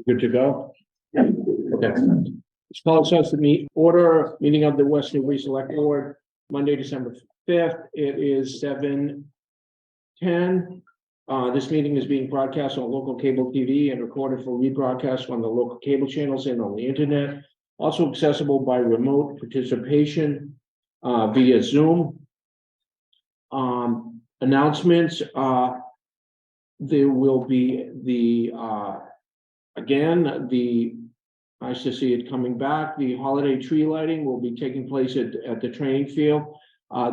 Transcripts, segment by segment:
Good to go? Okay. It's called such the meeting of the West Newbury Selectboard, Monday, December 5th. It is 7:10. This meeting is being broadcast on local cable TV and recorded for rebroadcast on the local cable channels and on the internet. Also accessible by remote participation via Zoom. Announcements. There will be nice to see it coming back. The holiday tree lighting will be taking place at the training field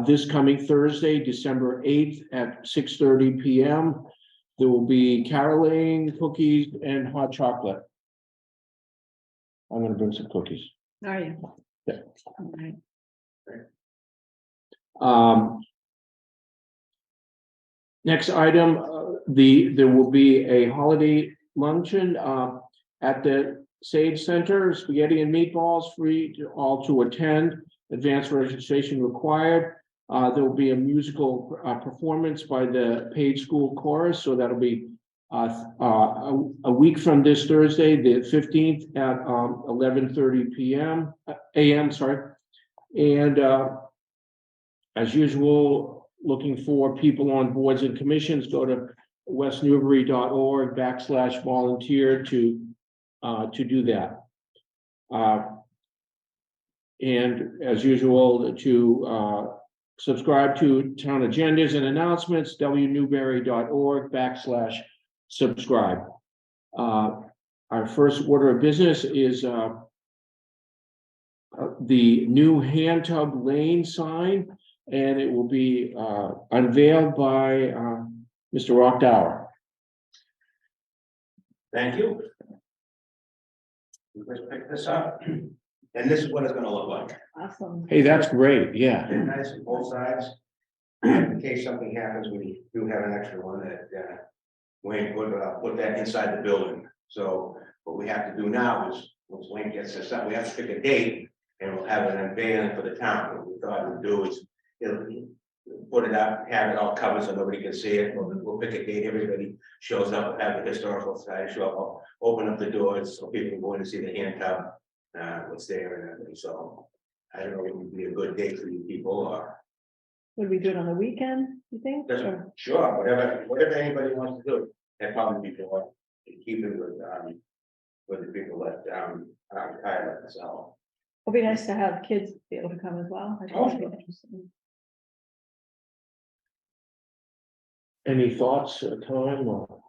this coming Thursday, December 8th at 6:30 p.m. There will be caroling, cookies, and hot chocolate. I'm going to bring some cookies. Are you? Yeah. All right. Next item, there will be a holiday luncheon at the Sage Center, spaghetti and meatballs, free to all to attend, advanced registration required. There will be a musical performance by the paid school chorus, so that'll be a week from this Thursday, the 15th at 11:30 p.m. a.m. And as usual, looking for people on boards and commissions, go to westnewbury.org/volunteer to do that. And as usual, to subscribe to town agendas and announcements, wnewbury.org/subscribe. Our first order of business is the new hand tub lane sign, and it will be unveiled by Mr. Rockdower. Thank you. Let's pick this up, and this is what it's going to look like. Awesome. Hey, that's great. Yeah. And nice on both sides. In case something happens, we do have an extra one that Wayne put that inside the building. So what we have to do now is, once Wayne gets this up, we have to pick a date, and we'll have an unveiling for the town. What we thought we'd do is put it up, have it all covered so nobody can see it. We'll pick a date, everybody shows up, have the historical society show up, open up the doors so people can go in and see the hand tub, what's there and everything. So I don't know, it would be a good day for you people, or Would we do it on the weekend, you think? Or- sure, whatever anybody wants to do. That probably be for keep it with the people that are retired. So It'd be nice to have kids be able to come as well. I think Oh, it'd be sure. interesting. Any thoughts, Tom? Or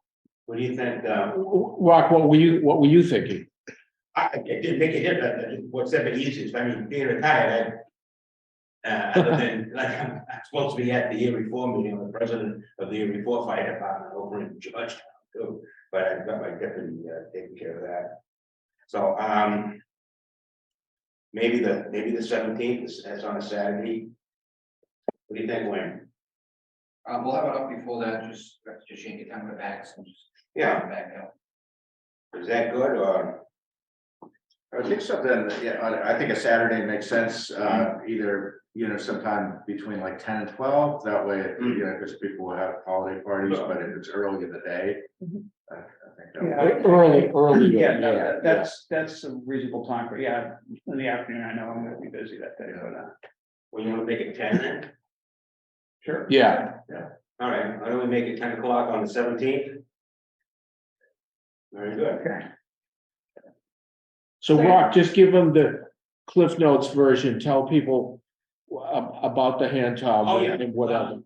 what do you think? Rock, what were you thinking? It didn't make a difference. What's ever easiest? I mean, being retired, other than like I'm supposed to be at the year before meeting, I'm the president of the year before fire department over in Georgetown too. But I've got my deputy taking care of that. So maybe the 17th. That's on a Saturday. What do you think, Wayne? We'll have it up before that, just shake it down the backs and just. Yeah. Back out. Is that good or? I think something, yeah, I think a Saturday makes sense, either, sometime between like 10 and 12, that way, because people will have holiday parties, but if it's early in the day. Mhm. I think that Early. Yeah, no, that's a reasonable time for, in the afternoon, I know I'm gonna be busy that day, but, Well, you want to make it 10 then? sure. Yeah. All right, why don't we make it 10 o'clock on the 17th? Very good. Okay. So Rock, just give them the Cliff Notes version. Tell people about the hand tub Oh, yeah. and whatever.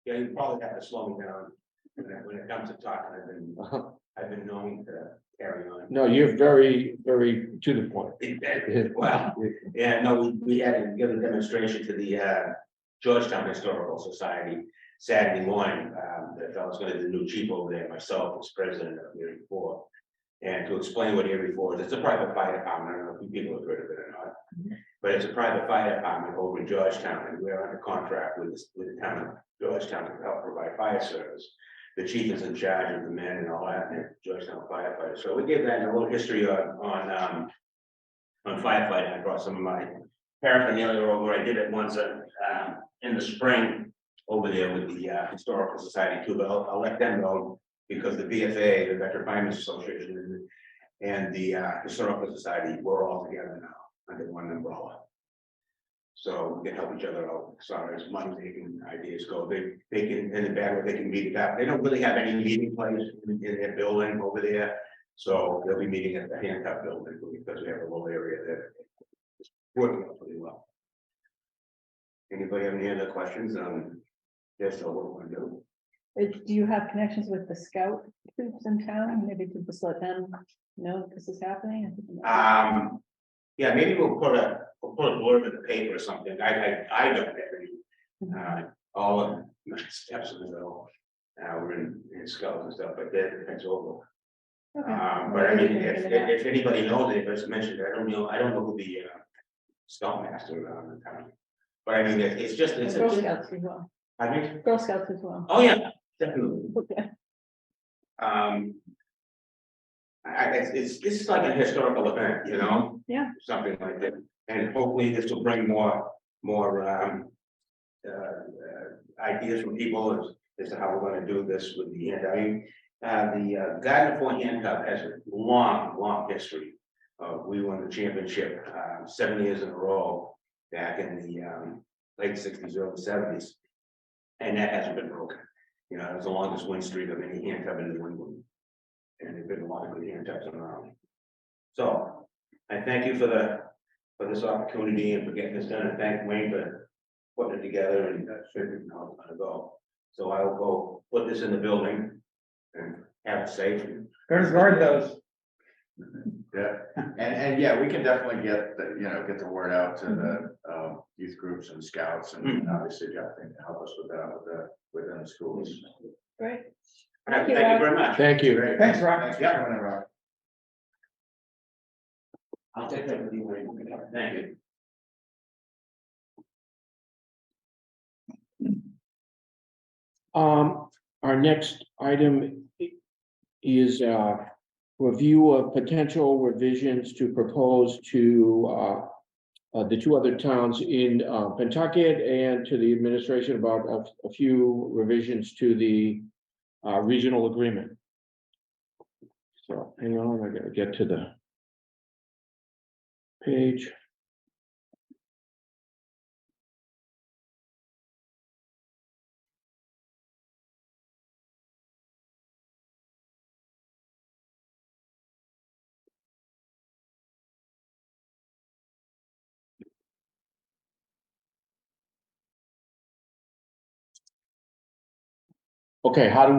Yeah, you probably have to slow me down when it comes to talking. I've been known to carry on. No, you're very, very to the point. Well, yeah, no, we had to give a demonstration to the Georgetown Historical Society Saturday morning. That I was going to do the new chief over there, myself as president of Erie 4. And to explain what Erie 4 is, it's a private fire department. I don't know if you people have heard of it or not. But it's a private fire department over in Georgetown, and we're under contract with the town of Georgetown to help provide fire service. The chief is in charge of the men and all that, and Georgetown firefighters. So we gave that a little history on firefighting. I brought some of my paraphernalia over. I did it once in the spring over there with the Historical Society too, but I'll let them know because the VFA, the Veteran Firemen's Association, and the Historical Society, we're all together now under one umbrella. So we can help each other out as far as money making ideas go. They can, in the back, they can meet it up. They don't really have any meeting place in their building over there. So they'll be meeting at the handicap building because we have a little area that is working out pretty well. Anybody have any other questions on this or what we're gonna do? Do you have connections with the scout troops in town? Maybe to just let them know that this is happening? Yeah, maybe we'll put a blurb in the paper or something. I don't have any, all of my steps in the middle. We're in scouts and stuff like that, it's over. Okay. But I mean, if anybody knows it, just mentioned, I don't know who the scoutmaster around the town. But I mean, it's just, it's Girl a, Scouts as well. I mean, Girl Scouts as well. oh yeah, definitely. Okay. This is like a historical event, you know? Yeah. Something like that, and hopefully this will bring more ideas from people as to how we're gonna do this with the hand. I mean, the Garden Fort Hand Cup has a long history. We won the championship 7 years in a row back in the late 60s, early 70s. And that hasn't been broken. You know, it was the longest win streak of any hand cup in New England. And there's been a lot of good hand cups around. So I thank you for this opportunity and for getting this done, and thank Wayne for putting it together and figuring out how to go. So I will go put this in the building and have it safe. Better guard those. Yeah, and yeah, we can definitely get the word out to the youth groups and scouts, and obviously Jeff can help us with that within the schools. Great. Thank you very much. Thank you. Great. Thanks, Rob. Thanks for coming in, Rob. I'll take that with you, Wayne. Thank you. Our next item is review of potential revisions to propose to the two other towns in Pentucket and to the administration about a few revisions to the regional agreement. So hang on, I gotta get to the page. Okay, how do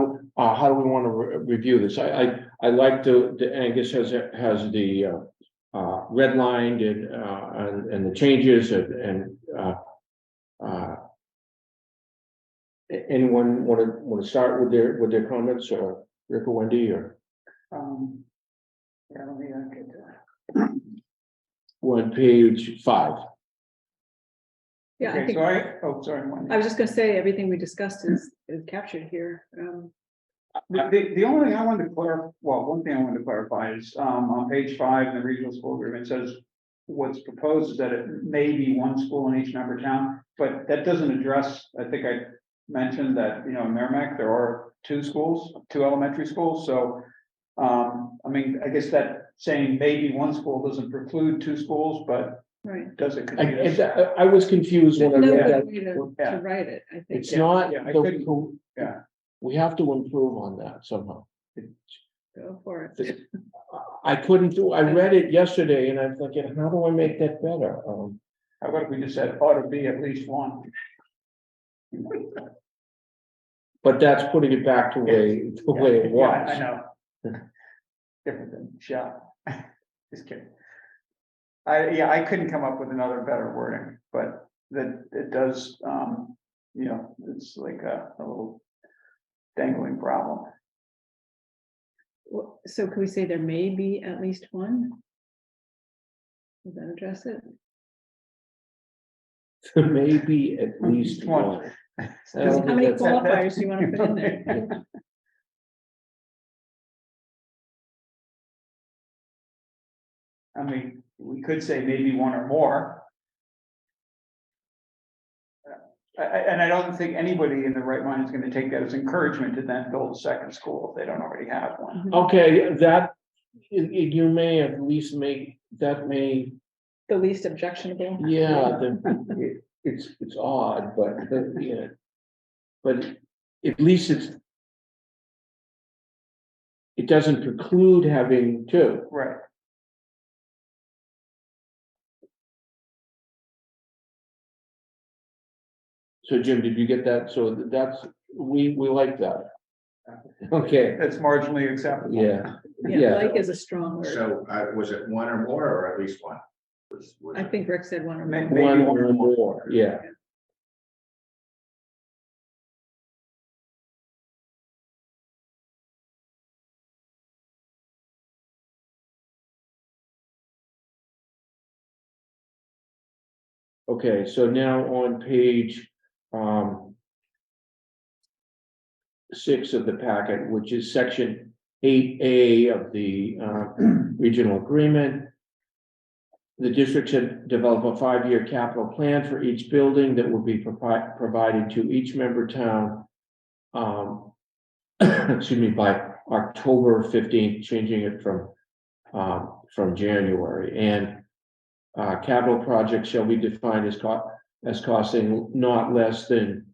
we want to review this? I like the Angus has the redlined and the changes and anyone want to start with their comments, or Rick or Wendy, or Yeah, let me get to we're on page 5. Yeah, I Okay, think, so sorry. Wendy. I was just gonna say, everything we discussed is captured here. The only thing I wanted to clarify, well, one thing I wanted to clarify is, on page 5, in the regional school agreement says what's proposed is that it may be one school in each member town, but that doesn't address, I think I mentioned that, in Merrimack, there are 2 elementary schools, so, I mean, I guess that saying maybe one school doesn't preclude 2 schools, but Right. does it? I was confused when I No read good that. way to write it, I think. It's not, yeah, I couldn't- we have to improve on that somehow. Go for it. I read it yesterday and I'm thinking, how do I make that better? How about if we just said ought to be at least one? But that's putting it back to the way it was. Yeah, I know. Different than shall. Just kidding. I couldn't come up with another better wording, but that it does, it's like a little dangling problem. Well, so can we say there may be at least one? Does that address it? Maybe at least One. one. How many qualifiers do you want to put in there? I mean, we could say maybe one or more. And I don't think anybody in the right mind is going to take that as encouragement to then build a second school if they don't already have one. Okay, you may at least make, that may, The least objectionable. yeah, it's odd, but, yeah. But at least it doesn't preclude having two. Right. So Jim, did you get that? So that's, we like that. Okay, It's marginally acceptable. yeah, Yeah, yeah, like is a strong word. So, was it one or more, or at least one? Was I it- think Rick said one or more. Maybe one one or or more. more, yeah. Okay, so now on page, 6 of the packet, which is section 8A of the, regional agreement. The district should develop a 5-year capital plan for each building that will be provided to each member town. Excuse me, by October 15th, changing it from January. And capital projects shall be defined as costing not less than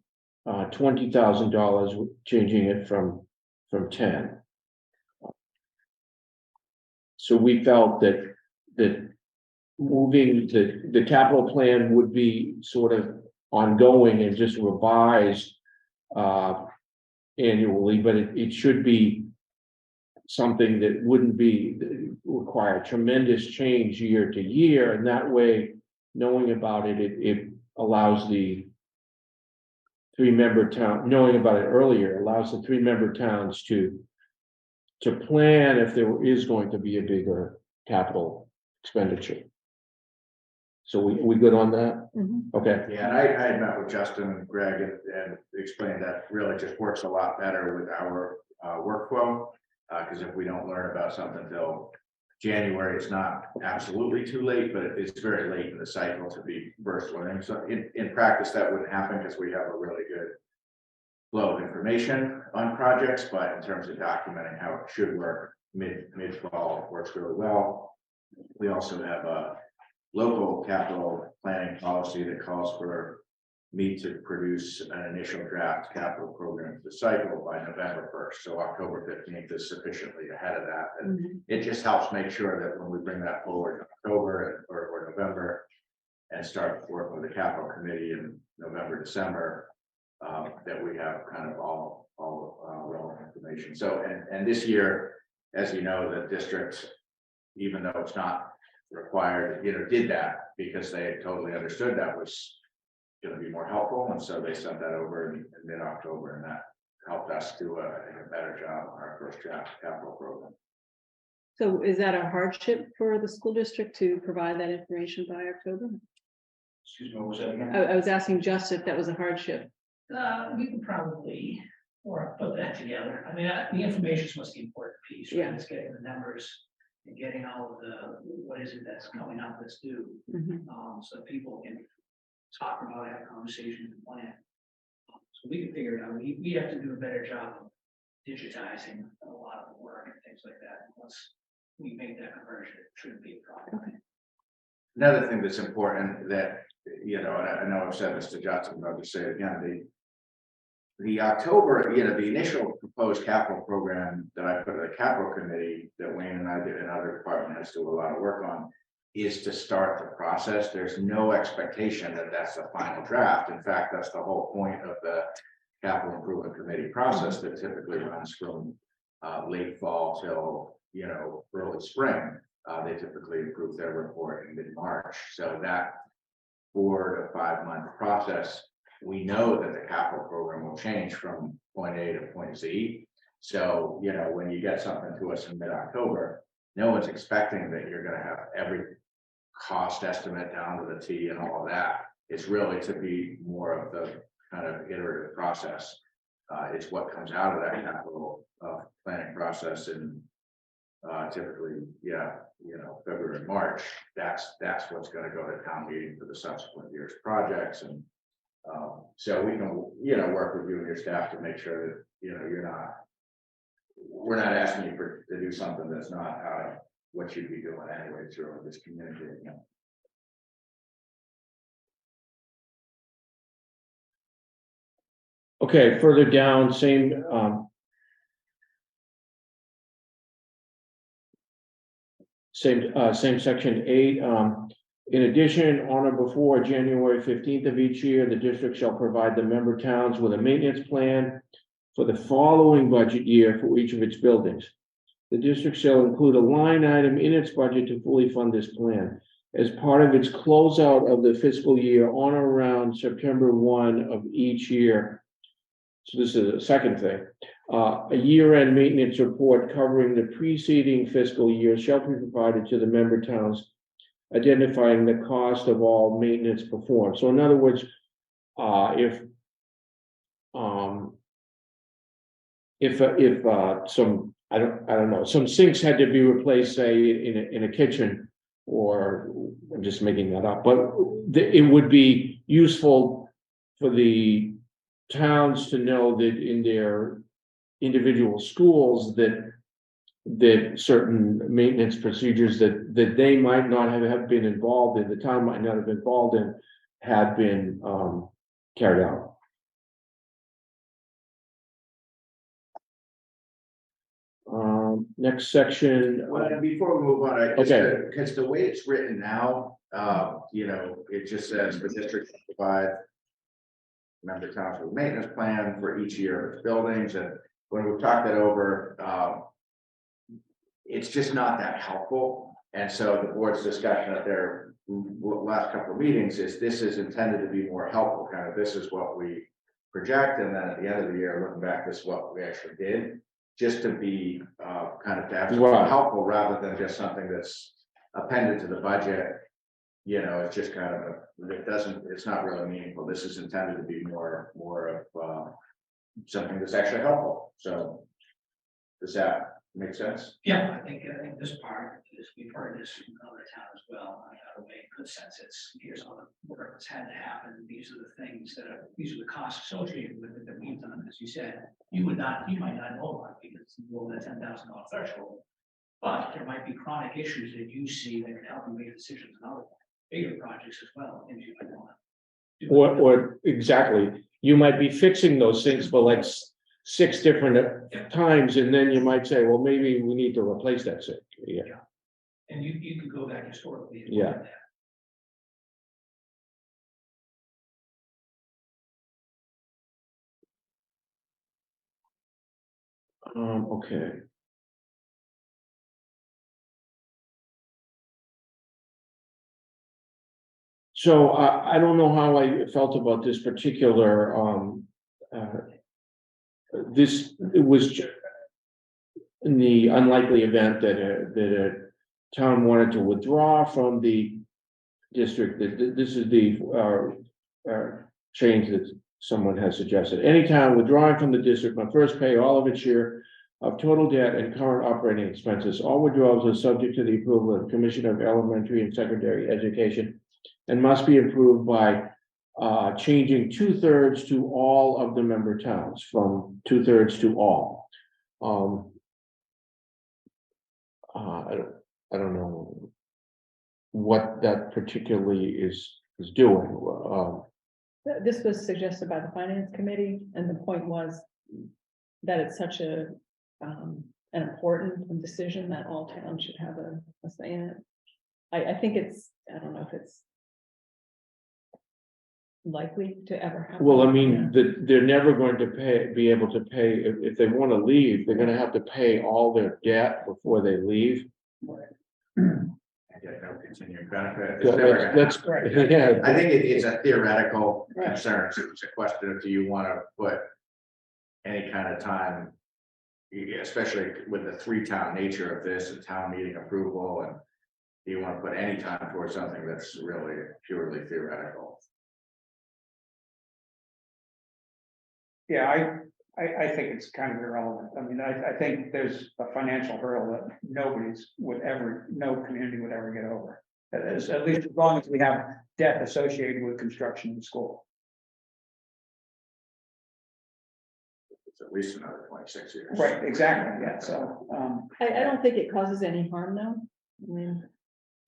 $20,000, changing it from 10. So we felt that moving the capital plan would be sort of ongoing and just revised annually, but it should be something that wouldn't require tremendous change year to year, and that way, knowing about it allows the 3-member town, knowing about it earlier, allows the 3-member towns to plan if there is going to be a bigger capital expenditure. So we good on that? Mhm. Okay, Yeah, and I had met with Justin and Greg and explained that really just works a lot better with our workflow. Because if we don't learn about something till January, it's not absolutely too late, but it's very late in the cycle to be first learning. So in practice, that wouldn't happen because we have a really good flow of information on projects, but in terms of documenting how it should work, mid-fall works really well. We also have a local capital planning policy that calls for me to produce an initial draft capital program for the cycle by November 1st. So October 15th is sufficiently ahead of that. And Mhm. it just helps make sure that when we bring that forward in October or November and start working with the capital committee in November, December, that we have kind of all relevant information. So, and this year, as you know, the district, even though it's not required, did that because they totally understood that was going to be more helpful, and so they sent that over in mid-October, and that helped us do a better job on our first draft capital program. So is that a hardship for the school district to provide that information by October? Excuse me, what was that again? I was asking just if that was a hardship. We can probably, or put that together. I mean, the information is most the important piece, right? Yeah. It's getting the numbers and getting all of the, what is it that's coming up that's due. Mhm. So people can talk about it, have conversations and plan. So we can figure it out. We have to do a better job of digitizing a lot of the work and things like that. Once we make that conversion, it shouldn't be a problem. Another thing that's important that, and I know I've said this to Justin, but I'll just say it again, the October, the initial proposed capital program that I put in the capital committee that Wayne and I did and other department heads do a lot of work on is to start the process. There's no expectation that that's the final draft. In fact, that's the whole point of the capital improvement committee process that typically runs from late fall till, early spring. They typically approve their report in mid-March. So that 4 to 5 month process, we know that the capital program will change from point A to point Z. So, when you get something to us in mid-October, no one's expecting that you're going to have every cost estimate down to the T and all of that. It's really to be more of the kind of iterative process. It's what comes out of that capital planning process in typically, February, March. That's what's going to go to town meeting for the subsequent year's projects. And so we can, work with you and your staff to make sure that, you're not we're not asking you to do something that's not what you'd be doing anyway, it's really just communicating. Okay, further down, same, same section 8, in addition, on or before January 15th of each year, the district shall provide the member towns with a maintenance plan for the following budget year for each of its buildings. The district shall include a line item in its budget to fully fund this plan. As part of its closeout of the fiscal year on or around September 1 of each year. So this is the second thing. A year-end maintenance report covering the preceding fiscal year shall be provided to the member towns, identifying the cost of all maintenance performed. So in other words, if some, I don't know, some sinks had to be replaced, say in a kitchen, or I'm just making that up, but it would be useful for the towns to know that in their individual schools that certain maintenance procedures that they might not have been involved in, the town might not have been involved in, had been carried out. Next section. Well, before we move on, Okay. because the way it's written now, it just says the district will provide member towns with a maintenance plan for each year of its buildings, and when we talked that over, it's just not that helpful. And so the board's discussion at their last couple of meetings is this is intended to be more helpful, kind of this is what we project, and then at the end of the year, looking back, this is what we actually did. Just to be kind of to have something Right. helpful rather than just something that's appended to the budget. It's just kind of it's not really meaningful. This is intended to be more of something that's actually helpful. So does that make sense? Yeah, I think this part is, we've heard this from another town as well. I got to make good sense. Here's all the work that's had to happen. These are the things these are the costs associated with it that we've done. As you said, you might not know about it because it's below the $10,000 threshold. But there might be chronic issues that you see that can help you make decisions on other bigger projects as well. Things you might want to do. Or exactly, you might be fixing those things for like 6 different times, and then you might say, well, maybe we need to replace that sink. Yeah. And you can go back historically. And Yeah. look at that. Okay. So I don't know how I felt about this particular, it was in the unlikely event that a town wanted to withdraw from the district, that this is the change that someone has suggested. Any town withdrawing from the district must first pay all of its share of total debt and current operating expenses. All withdrawals are subject to the approval of the Commission of Elementary and Secondary Education and must be approved by changing 2/3 to all of the member towns, from 2/3 to all. I don't know what that particularly is doing. This was suggested by the finance committee, and the point was that it's such an important decision that all towns should have a say in it. I think I don't know if it's likely to ever happen. Well, I mean, they're never going to be able to pay, if they want to leave, they're gonna have to pay all their debt before they leave. And get no continuing benefit. It's never gonna That's happen. correct, yeah. I think it's a theoretical Right. concern. So it's a question of, do you want to put any kind of time, especially with the 3-town nature of this, and town meeting approval, and do you want to put any time towards something that's really purely theoretical? Yeah, I think it's kind of irrelevant. I mean, I think there's a financial hurdle that no community would ever get over. At least as long as we have debt associated with construction in school. So at least another 26 years. Right, exactly, yeah, so, I don't think it causes any harm though. I mean,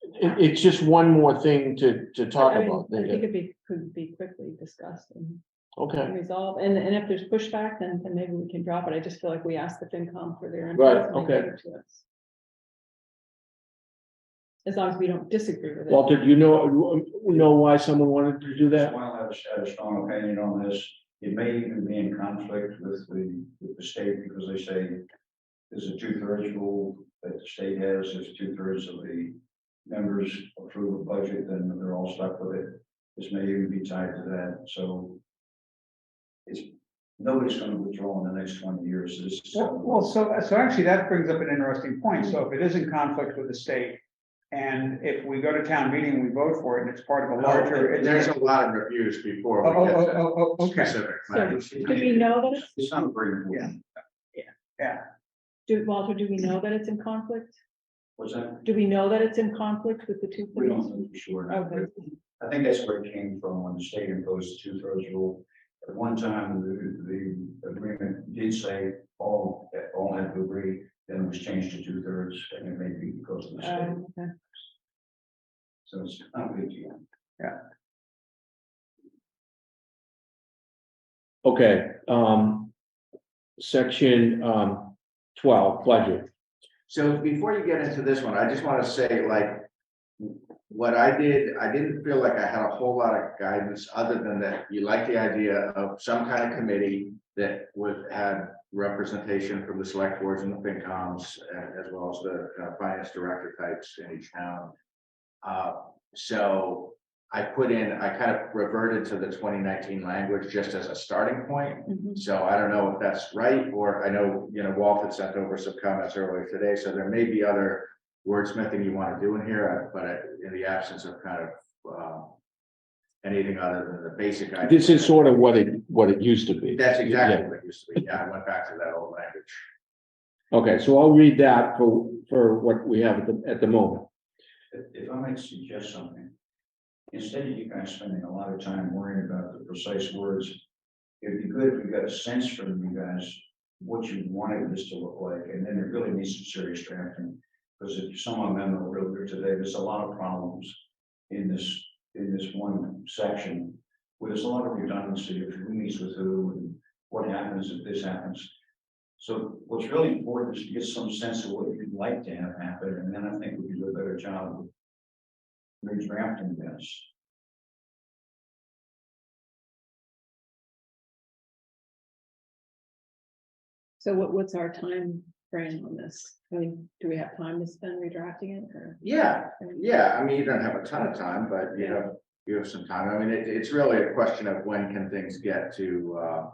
It's just one more thing to talk I mean, about. I think could be quickly discussed and Okay, resolved, and if there's pushback, then maybe we can drop it. I just feel like we asked the FinCom for their Right, input. and they okay. gave it to us. As long as we don't disagree with it. Walter, do you know why someone wanted to do that? While I have a strong opinion on this, it may even be in conflict with the state, because they say there's a 2/3 rule that the state has, if 2/3 of the members approve a budget, then they're all stuck with it. This may even be tied to that, so nobody's gonna withdraw in the next 20 years. This is- so actually that brings up an interesting point. So if it is in conflict with the state, and if we go to town meeting, we vote for it, and it's part of a larger. There's a lot of reviews before we get to Okay. specific So, language. do we know that it's, It's not a very important. Walter, do we know that it's in conflict? What's that? Do we know that it's in conflict with the two We things? don't know for sure. Okay. I think that's where it came from when the state imposed the 2/3 rule. At one time, the agreement did say all had to agree, then it was changed to 2/3, and it may be because of the state. Okay. So it's not a big deal. Okay, section 12, budget. So before you get into this one, I just want to say, like, what I didn't feel like I had a whole lot of guidance, other than that you like the idea of some kind of committee that would have representation from the select boards and the FinComs, as well as the finance director types in each town. So I kind of reverted to the 2019 language just as a starting point. Mhm. So I don't know if that's right, or I know, Walt had sent over some comments earlier today, so there may be other wordsmithing you want to do in here, but in the absence of kind of anything other than the basic idea. This is sort of what it used to be. That's exactly Yeah. what it used to be. Yeah, I went back to that old language. Okay, so I'll read that for what we have at the moment. If I might suggest something, instead of you guys spending a lot of time worrying about the precise words, it'd be good if we got a sense from you guys what you wanted this to look like, and then it really needs some serious drafting. Because if someone memo earlier today, there's a lot of problems in this one section, where there's a lot of redundancy of who meets with who and what happens if this happens. So what's really important is to get some sense of what you'd like to have happen, and then I think we can do a better job of redrafting this. So what's our time frame on this? I mean, do we have time to spend redrafting it or? Yeah, I mean, you don't have a ton of time, but you have some time. I mean, it's really a question of when can things get to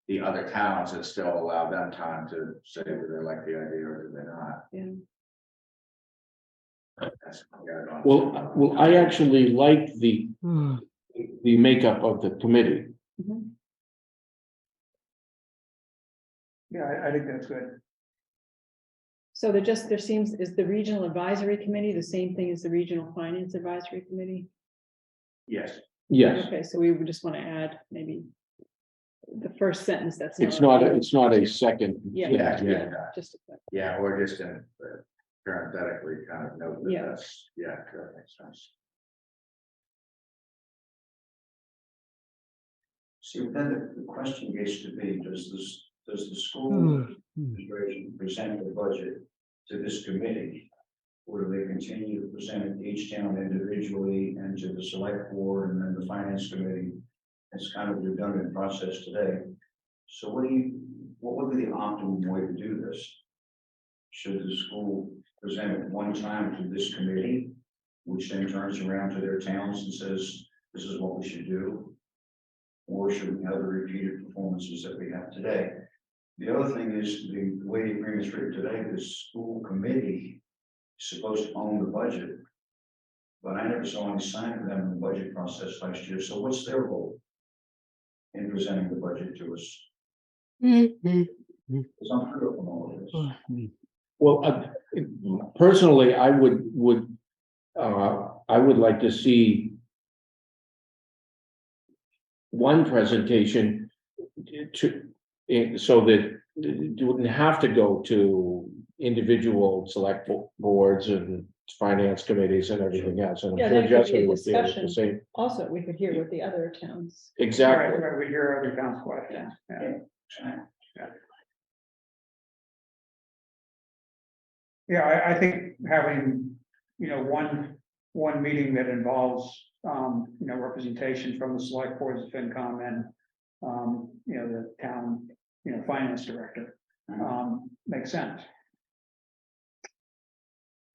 the other towns and still allow them time to say whether they like the idea or do they not. Yeah. That's what I got on. Well, I actually like the makeup of the committee. Mhm. Yeah, I think that's good. So there seems, is the regional advisory committee the same thing as the regional finance advisory committee? Yes, Yes, Okay, so we would just want to add maybe the first sentence that's. it's not a second. Yeah. Just. yeah, or just in parenthetically kind of note that Yeah. that's, that makes sense. See, then the question gets to be, does the school administration present the budget to this committee? Or do they continue to present it to each town individually and to the select board and then the finance committee? It's kind of a redundant process today. So what would be the optimum way to do this? Should the school present it one time to this committee, which then turns around to their towns and says, this is what we should do? Or should we have the repeated performances that we have today? The other thing is the way the agreement is written today, the school committee is supposed to own the budget. But I never saw any sign of them in the budget process last year. So what's their role in presenting the budget to us? Because I'm critical of all of this. Well, personally, I would like to see one presentation so that you wouldn't have to go to individual select boards and finance committees and everything else. And Yeah, I'm sure there could be a Jessica would be able to discussion. say, Also, we could hear what the other towns. exactly. Right, we hear other towns' questions, yeah. Yeah, I think having, one meeting that involves, representation from the select boards of FinCom and, the town, finance director, makes sense.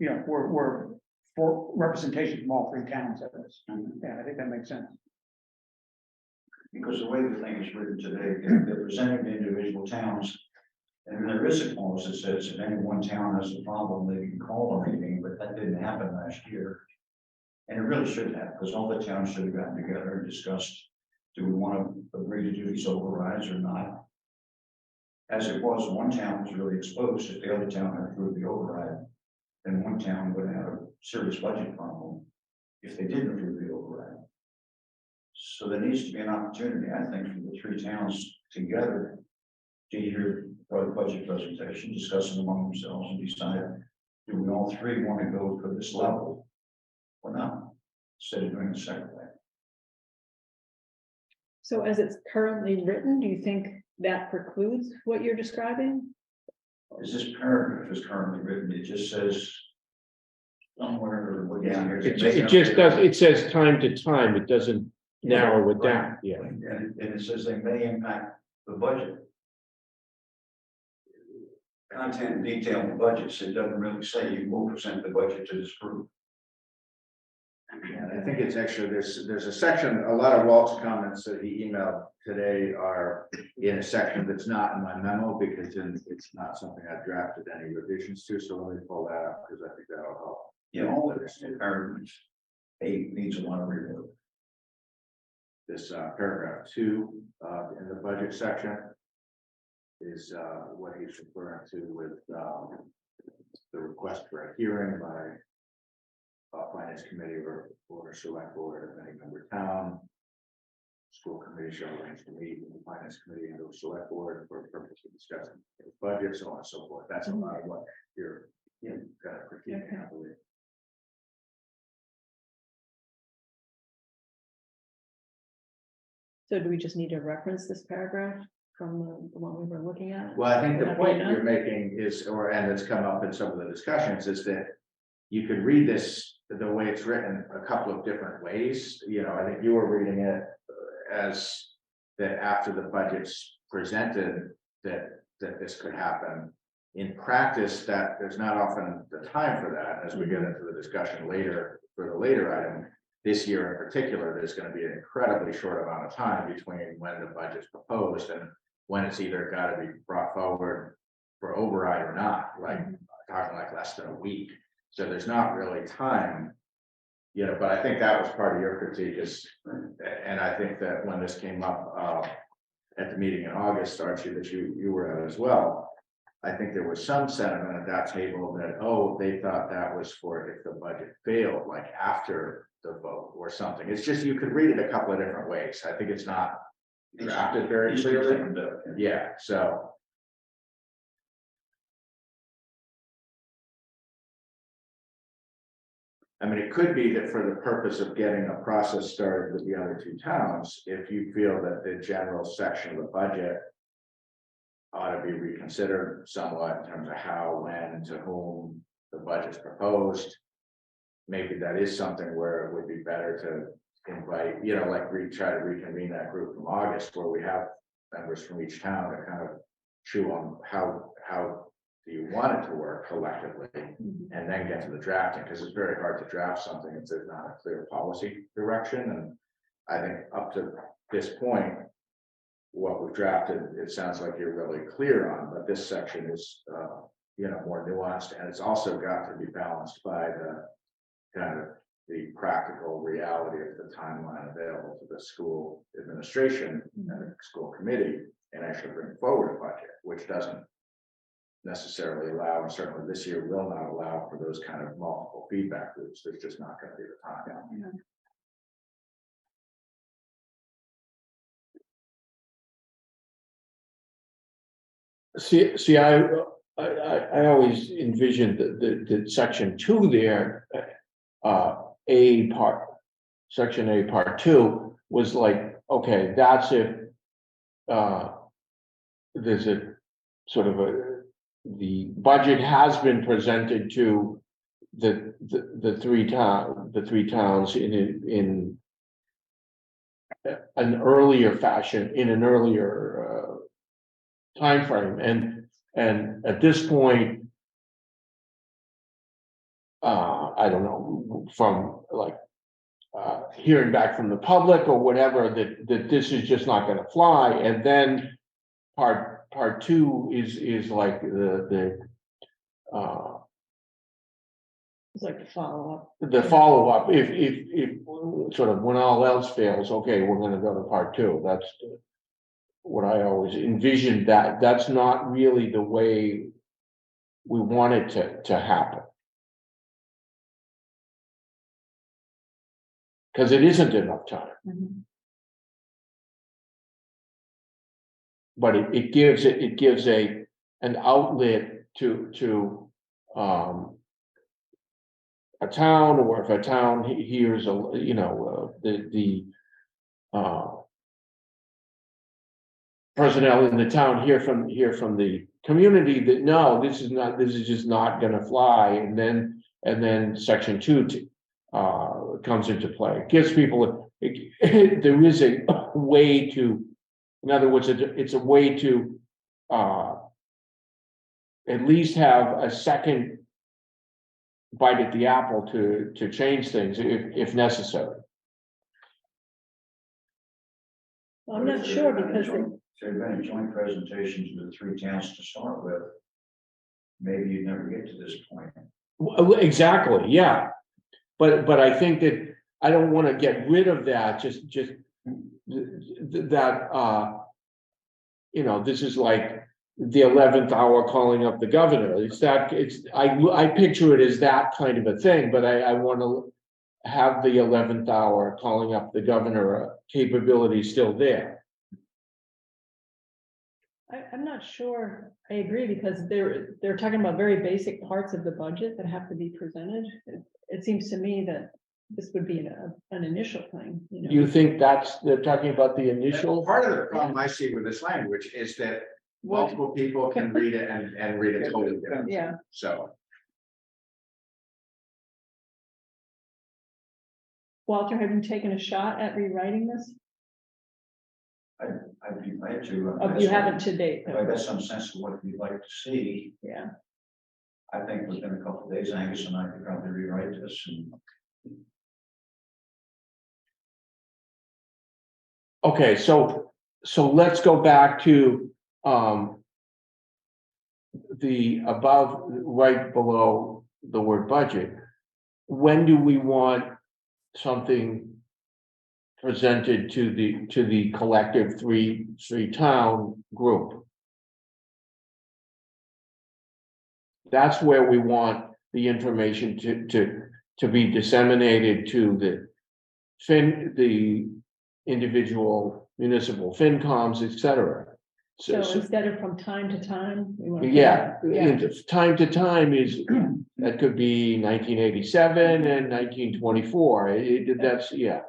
We're for representation from all three towns of this. Yeah, I think that makes sense. Because the way the thing is written today, they're presenting to individual towns. And there is a clause that says if any one town has a problem, they can call a meeting, but that didn't happen last year. And it really should have, because all the towns should have gotten together and discussed, do we want to agree to do these overrides or not? As it was, one town was really exposed. If the other town had approved the override, then one town would have a serious budget problem if they didn't approve the override. So there needs to be an opportunity, I think, for the three towns together to hear the budget presentation, discuss it among themselves and decide, do we all three want to go for this level or not, instead of doing the second way. So as it's currently written, do you think that precludes what you're describing? Is this paragraph is currently written, it just says somewhere, what down here. It just does, it says time to time, it doesn't narrow it down, yeah. And it says they may impact the budget. Content and detail in the budgets, it doesn't really say you will present the budget to this group. And I think it's actually, there's a section, a lot of Walt's comments that he emailed today are in a section that's not in my memo because it's not something I've drafted any revisions to, so let me pull that up because I think that'll help. Yeah, all of this paragraphs 8 needs a lot of rework. This paragraph 2 in the budget section is what he's referring to with the request for a hearing by finance committee or select board of any member town. School committee shall arrange to meet with the finance committee and the select board for the purpose of discussing the budget, so on and so forth. That's a lot of what you're kind of critiquing, I believe. So do we just need to reference this paragraph from the one we were looking at? Well, I think the Not point right now? you're making is, and it's come up in some of the discussions, is that you could read this the way it's written a couple of different ways. I think you were reading it as that after the budget's presented, that this could happen. In practice, that there's not often the time for that. As we get into the discussion later, for the later item, this year in particular, there's going to be an incredibly short amount of time between when the budget's proposed and when it's either got to be brought forward for override or not, talking like less than a week. So there's not really time, but I think that was part of your critique is, and I think that when this came up at the meeting in August, Archie, that you were at as well, I think there was some sentiment at that table that, they thought that was for if the budget failed, like after the vote or something. It's just, you could read it a couple of different ways. I think it's not drafted very clearly. Yeah, so. I mean, it could be that for the purpose of getting a process started with the other two towns, if you feel that the general section of the budget ought to be reconsidered somewhat in terms of how, when, to whom the budget's proposed. Maybe that is something where it would be better to invite, try to reconvene that group from August where we have members from each town to kind of chew on how do you want it to work collectively, and then get to the drafting, because it's very hard to draft something if there's not a clear policy direction. And I think up to this point, what we've drafted, it sounds like you're really clear on, but this section is more nuanced, and it's also got to be balanced by the kind of the practical reality of the timeline available to the school administration and the school committee, and actually bring forward a budget, which doesn't necessarily allow, and certainly this year will not allow for those kind of multiple feedback loops. There's just not going to be the time. I always envisioned the section 2 there, A part, section A part 2 was like, okay, that's if, there's a sort of the budget has been presented to the three towns in an earlier fashion, in an earlier timeframe, and at this point, I don't know, from like hearing back from the public or whatever, that this is just not going to fly, and then part 2 is like It's like the follow-up. the follow-up, if sort of when all else fails, okay, we're gonna go to part 2. That's what I always envisioned. That's not really the way we want it to happen. Because it isn't enough time, Mhm. but it gives an outlet to a town, or if a town hears the personnel in the town hear from the community that no, this is just not going to fly, and then section 2 comes into play. It gives people there is a way to, in other words, it's a way to at least have a second bite at the apple to change things if necessary. I'm not sure because So you've been a joint presentations with 3 towns to start with. Maybe you never get to this point. Well, exactly, yeah. But I think that I don't want to get rid of that, just that this is like the 11th hour calling up the governor. I picture it as that kind of a thing, but I want to have the 11th hour calling up the governor capability still there. I'm not sure I agree, because they're talking about very basic parts of the budget that have to be presented. It seems to me that this would be an initial thing, You think they're talking about the initial? Part of the problem I see with this language is that multiple people can read it and read it totally different. Yeah. So, Walter, have you taken a shot at rewriting this? I'd be glad to. Oh, you haven't to date, If I though. got some sense of what you'd like to see, Yeah. I think within a couple of days, Angus and I could probably rewrite this and. Okay, so let's go back to the above, right below the word budget. When do we want something presented to the collective three town group? That's where we want the information to be disseminated to the individual municipal FinComs, et cetera. So instead of from time to time, we want to. Yeah, time to time is, that could be 1987 and 1924. That's, yeah.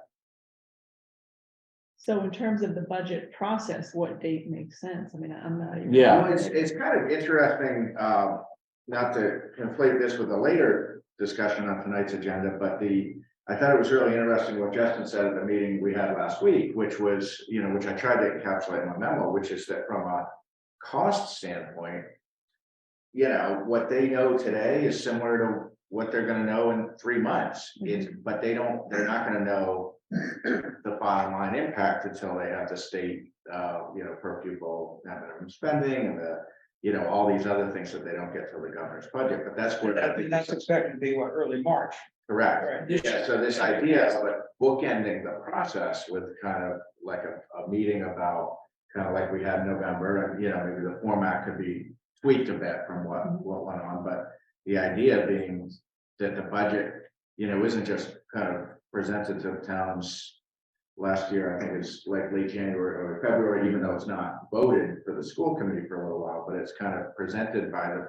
So in terms of the budget process, what date makes sense? I mean, I'm not even. Yeah. well, it's kind of interesting, not to conflate this with a later discussion on tonight's agenda, but I thought it was really interesting what Justin said at the meeting we had last week, which was, which I tried to encapsulate in my memo, which is that from a cost standpoint, what they know today is similar to what they're going to know in 3 months. But they're not going to know the bottom line impact until they have the state, per pupil minimum spending and all these other things that they don't get till the governor's budget. But that's where That's expected to be early March. correct. Right. Yeah, so this idea of bookending the process with kind of like a meeting about kind of like we had in November, and maybe the format could be tweaked a bit from what went on, but the idea being that the budget, isn't just kind of presented to towns last year, I think it's like late January or February, even though it's not voted for the school committee for a little while, but it's kind of presented by the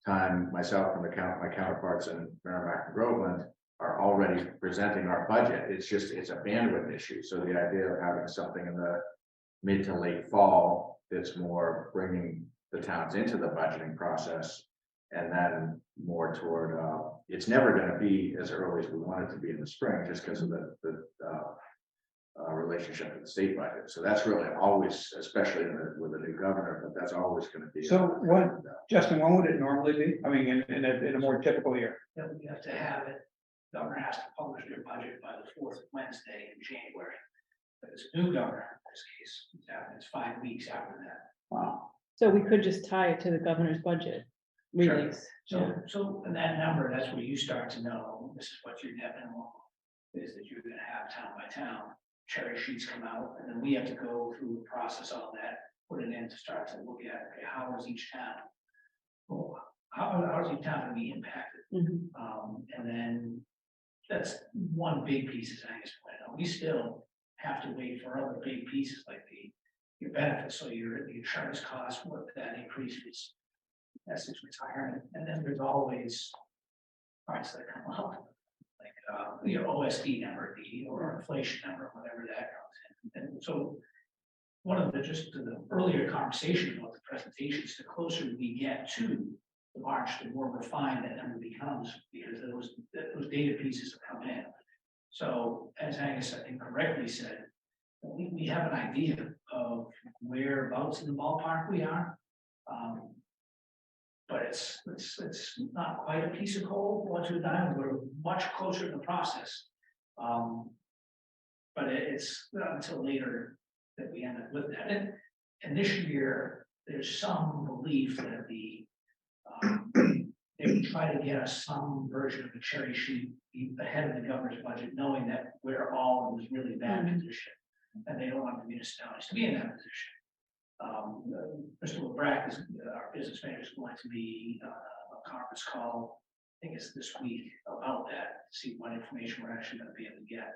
time myself and my counterparts in Merrimack and Groveland are already presenting our budget. It's just, it's a bandwidth issue. So the idea of having something in the mid to late fall, that's more bringing the towns into the budgeting process. And then more toward, it's never gonna be as early as we want it to be in the spring, just because of the relationship with the state budget. So that's really always, especially with the new governor, but that's always gonna be. So what, Justin, when would it normally be? I mean, in a more typical year? Then we have to have it, governor has to publish their budget by the fourth Wednesday in January. But it's a new governor in this case, it's 5 weeks after that. Wow. So we could just tie it to the governor's budget release. So in that number, that's where you start to know, this is what your net minimum is, that you're gonna have town by town. Cherry sheets come out, and then we have to go through the process of that, put it in to start to look at, okay, how is each town? Well, how is each town gonna be impacted? Mhm. And then that's one big piece, as Angus pointed out. We still have to wait for other big pieces like your benefits, so your insurance costs, what that increases. That's its retirement, and then there's always parts that come up, like your OSD number, or inflation number, whatever that comes in. And so one of the earlier conversation about the presentations, the closer we get to the March, the more refined that number becomes, because those data pieces have come in. So as Angus, I think, correctly said, we have an idea of whereabouts in the ballpark we are. But it's not quite a piece of coal once we're done. We're much closer in the process. But it's not until later that we end up with that. And this year, there's some belief that they would try to get us some version of a cherry sheet ahead of the governor's budget, knowing that we're all in this really bad position, and they don't want the municipalities to be in that position. Mr. LeBrack is our business manager, is going to be a conference call, I think it's this week, about that, to see what information we're actually going to be able to get.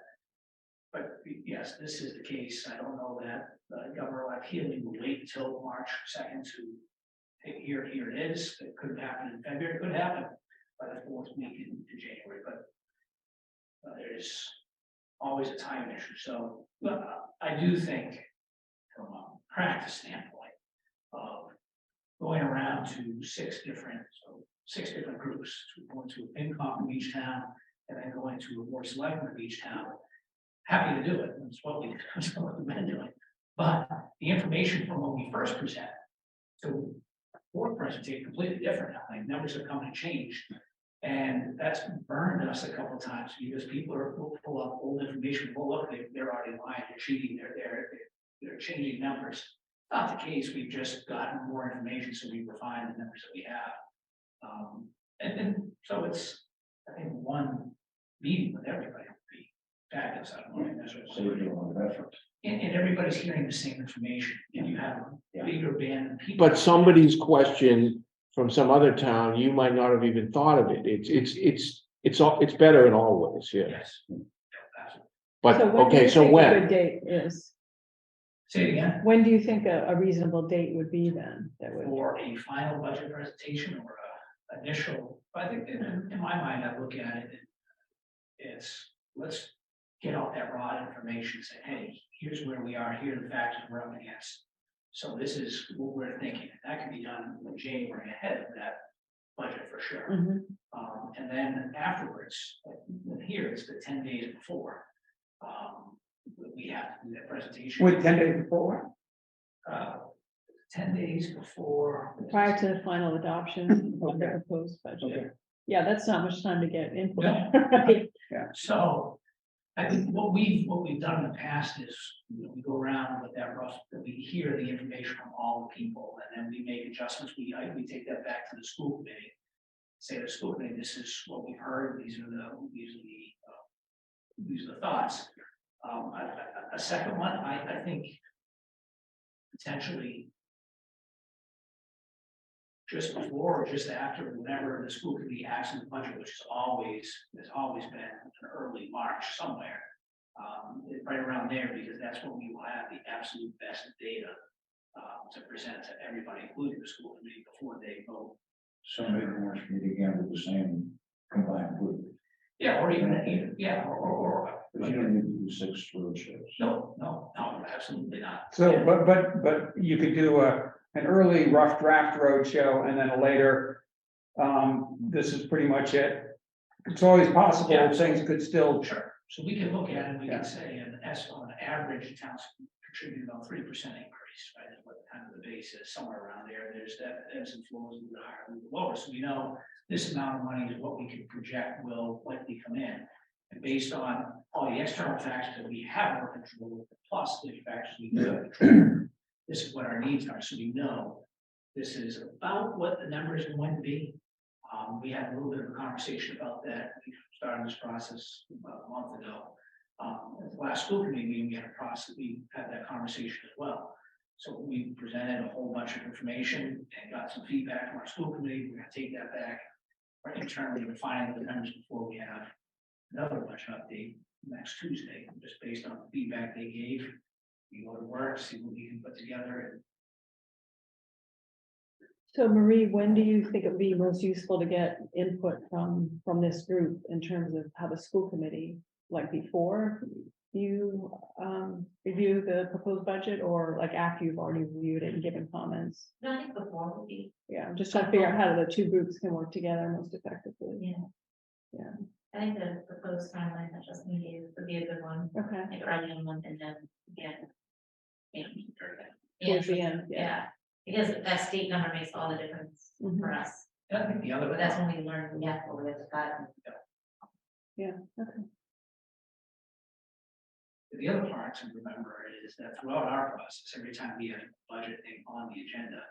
But yes, this is the case. I don't know that Governor-elect Healy will wait until March 2nd to here it is. It could happen in February, it could happen by the fourth week in January, but there's always a time issue. So I do think, from a practice standpoint, of going around to six different groups, going to a FinCom from each town, and then going to a board selectman of each town. Happy to do it. That's what we've been doing. But the information from when we first present to board presentation completely different. Like numbers have come and changed, and that's burned us a couple of times because people will pull up old information. Well, look, they're already lying, they're cheating, they're changing numbers. Not the case. We've just gotten more information, so we refine the numbers that we have. And so it's, I think, one meeting with everybody would be fabulous. I don't know if that's what So we're doing a lot of effort. and everybody's hearing the same information, and you have a bigger band of people. But somebody's question from some other town, you might not have even thought of it. It's better in all ways, yeah. Yes. Absolutely. But, So when do okay, you so think a when? good date is? Say it again. When do you think a reasonable date would be then? That would, For a final budget presentation or a initial, I think in my mind, I look at it, it's, let's get out that raw information, say, hey, here's where we are, here are the factors we're up against. So this is what we're thinking. That can be done in January ahead of that budget for sure. Mhm. And then afterwards, like here, it's the 10 days before. We have to do that presentation. With 10 days before? 10 days before. prior to the final adoption of the Okay. proposed budget. Okay. Yeah, that's not much time to get input, No. right? So I think what we've done in the past is, we go around with that we hear the information from all the people, and then we make adjustments. We take that back to the school committee. Say to the school committee, this is what we've heard, these are the thoughts. A second one, I think potentially just before or just after, whenever the school committee acts in the budget, which has always been an early March somewhere. Right around there, because that's when we will have the absolute best data to present to everybody, including the school committee, before they vote. So maybe we'll meet again with the same combined group. Yeah, or even, yeah, or. But you don't need to do 6 road shows. No, absolutely not. So, but you could do an early rough draft roadshow and then a later, this is pretty much it. It's always possible, Yeah. things could still, Sure, so we can look at it, we Yeah. can say, and as on average, towns contribute about 3% increase, right? Is what kind of the base is, somewhere around there, there's that ebbs and flows, a little higher, a little lower, so we know this amount of money is what we can project will likely come in. And based on all the external factors that we have more control over, plus the factors we do have control over, this is what our needs are, so we know this is about what the numbers are going to be. We had a little bit of a conversation about that. We started this process about a month ago. At the last school committee meeting, we had that conversation as well. So we presented a whole bunch of information and got some feedback from our school committee. We're gonna take that back. Right internally, refining the numbers before we have another budget update next Tuesday, just based on the feedback they gave. We go to work, see what we can put together. So Marie, when do you think it would be most useful to get input from this group in terms of how the school committee, like before you review the proposed budget, or like after you've already reviewed it and given comments? No, I think before would be, Yeah, I'm just trying to figure out how the two groups can work together most effectively. yeah. Yeah. I think the proposed timeline that just needed would be a good one, Okay. like early in the month and then again. Towards the end, Yeah, because that state number makes all the difference Mhm. for us, I think the other, but that's when we learn, yeah, what we have to cut. Yeah, okay. the other part to remember is that throughout our process, every time we have a budget thing on the agenda,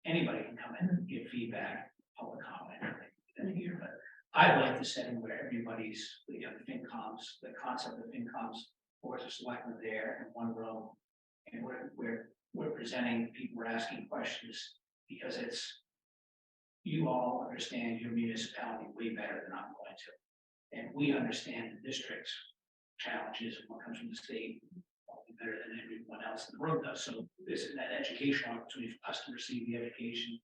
anybody can come in and give feedback, public comment, everything here, but I like the setting where everybody's, the FinComs, the concept of FinComs, boards of selectmen there in one room. And we're presenting, people are asking questions, because it's, you all understand your municipality way better than I'm going to. And we understand the district's challenges when it comes from the state, probably better than everyone else in the room does. So this is that educational opportunity for us to receive the education.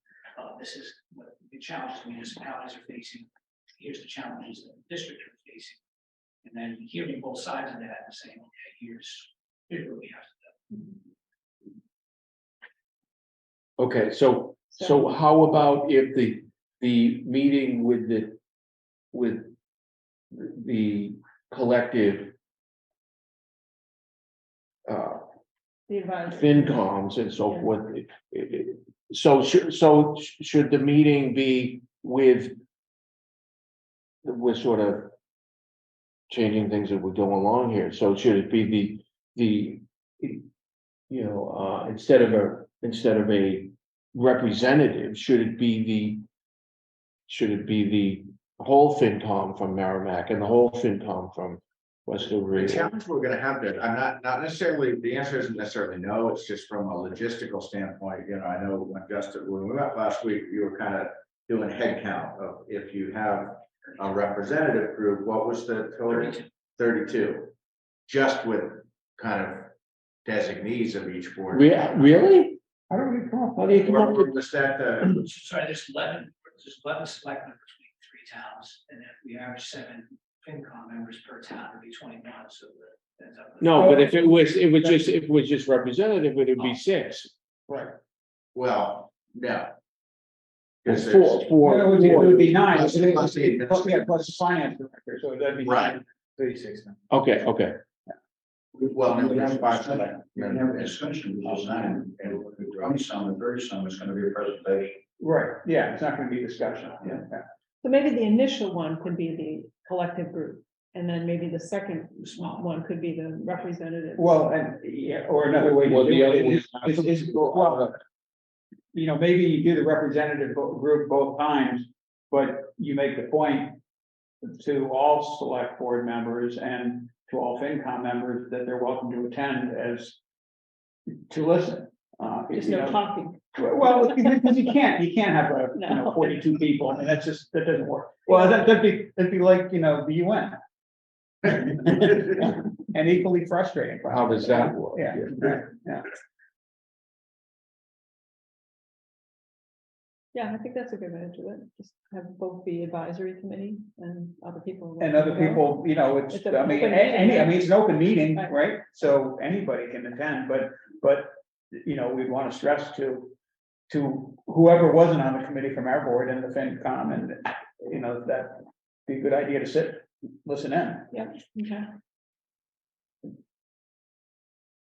This is what the challenges municipalities are facing. Here's the challenges that the district are facing. And then hearing both sides of that and saying, okay, here's what we have to do. Okay, so how about if the meeting with the collective The advisory. FinComs and so forth. So should the meeting be with? We're sort of changing things as we go along here. So should it be the instead of a representative, should it be the whole FinCom from Merrimack and the whole FinCom from West The Newbury? challenge we're gonna have there, I'm not necessarily, the answer isn't necessarily no, it's just from a logistical standpoint, I know when we met last week, you were kind of doing head count of if you have a representative group, what was the total? 32, just with kind of designees of each board. Really? how do we come up? How do you come up Or with? was that Sorry, there's 11 selectmen between 3 towns, and if we average 7 FinCom members per town, it'd be 21, so that ends up. with- No, but if it was just representative, it would be 6. Right. well, no. It's Because four. Well, it would be 9, Plus the administrator. plus the finance director, so that'd be. Right. 36. Okay. well, no, We there's have 5 a select. discussion with those 9, and probably some, and very some, is gonna be a presentation. Right, yeah, it's not gonna be discussion, yeah. So maybe the initial one could be the collective group, and then maybe the second one could be the representative. Well, and, yeah, or another way to Well, do the other it one is, well, maybe you do the representative group both times, but you make the point to all select board members and to all FinCom members that they're welcome to attend to listen. Just no talking. Well, because you can't have No. 42 people, and that doesn't work. Well, that'd be like, the UN. And equally frustrating. How does that work? Yeah, yeah. Yeah, I think that's a good way to do it. Just have both the advisory committee and other people. And other people, you know, it's, It's an I mean, open meeting, any, I right? mean, it's an open meeting, Right. right? So anybody can attend, but, you know, we want to stress to whoever wasn't on the committee from our board and the FinCom, and, you know, that'd be a good idea to sit, listen in. Yep, okay.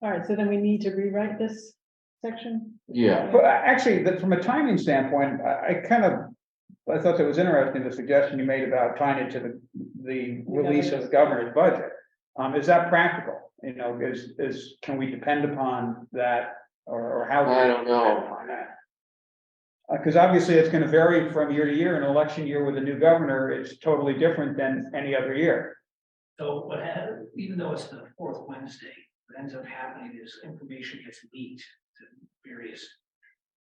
All right, so then we need to rewrite this section? Yeah, But actually, from a timing standpoint, I thought that was interesting, the suggestion you made about tying it to the release of the governor's budget. Is that practical? You know, can we depend upon that, or how? do we I don't know. depend upon that? Because obviously it's gonna vary from year to year. An election year with a new governor is totally different than any other year. So what happened, even though it's the fourth Wednesday, what ends up happening is information gets leaked to various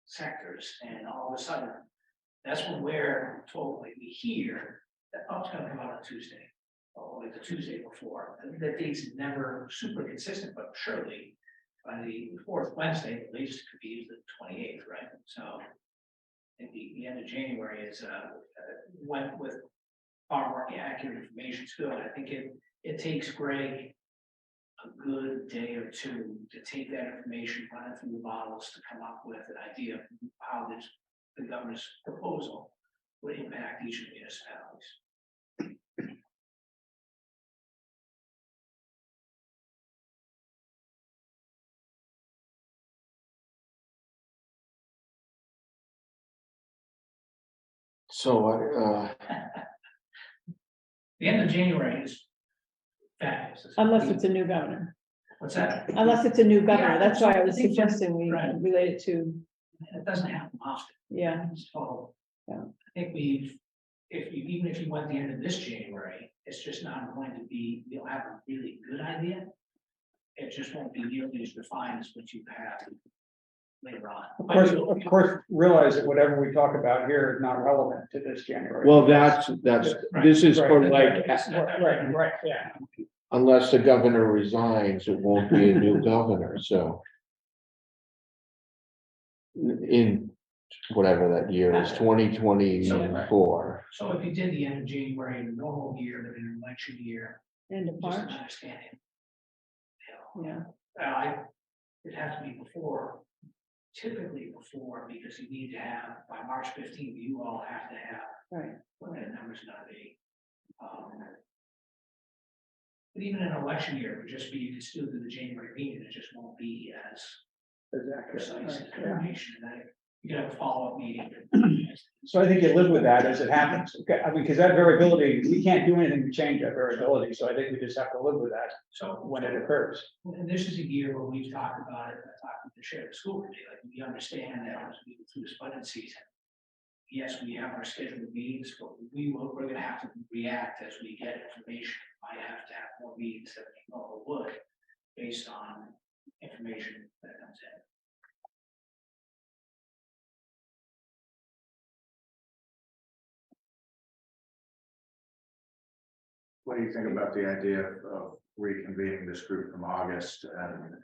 sectors, and all of a sudden, that's when we're told, like, we hear that, oh, it's gonna come out on Tuesday, or like the Tuesday before. The date's never super consistent, but surely by the fourth Wednesday, the latest could be the 28th, right? So at the end of January is went with far more accurate information too. And I think it takes Greg a good day or two to take that information, run it through the models to come up with an idea of how the governor's proposal would impact each of the municipalities. so, The end of January is fabulous. Unless it's a new governor, What's that? unless it's a new governor, Yeah, that's why I was I think- suggesting we right. relate it to, It doesn't happen often. yeah, So. Yeah. I think even if you went the end of this January, it's just not going to be, you'll have a really good idea. It just won't be nearly as refined as what you have later on. Of course, realize that whatever we talk about here is not relevant to this January. well, that's, this is for like, Right, yeah. unless the governor resigns, it won't be a new governor, so. In whatever that year is, 2024. So if you did the end of January in a normal year, but in an election year, end of just March, an understanding. You know, yeah, it'd have to be before, typically before, because you need to have, by March 15th, you all have to have right, what that number's gonna be. But even in an election year, it would just be, you could still do the January meeting, it just won't be as precise as information, and then you can have a follow-up meeting. So I think you live with that as it happens. Okay, I mean, because that variability, we can't do anything to change that variability, so I think we just have to live with that So when it occurs. and this is a year where we've talked about it, talked with the sheriff school committee, like, we understand that as we go through this budget season. Yes, we have our scheduled meetings, but we're gonna have to react as we get information. Might have to have more meetings than we normally would, based on information that comes in. What do you think about the idea of reconvening this group from August and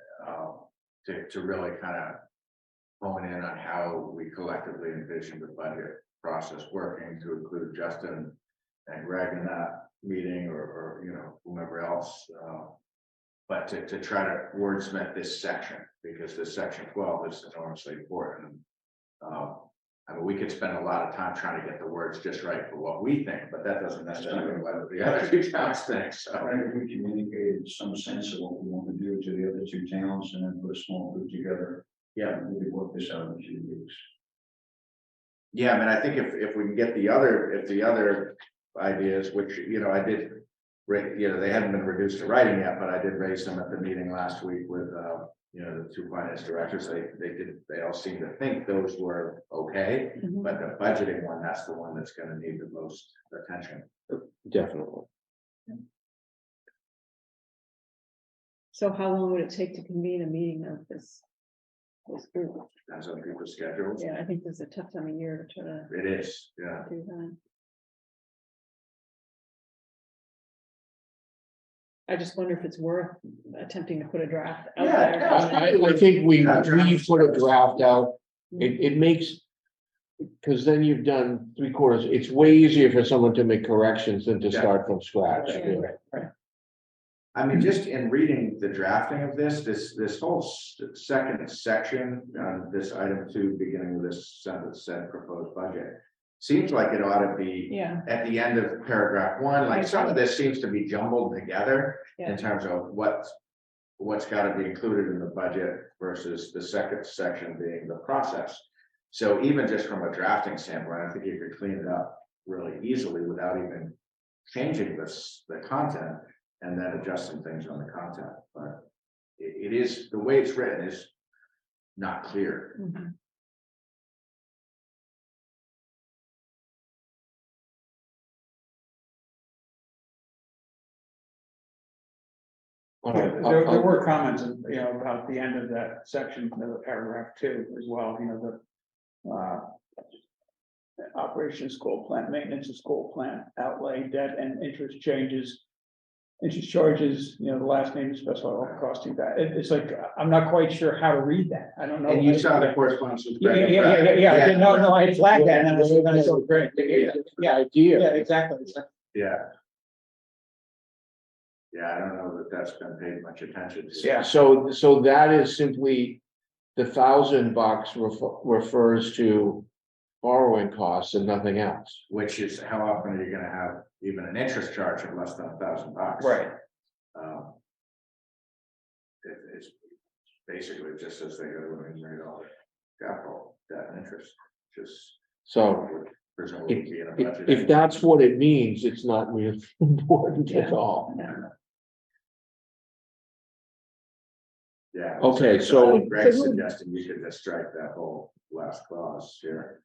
to really kind of hone in on how we collectively envision the budget process working, to include Justin and Greg in that meeting, or you know, whomever else, but to try to wordsmith this section, because this section 12 is enormously important. I mean, we could spend a lot of time trying to get the words just right for what we think, but that doesn't necessarily mean what the other two towns think, I so. think we communicated some sense of what we want to do to the other two towns and then put a small group together. Yeah. Maybe work this out in a few weeks. Yeah, I mean, I think if we can get the other ideas, which, you know, I did. You know, they haven't been reduced to writing yet, but I did raise them at the meeting last week with, you know, the two finance directors. They all seem to think those were okay, mhm. but the budgeting one, that's the one that's gonna need the most attention. Definitely. So how long would it take to convene a meeting of this group? Depends on people's schedules. Yeah, I think this is a tough time of year to try to It is, yeah. do that. I just wonder if it's worth attempting to put a draft out Yeah, there. yeah. I think we Yeah, draft. put a draft out, it makes. Cause then you've done 3/4, it's way easier for someone to make corrections than to Yeah. start from scratch. Yeah. Right. I mean, just in reading the drafting of this whole second section, this item 2, beginning with this sentence, said proposed budget. Seems like it ought to be Yeah, at the end of paragraph 1, like some of this seems to be jumbled together. Yeah. In terms of what's gotta be included in the budget versus the second section being the process. So even just from a drafting standpoint, I think you could clean it up really easily without even changing the content and then adjusting things on the content, but it is, the way it's written is not clear. mhm. All right, There were comments, you know, about the end of that section of the paragraph 2 as well, you know, the operation of school plant, maintenance of school plant, outlay, debt and interest changes. Interest charges, you know, the last name is specified all costing that. It's like, I'm not quite sure how to read that. I don't know. And you saw the correspondence with. Yeah, I did, no, I flagged that, and I was gonna go, great, yeah, idea. exactly. Yeah. Yeah, I don't know that that's been paid much attention to. Yeah. So that is simply, the $1,000 refers to borrowing costs and nothing else. Which is, how often are you gonna have even an interest charge of less than $1,000? Right. It's basically just as they go to an $1 million capital, debt and interest, just. So would presumably be in a budget. if that's what it means, it's not really important at Yeah. all. Yeah. Okay, so- Greg's suggesting you could just strike that whole last clause here.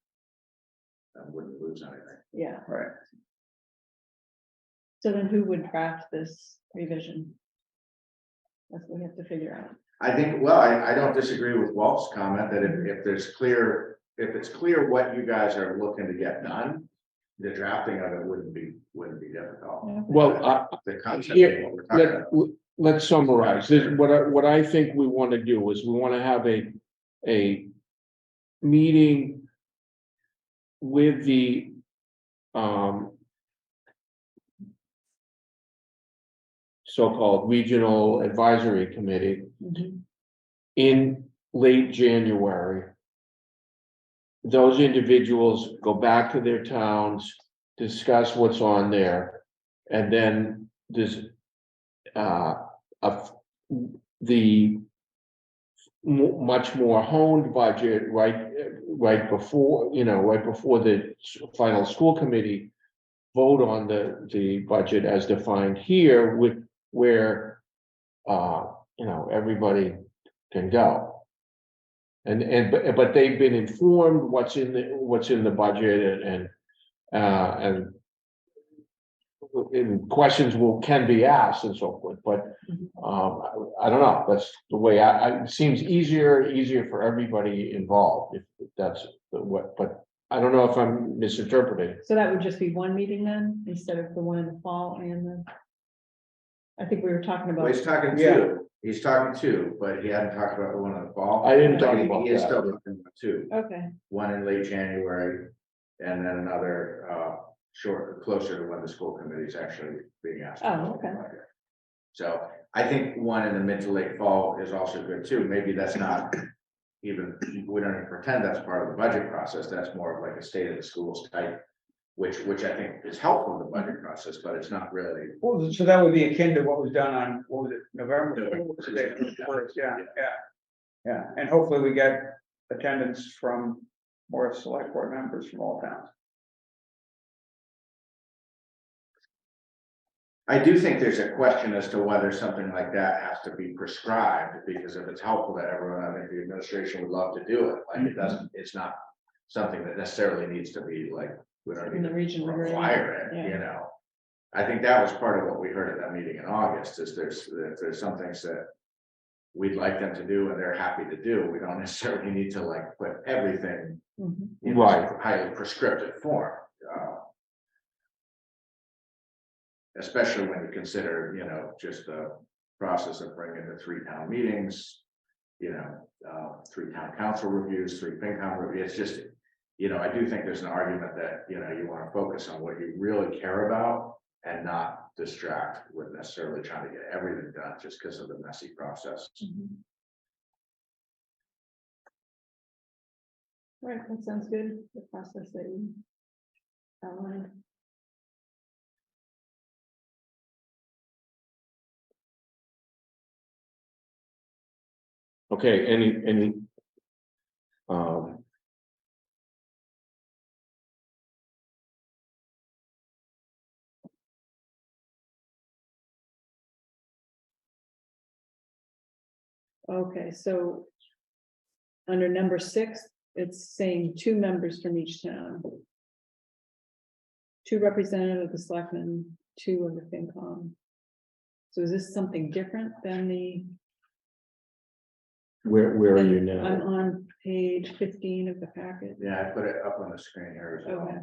And wouldn't lose anything. Yeah, Right. so then who would draft this revision? That's what we have to figure out. I think, well, I don't disagree with Walt's comment that if there's clear, if it's clear what you guys are looking to get done. The drafting of it wouldn't be difficult. Yeah. Well, The concept here, of what we're talking about. let's summarize this. What I think we want to do is we want to have a meeting with the so-called regional advisory committee Mhm. in late January. Those individuals go back to their towns, discuss what's on there, and then this the much more honed budget, right before, right before the final school committee vote on the budget as defined here, with where everybody can go. But they've been informed what's in the budget and questions can be asked and so forth, but I don't know, that's the way it seems easier for everybody involved, if that's but I don't know if I'm misinterpreting. So that would just be one meeting then, instead of the one in the fall and the. I think we were talking Well, about, he's talking two, but he hadn't talked about the one in the fall. I didn't talk He about is still that. talking about two, okay, one in late January, and then another, closer to when the school committee is actually being asked. to Oh, vote on the okay. budget. So I think one in the mid to late fall is also good too. Maybe that's not even, we don't even pretend that's part of the budget process. That's more of like a state of the schools type, which I think is helpful in the budget process, but it's not really. Well, so that would be akin to what was done on, what was it, November? Yeah, and hopefully we get attendance from more select board members from all towns. I do think there's a question as to whether something like that has to be prescribed, because if it's helpful to everyone, I think the administration would love to do it. Like, it doesn't, it's not something that necessarily needs to be like, we don't in need the to regional agreement. require it, Yeah. I think that was part of what we heard at that meeting in August, is there's some things that we'd like them to do and they're happy to do. We don't necessarily need to like put everything Mhm. in Right. highly prescriptive form. especially when you consider, you know, just the process of bringing the 3 town meetings, you know, 3 town council reviews, 3 FinCom reviews. It's just, you know, I do think there's an argument that, you know, you want to focus on what you really care about and not distract with necessarily trying to get everything done just because of the messy process. Right, that sounds good, the process that you outlined. Okay, any, um. Okay, so under number 6, it's saying 2 members from each town. 2 representatives of the selectmen, 2 of the FinCom. So is this something different than the? Where are you I'm now? on page 15 of the packet. Yeah, I put it up on the screen here as well. Okay,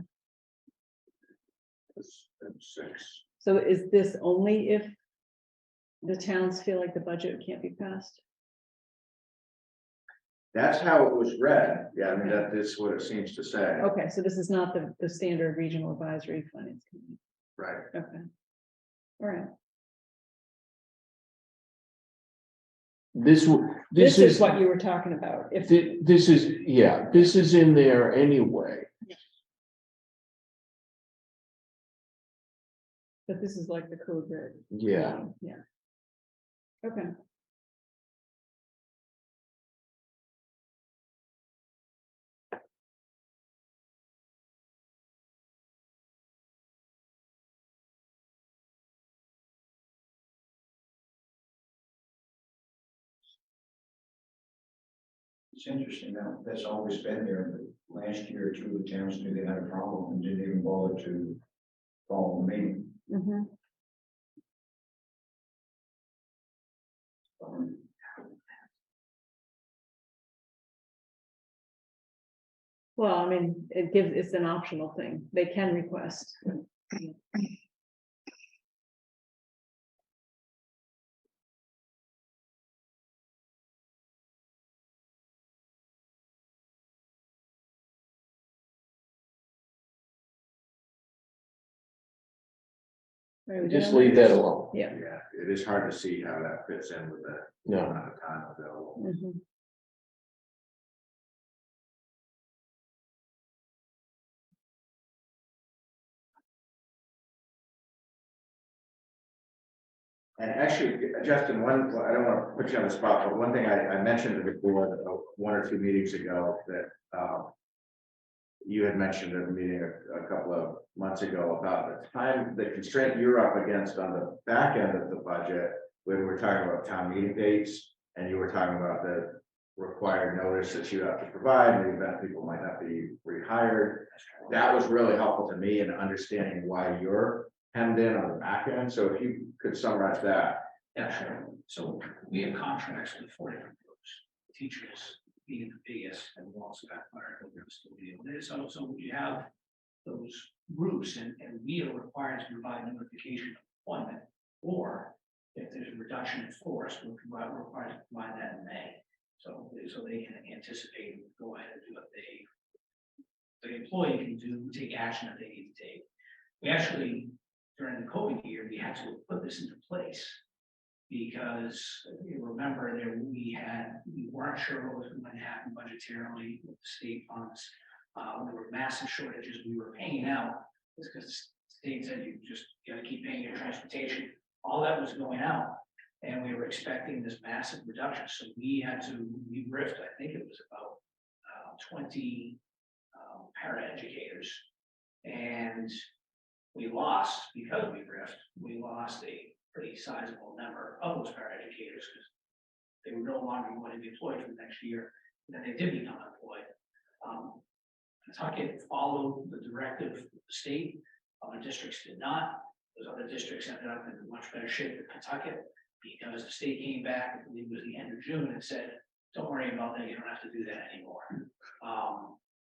It's 6. so is this only if the towns feel like the budget can't be passed? That's how it was read. Yeah, I mean, that is what it seems to say. Okay, so this is not the standard regional advisory finance committee. Right. Okay. All right. This This is is what you were talking about. If this is, yeah, this is in there anyway. But this is like the code red. Yeah. Yeah. Okay. It's interesting now, that's always been there, but last year, 2 of the towns knew they had a problem and didn't even bother to follow the meeting. Mhm. Well, I mean, it's an optional thing. They can request. All right, we Just done leave with that this? alone. Yeah. Yeah, it is hard to see how that fits in with the No. amount of time available. Mhm. And actually, Justin, I don't want to put you on the spot, but one thing I mentioned before, 1 or 2 meetings ago, that you had mentioned in a meeting a couple of months ago about the constraint you're up against on the back end of the budget, when we were talking about town meeting dates, and you were talking about the required notice that you have to provide, in the event people might not be rehired. That was really helpful to me in understanding why you're hemmed in on the back end. So if you could summarize that. Yeah, sure. So we have contracts with 4 different groups, teachers being the biggest, and we also got clerical custodial. So you have those groups, and we are required to provide notification of appointment, or if there's a reduction in force, we're required to provide that in May. So they can anticipate, and go ahead and do what the employee can do, take action that they need to take. We actually, during the COVID year, we had to put this into place because you remember there we weren't sure what was going to happen budgetarily with the state funds. There were massive shortages. We were paying out because the state said you just got to keep paying your transportation. All that was going out, and we were expecting this massive reduction. So we riffed. I think it was about 20 paraeducators, and we lost because we lost a pretty sizable number of those paraeducators because they were no longer going to be employed for the next year. And then they did become employed. Kentucky followed the directive of the state. Other districts did not. Those other districts ended up in much better shape than Kentucky because the state came back, I believe it was the end of June, and said, don't worry about that, you don't have to do that anymore.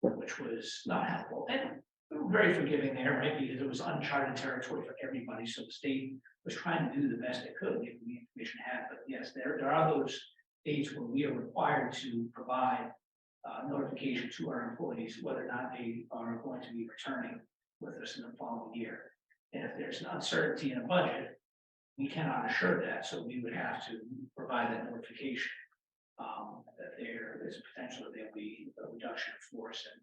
Which was not helpful. And very forgiving there, right, because it was uncharted territory for everybody, so the state was trying to do the best it could, given the information it had, but yes, there are those dates where we are required to provide notification to our employees whether or not they are going to be returning with us in the following year. And if there's an uncertainty in a budget, we cannot assure that, so we would have to provide that notification. That there is a potential that there'll be a reduction of force, and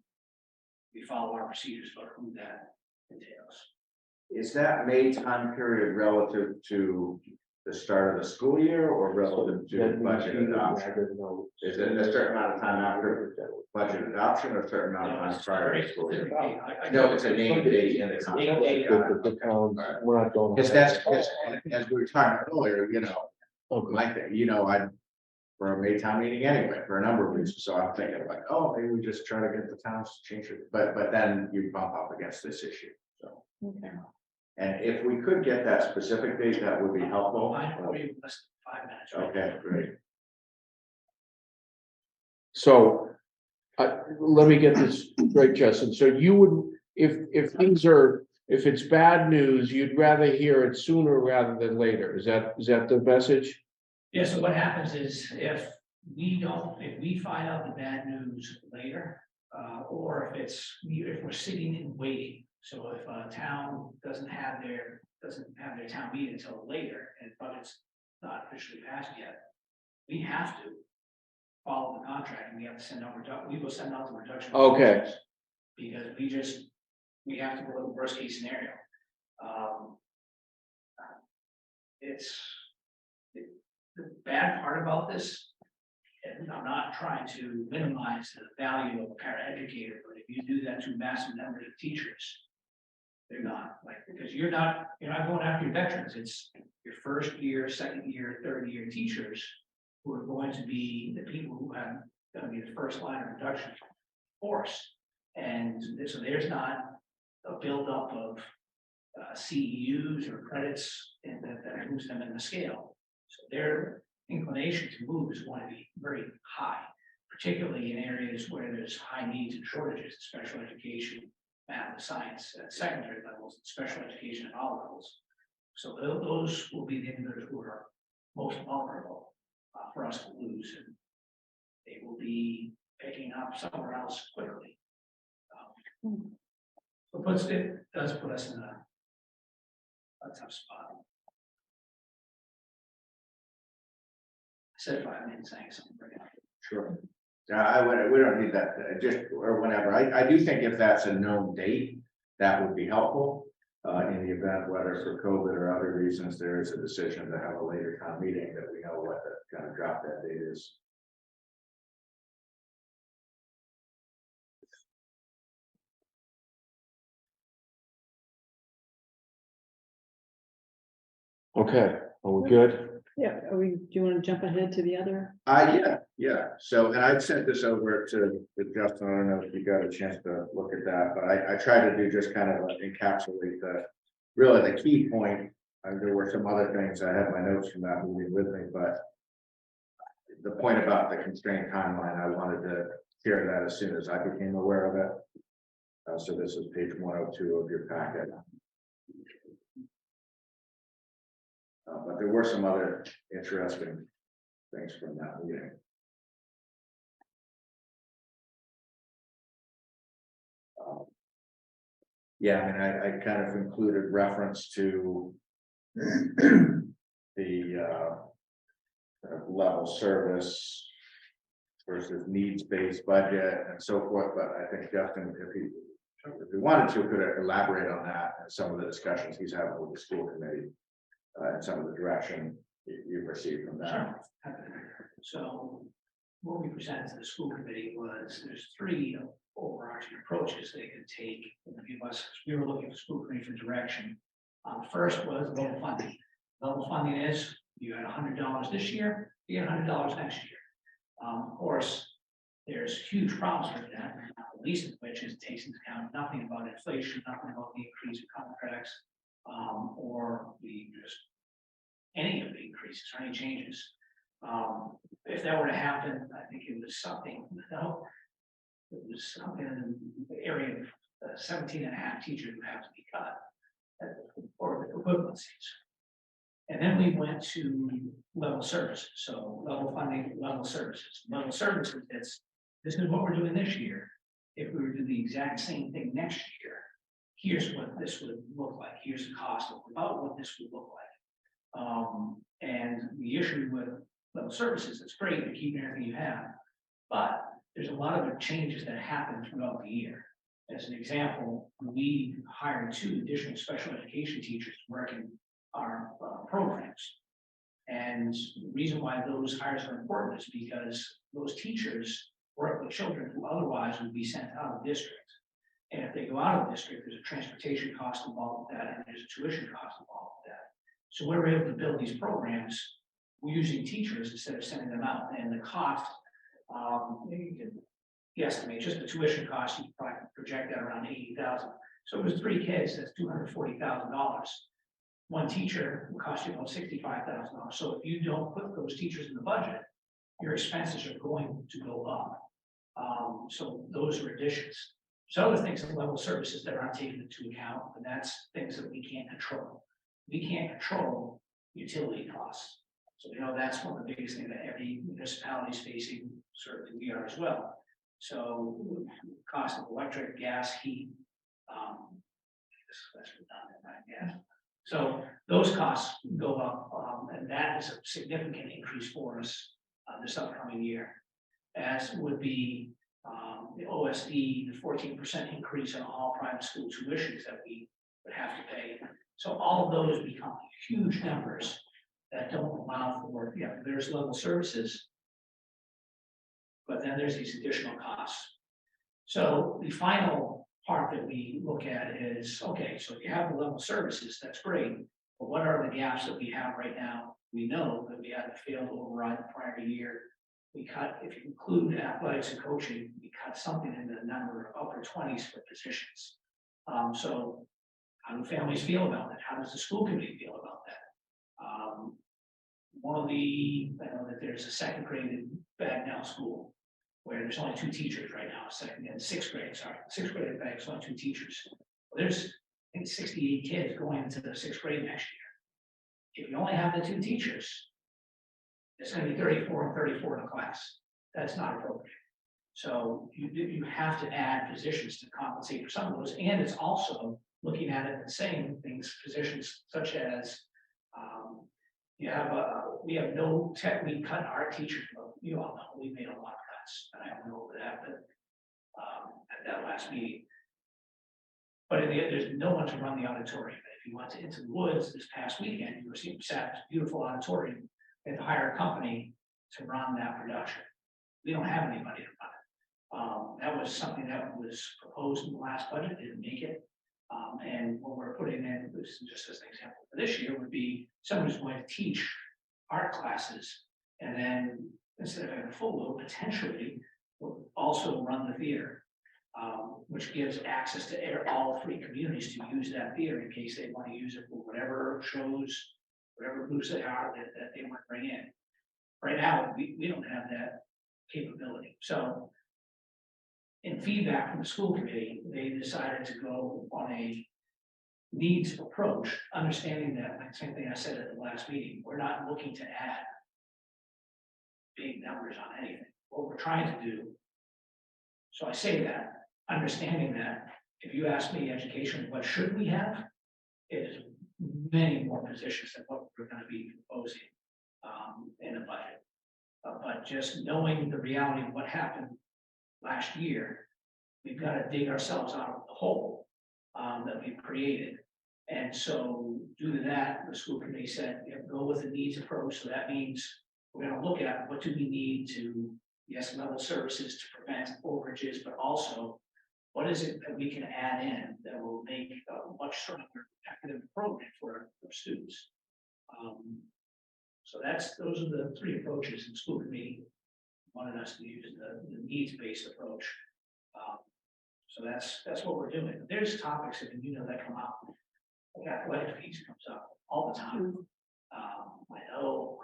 we follow our procedures for who that entails. Is that May time period relative to the start of the school year or relative to budget adoption? Is it a certain amount of time after budget adoption or a certain amount of time prior to school year? No, it's a name date in the contract. We're not going. Because that's, as we were talking earlier, like, I, for a May town meeting anyway, for a number of reasons, so I'm thinking like, oh, maybe we just try to get the towns to change it, but then you bump up against this issue, so. Okay. And if we could get that specific date, that would be helpful. Mine will be less than 5 minutes. right? Okay, great. So, let me get this straight, Justin. So you would, if things are, if it's bad news, you'd rather hear it sooner rather than later. Is that the message? Yeah, so what happens is if we find out the bad news later, or if we're sitting and waiting. So if a town doesn't have their town meeting until later and budget's not officially passed yet, we have to follow the contract and we have to send out we will send out the reduction. Okay. Because we have to go with the worst case scenario. The bad part about this, and I'm not trying to minimize the value of a paraeducator, but if you do that to massive numbers of teachers, they're not, because you're not going after your veterans. It's your first year, second year, third year teachers who are going to be the people who are going to be the first line of reduction force. And so there's not a buildup of CEUs or credits and that moves them in the scale. So their inclination to move is going to be very high, particularly in areas where there's high needs and shortages, special education, math and science at secondary levels, special education at all levels. So those will be the individuals who are most vulnerable for us to lose, and they will be picking up somewhere else quickly. So it does put us in a tough spot. I said 5 minutes saying something right now. Sure. We don't need that, just, or whenever. I do think if that's a known date, that would be helpful. In the event, whether for COVID or other reasons, there is a decision to have a later town meeting, that we know what the kind of drop dead date is. Okay, are we good? Yeah, do you want to jump ahead to the other? Yeah. So, and I'd sent this over to Justin. I don't know if you got a chance to look at that, but I tried to do just kind of encapsulate really the key point. There were some other things, I had my notes from that meeting with me, but the point about the constrained timeline, I wanted to share that as soon as I became aware of it. So this is page 102 of your packet. But there were some other interesting things from that meeting. Yeah, I mean, I kind of included reference to the level service versus needs-based budget and so forth, but I think Justin, if he wanted to, could elaborate on that and some of the discussions he's having with the school committee. And some of the direction you've received from that. So what we presented to the school committee was there's 3 overarching approaches they could take. We were looking at the school committee for direction. First was level funding. Level funding is you had $100 this year, you get $100 next year. Of course, there's huge problems with that, not the least of which is it takes into account nothing about inflation, nothing about the increase in contracts. Or any of the increases or any changes. If that were to happen, I think it was something, it was something in the area of the 17 and a half teachers would have to be cut or the equivalencies. And then we went to level services, so level funding, level services. Level services, this is what we're doing this year. If we were to do the exact same thing next year, here's what this would look like. Here's the cost of about what this would look like. And the issue with level services, it's great to keep everything you have, but there's a lot of changes that happen throughout the year. As an example, we hired 2 additional special education teachers working our programs. And the reason why those hires are important is because those teachers work with children who otherwise would be sent out of district. And if they go out of district, there's a transportation cost involved with that, and there's a tuition cost involved with that. So we're able to build these programs using teachers instead of sending them out. And the cost, you can guesstimate just the tuition cost, you can probably project that around 80,000. So it was 3 kids, that's $240,000. One teacher will cost you about $65,000. So if you don't put those teachers in the budget, your expenses are going to go up. So those are additions. So other things in level services that aren't taken into account, and that's things that we can't control. We can't control utility costs. So that's one of the biggest things that every municipality is facing. Certainly we are as well. So cost of electric, gas, heat, that's redundant, right? Gas. So those costs go up, and that is a significant increase for us this upcoming year. As would be the OSD, the 14% increase in all private school tuitions that we would have to pay. So all of those become huge numbers that don't allow for, there's level services, but then there's these additional costs. So the final part that we look at is, okay, so if you have the level services, that's great, but what are the gaps that we have right now? We know that we had a failed override the prior year. We cut, if you include athletics and coaching, we cut something in the number of upper 20s for positions. So how do families feel about that? How does the school committee feel about that? I know that there's a 2nd grade in Bagnell School where there's only 2 teachers right now, 2nd and 6th grade, sorry. 6th grade in Bagnell, there's only 2 teachers. Well, there's, I think, 68 kids going into the 6th grade next year. If you only have the 2 teachers, it's going to be 34 and 34 in a class. That's not appropriate. So you have to add positions to compensate for some of those. And it's also looking at it and saying things, positions such as we have no tech, we cut our teachers. You all know we made a lot of cuts. And I went over that, but at that last meeting. But in the end, there's no one to run the auditorium. If you went into the woods this past weekend, you were seeing a beautiful auditorium. They had to hire a company to run that production. We don't have anybody to run it. That was something that was proposed in the last budget, didn't make it. And what we're putting in, this is just as an example for this year, would be someone who's going to teach art classes, and then instead of having a full load, potentially will also run the theater, which gives access to all 3 communities to use that theater in case they want to use it for whatever shows, whatever groups they are that they want to bring in. Right now, we don't have that capability. So in feedback from the school committee, they decided to go on a needs approach, understanding that, like same thing I said at the last meeting, we're not looking to add big numbers on anything. What we're trying to do, so I say that, understanding that if you ask me education, what should we have? It is many more positions than what we're going to be proposing in the budget. But just knowing the reality of what happened last year, we've got to dig ourselves out of the hole that we've created. And so due to that, the school committee said, go with the needs approach. So that means we're going to look at what do we need to, yes, level services to prevent overages, but also what is it that we can add in that will make a much stronger academic program for our students. So those are the 3 approaches. The school committee wanted us to use the needs-based approach. So that's what we're doing. There's topics that come up. Like athletic fees comes up all the time. I know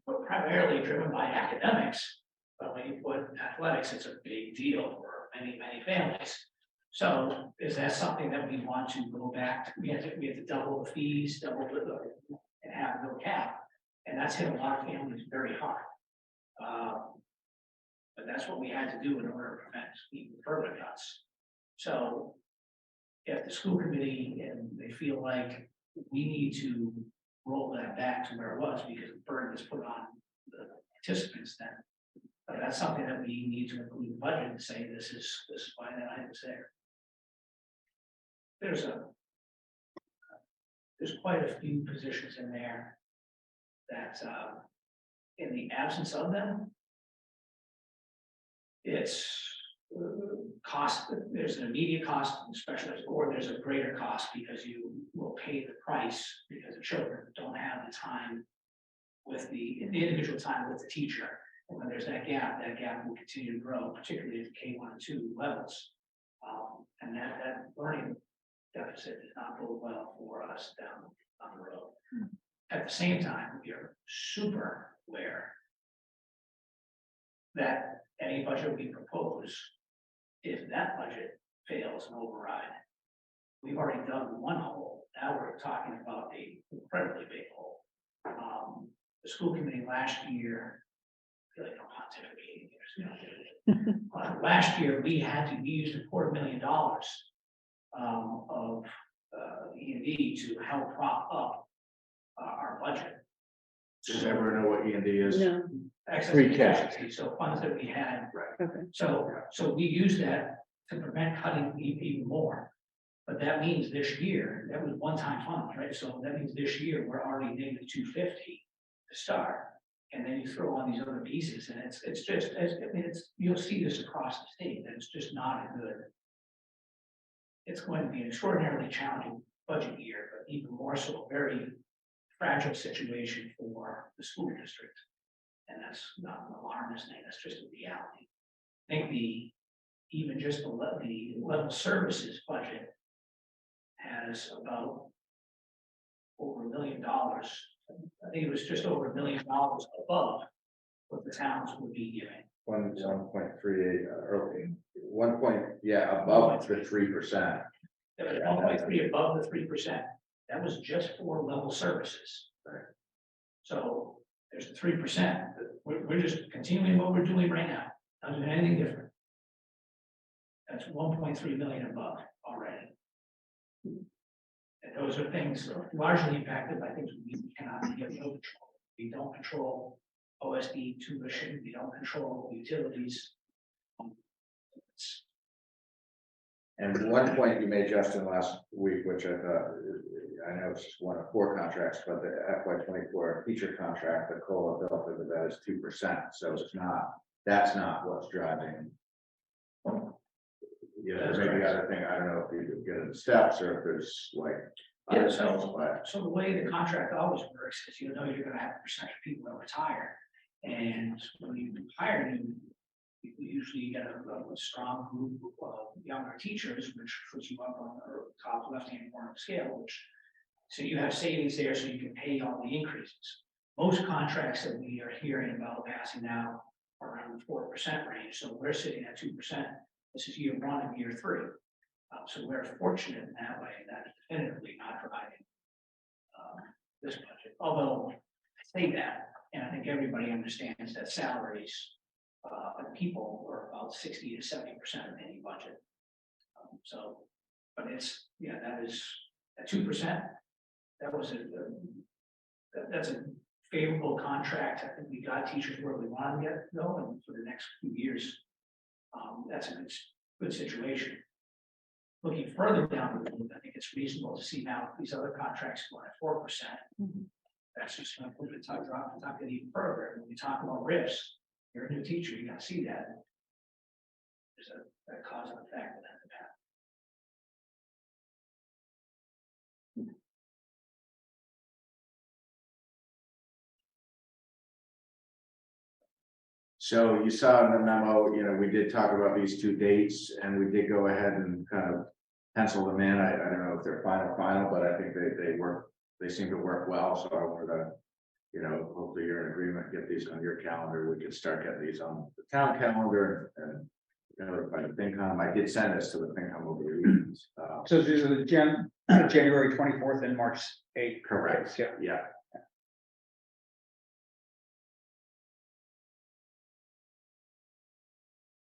we're primarily driven by academics, but when you put athletics, it's a big deal for many families. So is that something that we want to go back to? We have to double the fees, and have no cap. And that's hit a lot of families very hard. But that's what we had to do in order to prevent even further cuts. So if the school committee and they feel like we need to roll that back to where it was because the burden is put on the participants, then that's something that we need to include in the budget and say this is why that item's there. There's quite a few positions in there that in the absence of them, it's cost, there's an immediate cost, especially, or there's a greater cost because you will pay the price because the children don't have the time with the individual time with the teacher. And when there's that gap will continue to grow, particularly at the K1 and 2 levels. And that learning deficit does not bode well for us down the road. At the same time, we are super aware that any budget we propose, if that budget fails an override, we've already done one hole. Now we're talking about a incredibly big hole. The school committee last year, I feel like I'm pontificating here. Last year, we used $250,000 of E&D to help prop up our budget. Does everyone know what E&D is? No, Excess Free cash. efficiency, so funds that we had. okay. So we use that to prevent cutting even more. But that means this year, that was one-time funds, right? So that means this year, we're already negative 250 to start. And then you throw on these other pieces and it's just, I mean, you'll see this across the state, that it's just not a good. It's going to be an extraordinarily challenging budget year, but even more so, a very fragile situation for the school district. And that's not an alarmist thing, that's just a reality. I think even just the level services budget has about over $1 million. I think it was just over $1 million above what the towns would be giving. 1.38 or 1 point, yeah, above the 3%. There was 1.3 above the 3%. That was just for level services. Right. So there's the 3%. We're just continuing what we're doing right now. Not doing anything different. That's 1.3 million above already. And those are things largely impacted by things we cannot get no control. We don't control OSD tuition. We don't control utilities. And one point you made, Justin, last week, which I thought, I know it's just one of 4 contracts, but the FY24 teacher contract, the COLA built into that is 2%. So it's not, that's not what's driving. Yeah, there may be other thing, I don't know if you get in steps or if there's like. Yeah, other things, but so the way the contract always works is you're going to have a percentage of people that retire. And when you hire new, you usually get a strong group of younger teachers, which puts you up on the top left-hand corner of the scale, so you have savings there so you can pay all the increases. Most contracts that we are hearing about passing now are around the 4% range. So we're sitting at 2%. This is year 1 and year 3. So we're fortunate in that way, that is definitively not providing this budget. Although I say that, and I think everybody understands that salaries of people are about 60 to 70% of any budget. So, but it's, yeah, that is at 2%. That was that's a favorable contract. I think we got teachers where we want to get though, and for the next few years, that's a good situation. Looking further down the road, I think it's reasonable to see now these other contracts going at 4%. That's just going to put the top drop and top it even further. When we talk about risks, you're a new teacher, you got to see that. There's a cause and effect of that. so you saw in the memo, you know, we did talk about these 2 dates and we did go ahead and kind of pencil them in. I don't know if they're final, but I think they seem to work well. So I wanted to, you know, hopefully you're in agreement, get these on your calendar. We could start getting these on the town calendar and notified the FinCom. I did send this to the FinCom over the weekend. So these are the January 24th and March 8th. Correct, Yeah. yeah.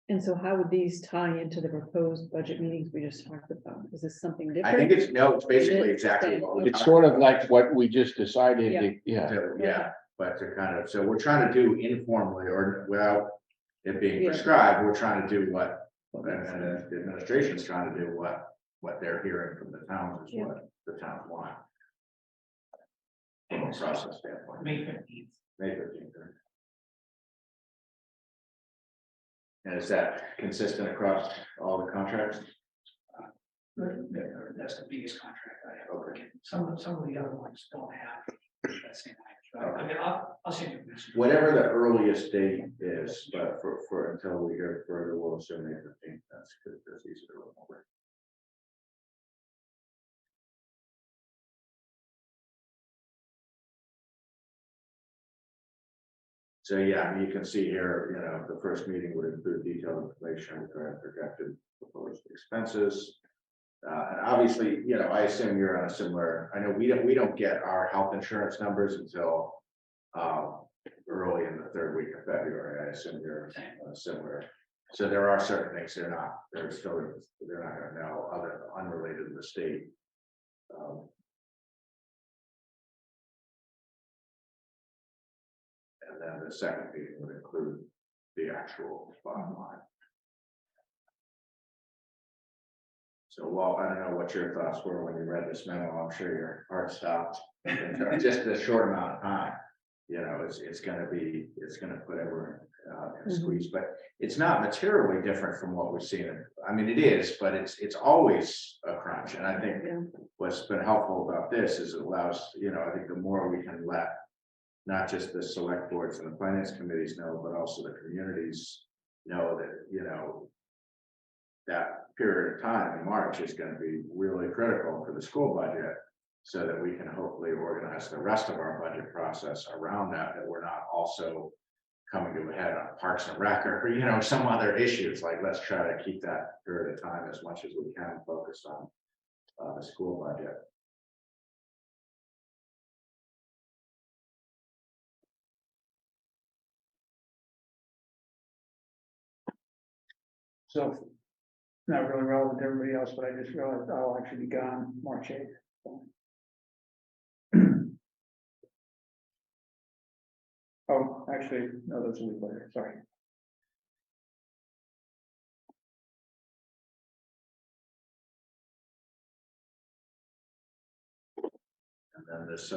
And so how would these tie into the proposed budget meetings we just talked about? Is this something different? I think it's basically exactly what we. It's sort of like what we just decided, yeah. Yeah, but to kind of, so we're trying to do informally or without it being Yeah. prescribed, we're trying to do what, and the administration's trying to do what they're hearing from the towns is Yeah. what the towns want. From a process standpoint. May 15th. May 15th. And is that consistent across all the contracts? That's the biggest contract I have working. Some of the other ones don't have that same language. I mean, I'll send you a message. Whatever the earliest date is, but for until we hear further, we'll assume May 15th. That's good. That's easy to remember. So yeah, I mean, you can see here, you know, the first meeting would include detailed information regarding projected proposed expenses. And obviously, you know, I assume you're on a similar, I know we don't get our health insurance numbers until early in the third week of February. I assume you're similar. So there are certain things they're not gonna know other unrelated to the state. And then the second meeting would include the actual bottom line. So, well, I don't know what your thoughts were when you read this memo. I'm sure your heart stopped. In just a short amount of time, you know, it's gonna put everyone in a squeeze, but it's not materially different from what we've seen. I mean, it is, but it's always a crunch. And I think what's been helpful about this is it allows, you know, I think the more we can let not just the select boards and the finance committees know, but also the communities know that, you know, that period of time in March is going to be really critical for the school budget, so that we can hopefully organize the rest of our budget process around that, that we're not also coming to a head on Parks and Rec or, you know, some other issues. Like, let's try to keep that period of time as much as we can focused on the school budget. So not really relevant to everybody else, but I just realized I'll actually be gone March 8th. So. Oh, actually, no, that's a week later, sorry. And then this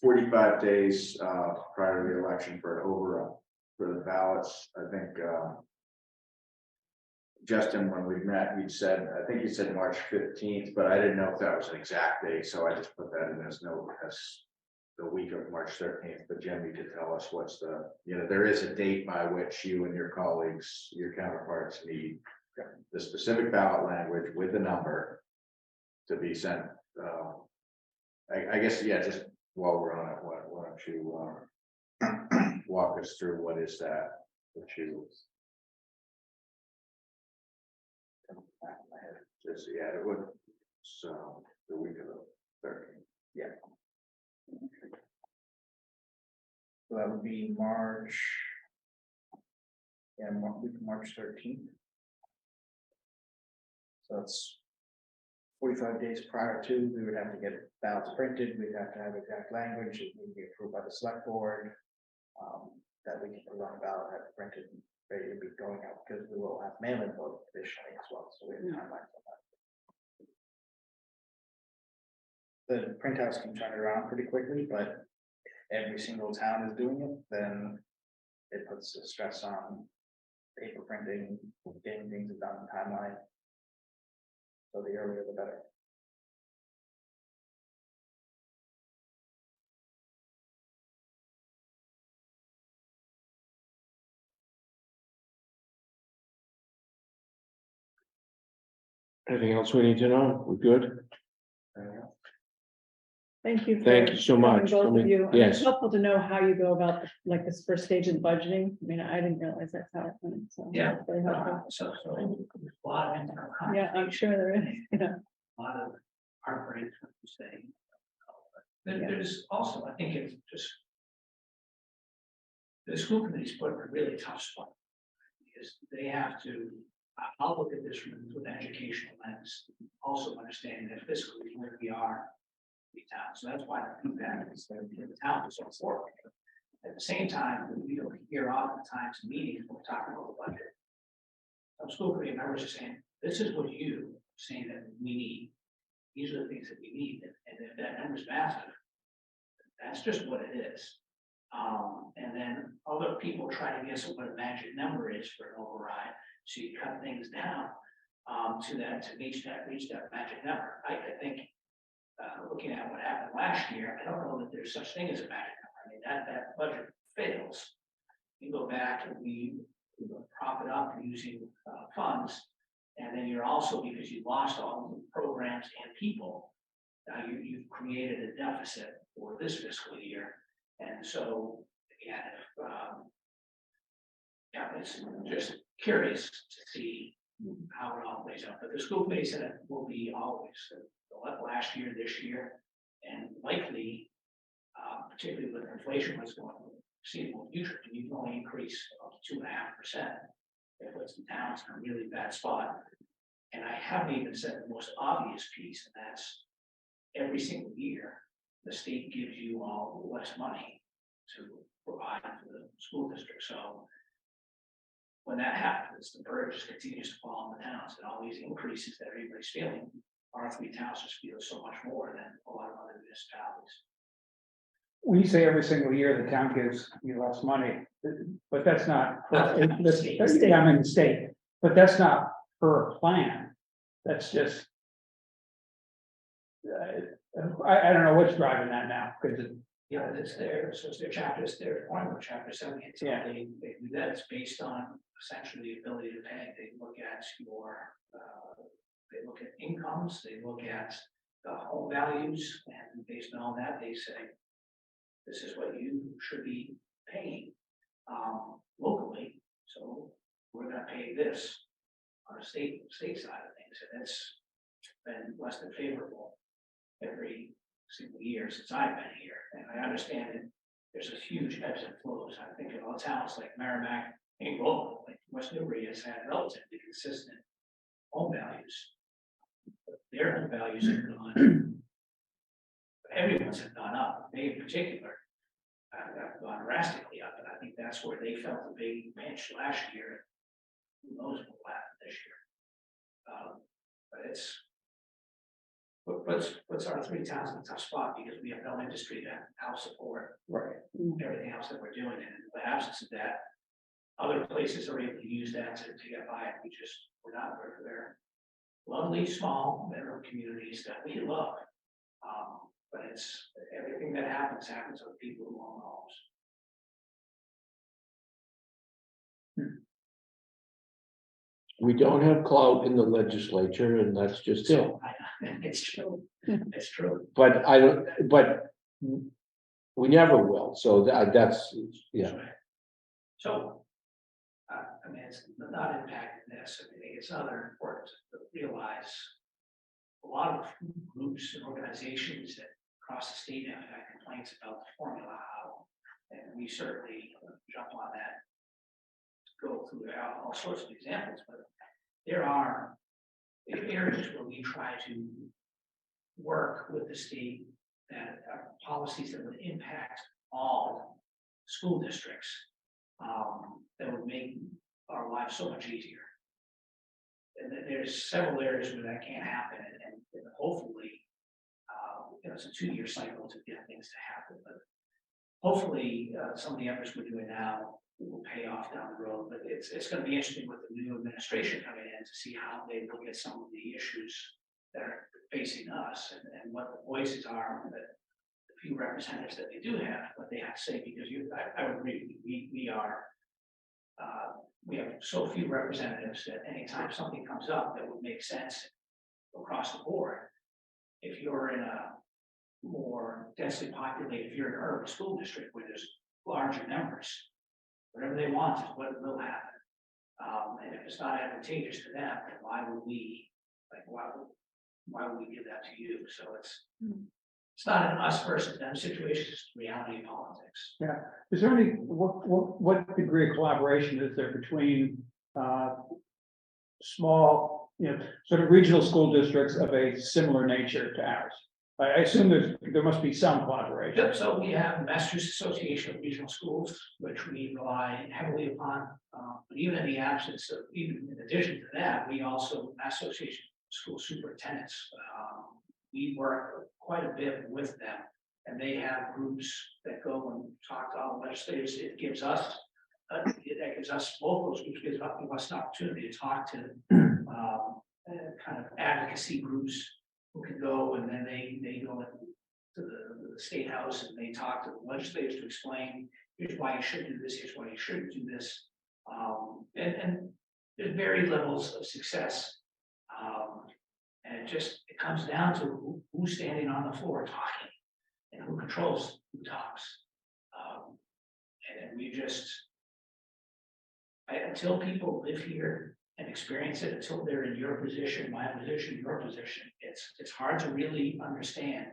45 days prior to the election for an overall for the ballots. I think Justin, when we met, we said, I think you said March 15th, but I didn't know if that was an exact date, so I just put that in as note as the week of March 13th. But Jim, you could tell us what's the, you know, there is a date by which you and your colleagues, your counterparts need the specific ballot language with the number to be sent. I guess, yeah, just while we're on it, why don't you walk us through what is that you just, yeah, it would, so the week of the 13th. Yeah. So that would be March. Yeah, March 13th. So it's 45 days prior to, we would have to get ballots printed, we'd have to have exact language, it would be approved by the select board. That we can put on the ballot, have it printed, ready to be going out, because we will have mail-in vote additionally as well, so we have timelines on that. The printouts can turn it around pretty quickly, but if every single town is doing it, then it puts the stress on paper printing, getting things done in timeline. So the earlier the better. Anything else we need to know? We're good? Thank you. Thank for you so coming, much. Both of you. Yes. It's helpful to know how you go about like this first stage of budgeting. I mean, I didn't realize that's how it went, so. Yeah. it's very helpful. So, a lot of internal Yeah, I'm sure there is, a lot of heartbreak, what you say. There's also, I think it's just. The school committee's put in a really tough spot. Because they have to, I'll look at this from an educational lens, also understanding that fiscally where we are. The town, so that's why I think that is the town is so important. At the same time, we don't hear oftentimes in meetings, when we're talking about the budget. Some school committee members are saying, this is what you are saying that we need. These are the things that we need, and if that number's massive, that's just what it is. And then other people try to guess what a magic number is for an override, so you cut things down to reach that magic number. I think looking at what happened last year, I don't know that there's such thing as a magic number. I mean, that budget fails. You go back and we prop it up using funds, and then you're also, because you lost all the programs and people, now you've created a deficit for this fiscal year. And so, again, it's just curious to see how it all plays out. But the school committee said it will be always last year, this year, and likely, particularly with inflation, what's going on, foreseeable future, and you can only increase up to 2.5%. It puts the towns in a really bad spot. And I haven't even said the most obvious piece, and that's every single year, the state gives you all less money to provide for the school district. So when that happens, the burden just continues to fall on the towns, and all these increases that everybody's feeling, our three towns just feel so much more than a lot of other municipalities. When you say every single year the town gives you less money, but that's not, Not the state. I mean, the state, but that's not per plan. That's just. I don't know what's driving that now, because it. Yeah, it's their, so it's their chapters, their one chapter 70. Yeah. They do that. It's based on essentially the ability to pay. They look at your, they look at incomes, they look at the home values, and based on all that, they say, this is what you should be paying locally. So we're gonna pay this on a state side of things, and it's been less than favorable every single year since I've been here. And I understand that there's a huge ebbs and flows. I think of all towns like Merrimack and Groveland, like West Newbury has had relatively consistent home values. But their home values have gone, everyone's have gone up. They in particular have gone drastically up, and I think that's where they felt a big pinch last year. Who knows what will happen this year? But it's puts our three towns in a tough spot, because we have no industry to help support everything else that we're doing. And in the absence of that, other places are able to use that to get by. We're not. We're lovely small mineral communities that we love. But it's everything that happens with people who own homes. We don't have clout in the legislature, and that's just it. It's true. It's true. But we never will, so that's, yeah. So, I mean, it's not impacting this. I mean, it's other important to realize a lot of groups and organizations that across the state have had complaints about the formula, and we certainly jump on that, go through all sorts of examples, but there are areas where we try to work with the state that are policies that would impact all school districts, that would make our lives so much easier. And then there's several areas where that can't happen, and hopefully, it's a 2-year cycle to get things to happen, but hopefully, some of the efforts we're doing now will pay off down the road. But it's going to be interesting with the new administration coming in to see how they look at some of the issues that are facing us, and what the voices are, that the few representatives that they do have, what they have to say. Because I would agree, we have so few representatives that anytime something comes up that would make sense across the board, if you're in a more densely populated, if you're an urban school district where there's larger numbers, whatever they want is what will happen. And if it's not advantageous to them, then why would we give that to you? So it's not an us versus them situation, it's the reality of politics. Is there any, what degree of collaboration is there between, small, sort of regional school districts of a similar nature to ours? I assume there must be some collaboration. Yep, so we have the Massachusetts Association of Regional Schools, which we rely heavily upon. But even in the absence of, even in addition to that, we also, Association of School Superintendents, we work quite a bit with them. And they have groups that go and talk to all the legislators. It gives us, both those groups gives us an opportunity to talk to kind of advocacy groups who can go, and then they go to the state house and they talk to the legislators to explain, here's why you should do this, here's why you shouldn't do this. And there's varied levels of success. And it comes down to who's standing on the floor talking and who controls who talks. And we until people live here and experience it, until they're in your position, my position, your position, it's hard to really understand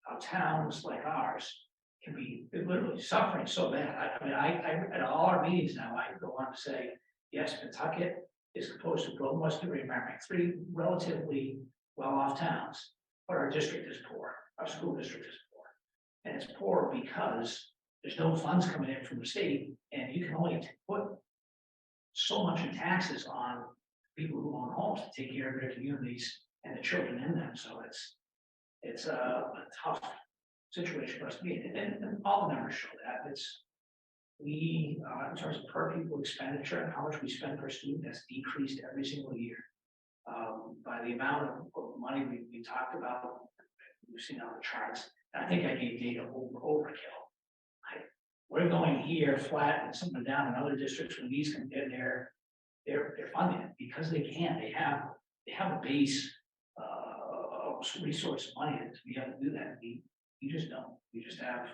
how towns like ours can be literally suffering so bad. I at all our meetings now, I go on to say, yes, Pentucket is composed of Golden, West Newbury, and Merrimack, 3 relatively well-off towns, but our district is poor, our school district is poor. And it's poor because there's no funds coming in from the state, and you can only put so much in taxes on people who own homes to take care of their communities and the children in them. So it's a tough situation for us to be in, and all the numbers show that. We in terms of per pupil expenditure and how much we spend per student, that's decreased every single year. By the amount of money we talked about, we've seen on the charts. And I think I gave data overkill. We're going here flat and something down in other districts when these can get they're funding it because they can. They have a base resource money to be able to do that. We just don't. We just have,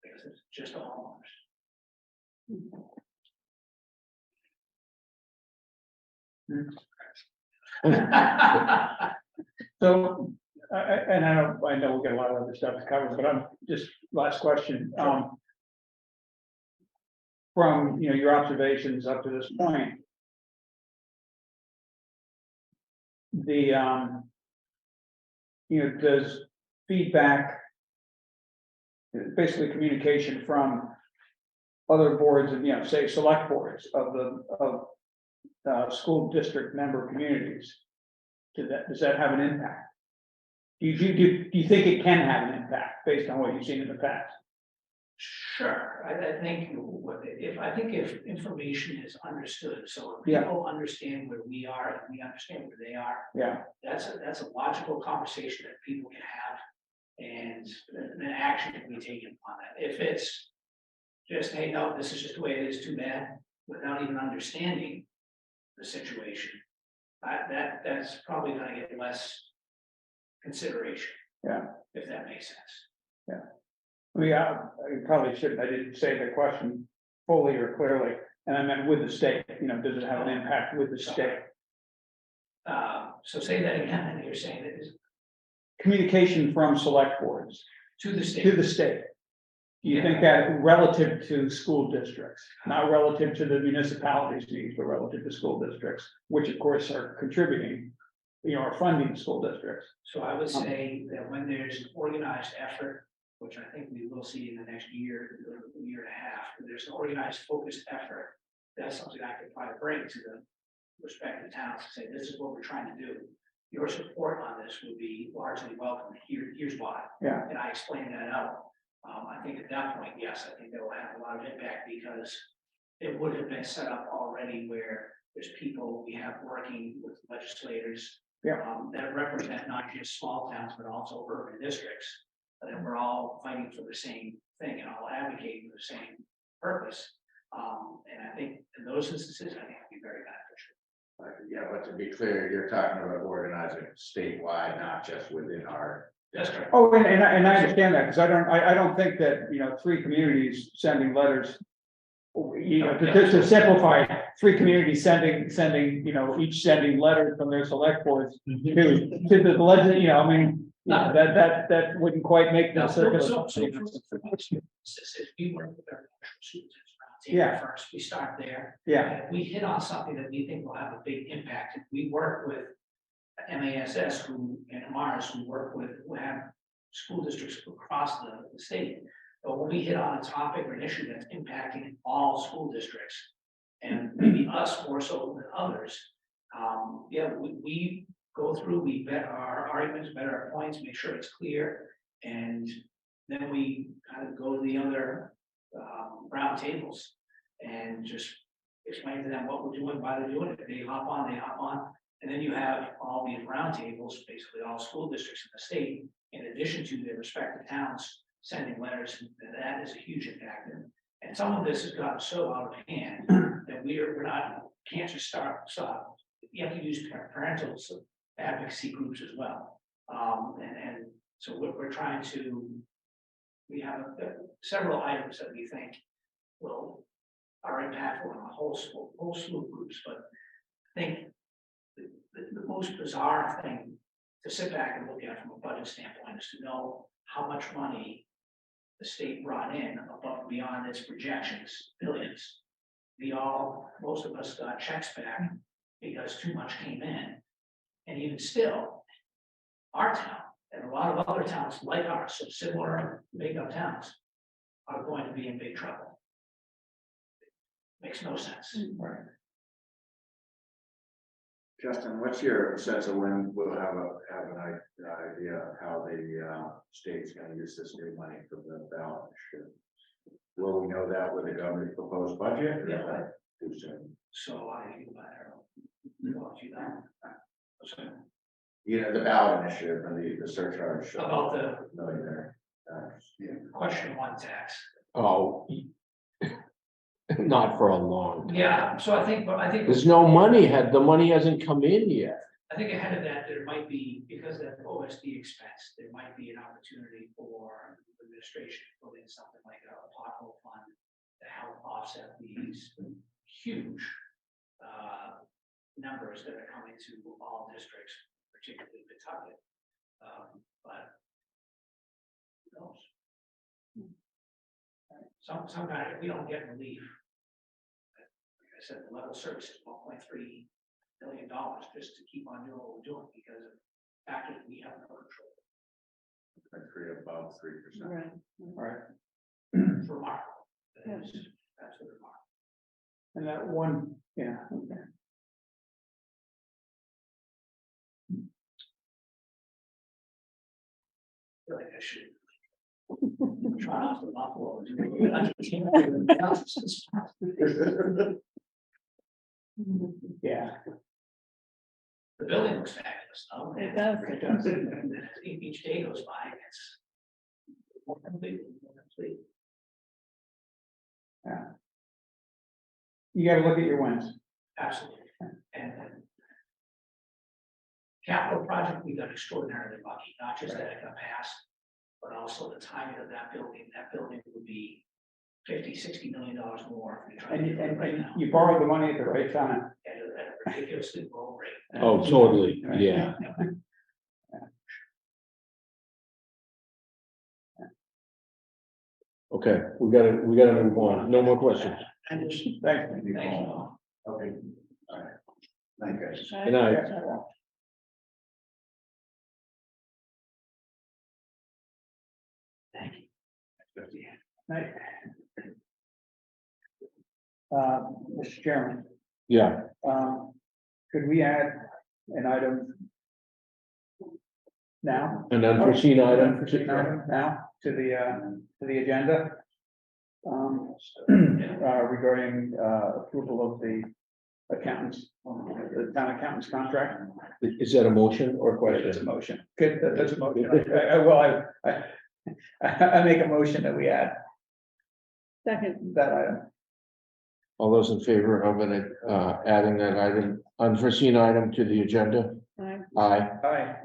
because it's just the homeowners. So, and I know we've got a lot of other stuff to cover, but I'm just, last question. From, your observations up to this point, does feedback, basically communication from other boards and, say, select boards of school district member communities, does that have an impact? Do you think it can have an impact based on what you've seen in the past? Sure, I think if information is understood, so if people understand where we are and we understand where they are, that's a logical conversation that people can have, and then action can be taken on that. If it's just, hey, no, this is just the way it is, too bad, without even understanding the situation, that's probably going to get less consideration. If that makes sense. I probably shouldn't, I didn't say the question fully or clearly, and I meant with the state, does it have an impact with the state? So say that again, and you're saying that is Communication from select boards to the state. to the state. Do you think that relative to school districts, not relative to the municipalities' needs, but relative to school districts, which of course are contributing, are funding school districts? So I would say that when there's an organized effort, which I think we will see in the next year and a half, there's an organized, focused effort. That's something I could probably bring to the respective towns to say, this is what we're trying to do. Your support on this would be largely welcome. Here's why. And I explained that out. I think at that point, yes, I think that will have a lot of impact because it would have been set up already where there's people we have working with legislators that represent not just small towns, but also urban districts. And we're all fighting for the same thing and all advocating for the same purpose. And I think in those instances, I think it'd be very beneficial. But to be clear, you're talking about organizing statewide, not just within our That's correct. Oh, and I understand that, because I don't think that, you know, 3 communities sending letters. You know, to simplify, it, 3 communities sending, you know, each sending letters from their select boards to the legend, you know, I mean. No. That wouldn't quite make the Now, circular. we work with our students around Yeah. table first, we start there. Yeah, And if we hit on something that we think will have a big impact, we work with MASS and Mars, who have school districts across the state. But when we hit on a topic or an issue that's impacting all school districts, and maybe us more so than others, we go through, we vet our arguments, vet our points, make sure it's clear, and then we kind of go to the other round tables and just explain to them what we're doing, why they're doing it. They hop on, and then you have all these round tables, basically all school districts in the state, in addition to their respective towns sending letters, and that is a huge impact. And some of this has gotten so out of hand that can't just stop. You have to use parental advocacy groups as well. And so we're trying to, we have several items that we think are impactful on a whole slew of groups, but I think the most bizarre thing to sit back and look at from a budget standpoint is to know how much money the state brought in above and beyond its projections, billions. Most of us got checks back because too much came in. And even still, our town and a lot of other towns like ours, so similar big up towns, are going to be in big trouble. Makes no sense. Right. Justin, what's your sense of when we'll have an idea of how the state's gonna use this new money for the ballot initiative? Will we know that with the governor's proposed budget, or is that too soon? So I You know, the ballot initiative and the surcharge. About the millionaire. question 1 tax. Oh. Not for a long time. Yeah, so I think There's no money, the money hasn't come in yet. I think ahead of that, there might be, because of that OSD expense, there might be an opportunity for administration to put in something like a pothole fund to help offset these huge numbers that are coming to all districts, particularly Pawtucket. But who knows? Some kind of, if we don't get relief, like I said, the level of service is $1.3 billion just to keep on doing what we're doing because of factors we have no control. Above 3%. Right. right, It's remarkable. It's absolutely remarkable. and that one, yeah, okay. I feel like I should try not to buffalo. Yeah, The building looks fabulous, though. It does. It does. Each day goes by, it's more complete, more complete. you gotta look at your wins. Absolutely. And capital project, we got extraordinarily lucky, not just that it got passed, but also the timing of that building. That building would be $50-60 million more if we tried to do it right now. You borrowed the money at the right time. At a ridiculously low rate. Oh, totally, yeah. Okay, we gotta move on. No more questions. And just, Thanks. thank you all. Okay, all right. Thank you, guys. Good night. Thank you. Night. Mr. Chairman, Yeah, could we add an item now? an unforeseen item. Unforeseen item now to the agenda. Regarding approval of the accountants, the town accountant's contract. Is that a motion or That's a question? motion. Good, that's a motion. I make a motion that we add Second, that item. All those in favor of adding that item, unforeseen item to the agenda? aye. Aye. Aye.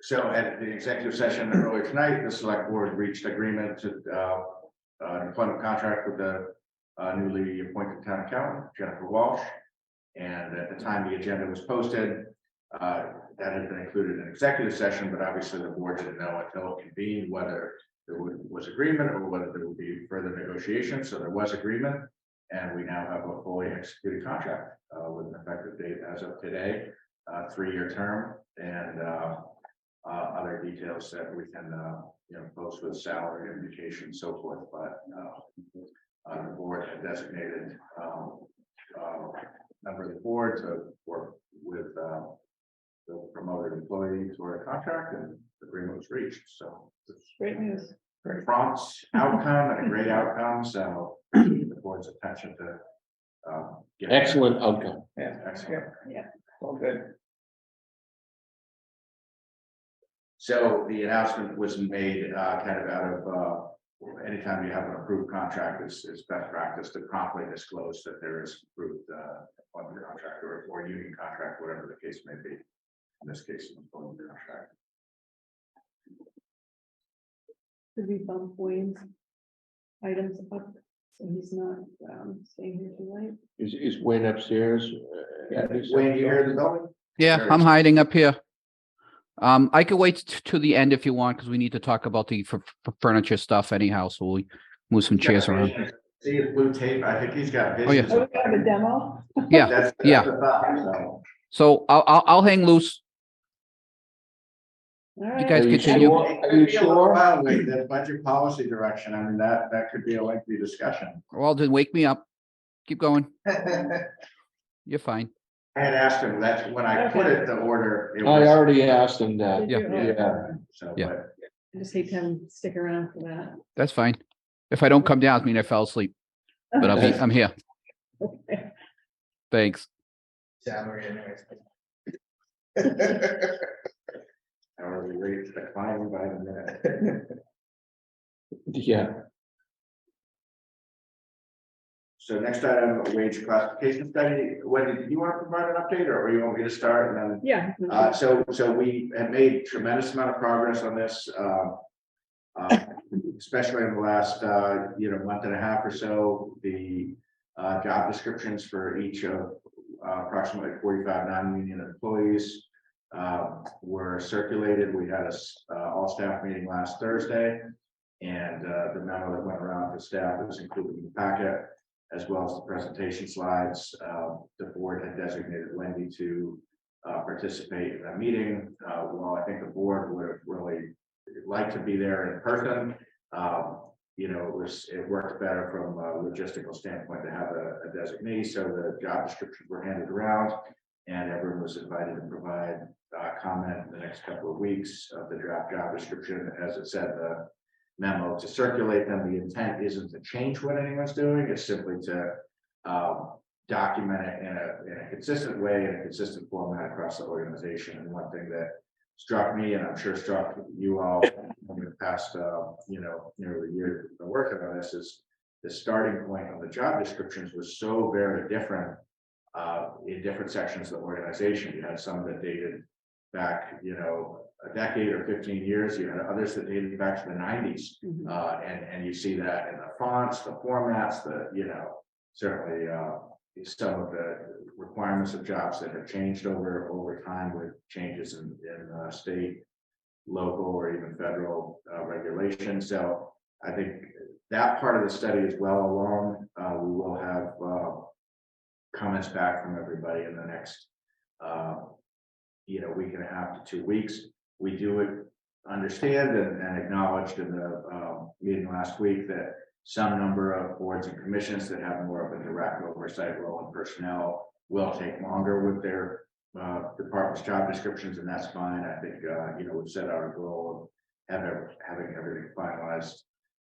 So at the executive session earlier tonight, the select board reached agreement to an employment contract with the newly appointed town accountant, Jennifer Walsh. And at the time the agenda was posted, that had been included in executive session, but obviously the board didn't know until it convened whether there was agreement or whether there would be further negotiations. So there was agreement, and we now have a fully executed contract with an effective date as of today, 3-year term, and other details that we can post with salary and vacation and so forth. But the board had designated member of the board to work with the promoted employee toward a contract, and agreement was reached. So it's Great news. very prompt outcome and a great outcome. So the board's attention to Excellent outcome. Yeah, Excellent. all good. So the announcement was made kind of out of anytime you have an approved contract, it's best practice to promptly disclose that there is approved employment contract or union contract, whatever the case may be. In this case, an employment contract. Could we bump Wayne's items up so he's not staying here too late? Is Wayne upstairs? Wayne, you hear the building? Yeah, There I'm is. hiding up here. I could wait to the end if you want, because we need to talk about the furniture stuff anyhow, so we move some chairs around. See his blue tape, I think he's got Oh, yeah. visions. Oh, we have a demo? Yeah, That's yeah. the thought, so. So I'll hang loose. All You right. guys Are you continue. sure? Are you sure? Wow, wait, that budget policy direction, I mean, that could be a lengthy discussion. Well, then wake me up. Keep going. You're fine. I had asked him, that's when I put it, the order. It I was- already asked him that. Did Yeah. you? Oh, Yeah. So, Yeah. but I just hate to have him stick around for that. That's fine. If I don't come down, I mean I fell asleep, but I'm here. Okay. Thanks. Salary anyways. hourly rates declining by the minute. Yeah, So next item, wage classification study. Wendy, did you want to provide an update, or you want me to start and then? Yeah. So we have made tremendous amount of progress on this, especially in the last, month and a half or so. The job descriptions for each of approximately 45 non-union employees were circulated. We had a all staff meeting last Thursday, and the memo that went around to staff is included in the packet, as well as the presentation slides. The board had designated Wendy to participate in that meeting. Well, I think the board would have really liked to be there in person. It worked better from a logistical standpoint to have a designee. So the job descriptions were handed around, and everyone was invited to provide comment in the next couple of weeks of the draft job description. As it said, the memo to circulate them. The intent isn't to change what anyone's doing. It's simply to document it in a consistent way, in a consistent format across the organization. And one thing that struck me, and I'm sure struck you all in the past, nearly a year of working on this, is the starting point of the job descriptions was so very different in different sections of the organization. You had some that dated back, a decade or 15 years. You had others that dated back to the 90s. And you see that in the fonts, the formats, certainly some of the requirements of jobs that have changed over time with changes in state, local, or even federal regulation. So I think that part of the study is well along. We will have comments back from everybody in the next week and a half to 2 weeks. We do understand and acknowledged in the meeting last week that some number of boards and commissions that have more of a direct oversight role in personnel will take longer with their department's job descriptions, and that's fine. I think we've set out a goal of having everything finalized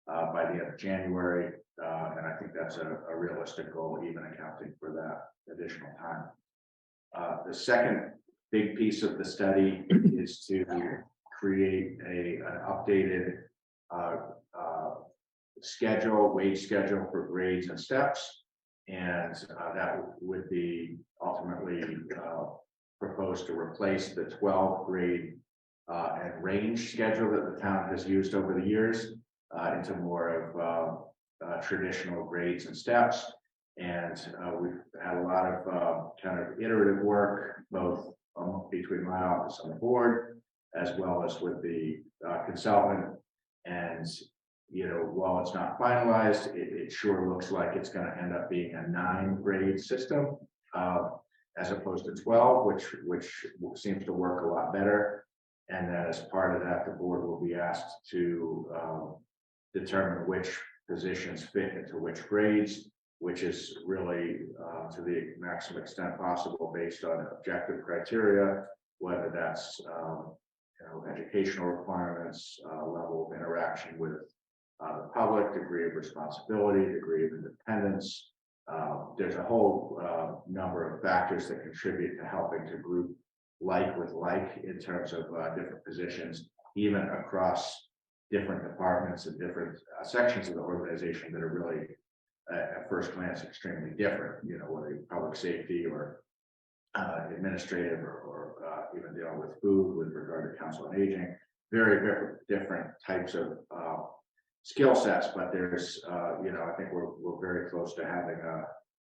by the end of January, and I think that's a realistic goal, even accounting for that additional time. The second big piece of the study is to create an updated wage schedule for grades and steps, and that would be ultimately proposed to replace the 12 grade and range schedule that the town has used over the years into more of traditional grades and steps. And we've had a lot of kind of iterative work, both between my office and the board, as well as with the consultant. And, you know, while it's not finalized, it sure looks like it's going to end up being a 9 grade system as opposed to 12, which seems to work a lot better. And then as part of that, the board will be asked to determine which positions fit into which grades, which is really to the maximum extent possible based on objective criteria, whether that's you know, educational requirements, level of interaction with the public, degree of responsibility, degree of independence. There's a whole number of factors that contribute to helping to group like with like in terms of different positions, even across different departments and different sections of the organization that are really at first glance extremely different, you know, whether it's public safety or administrative or even dealing with food with regard to council on aging, very different types of skill sets. But there's you know, I think we're very close to having a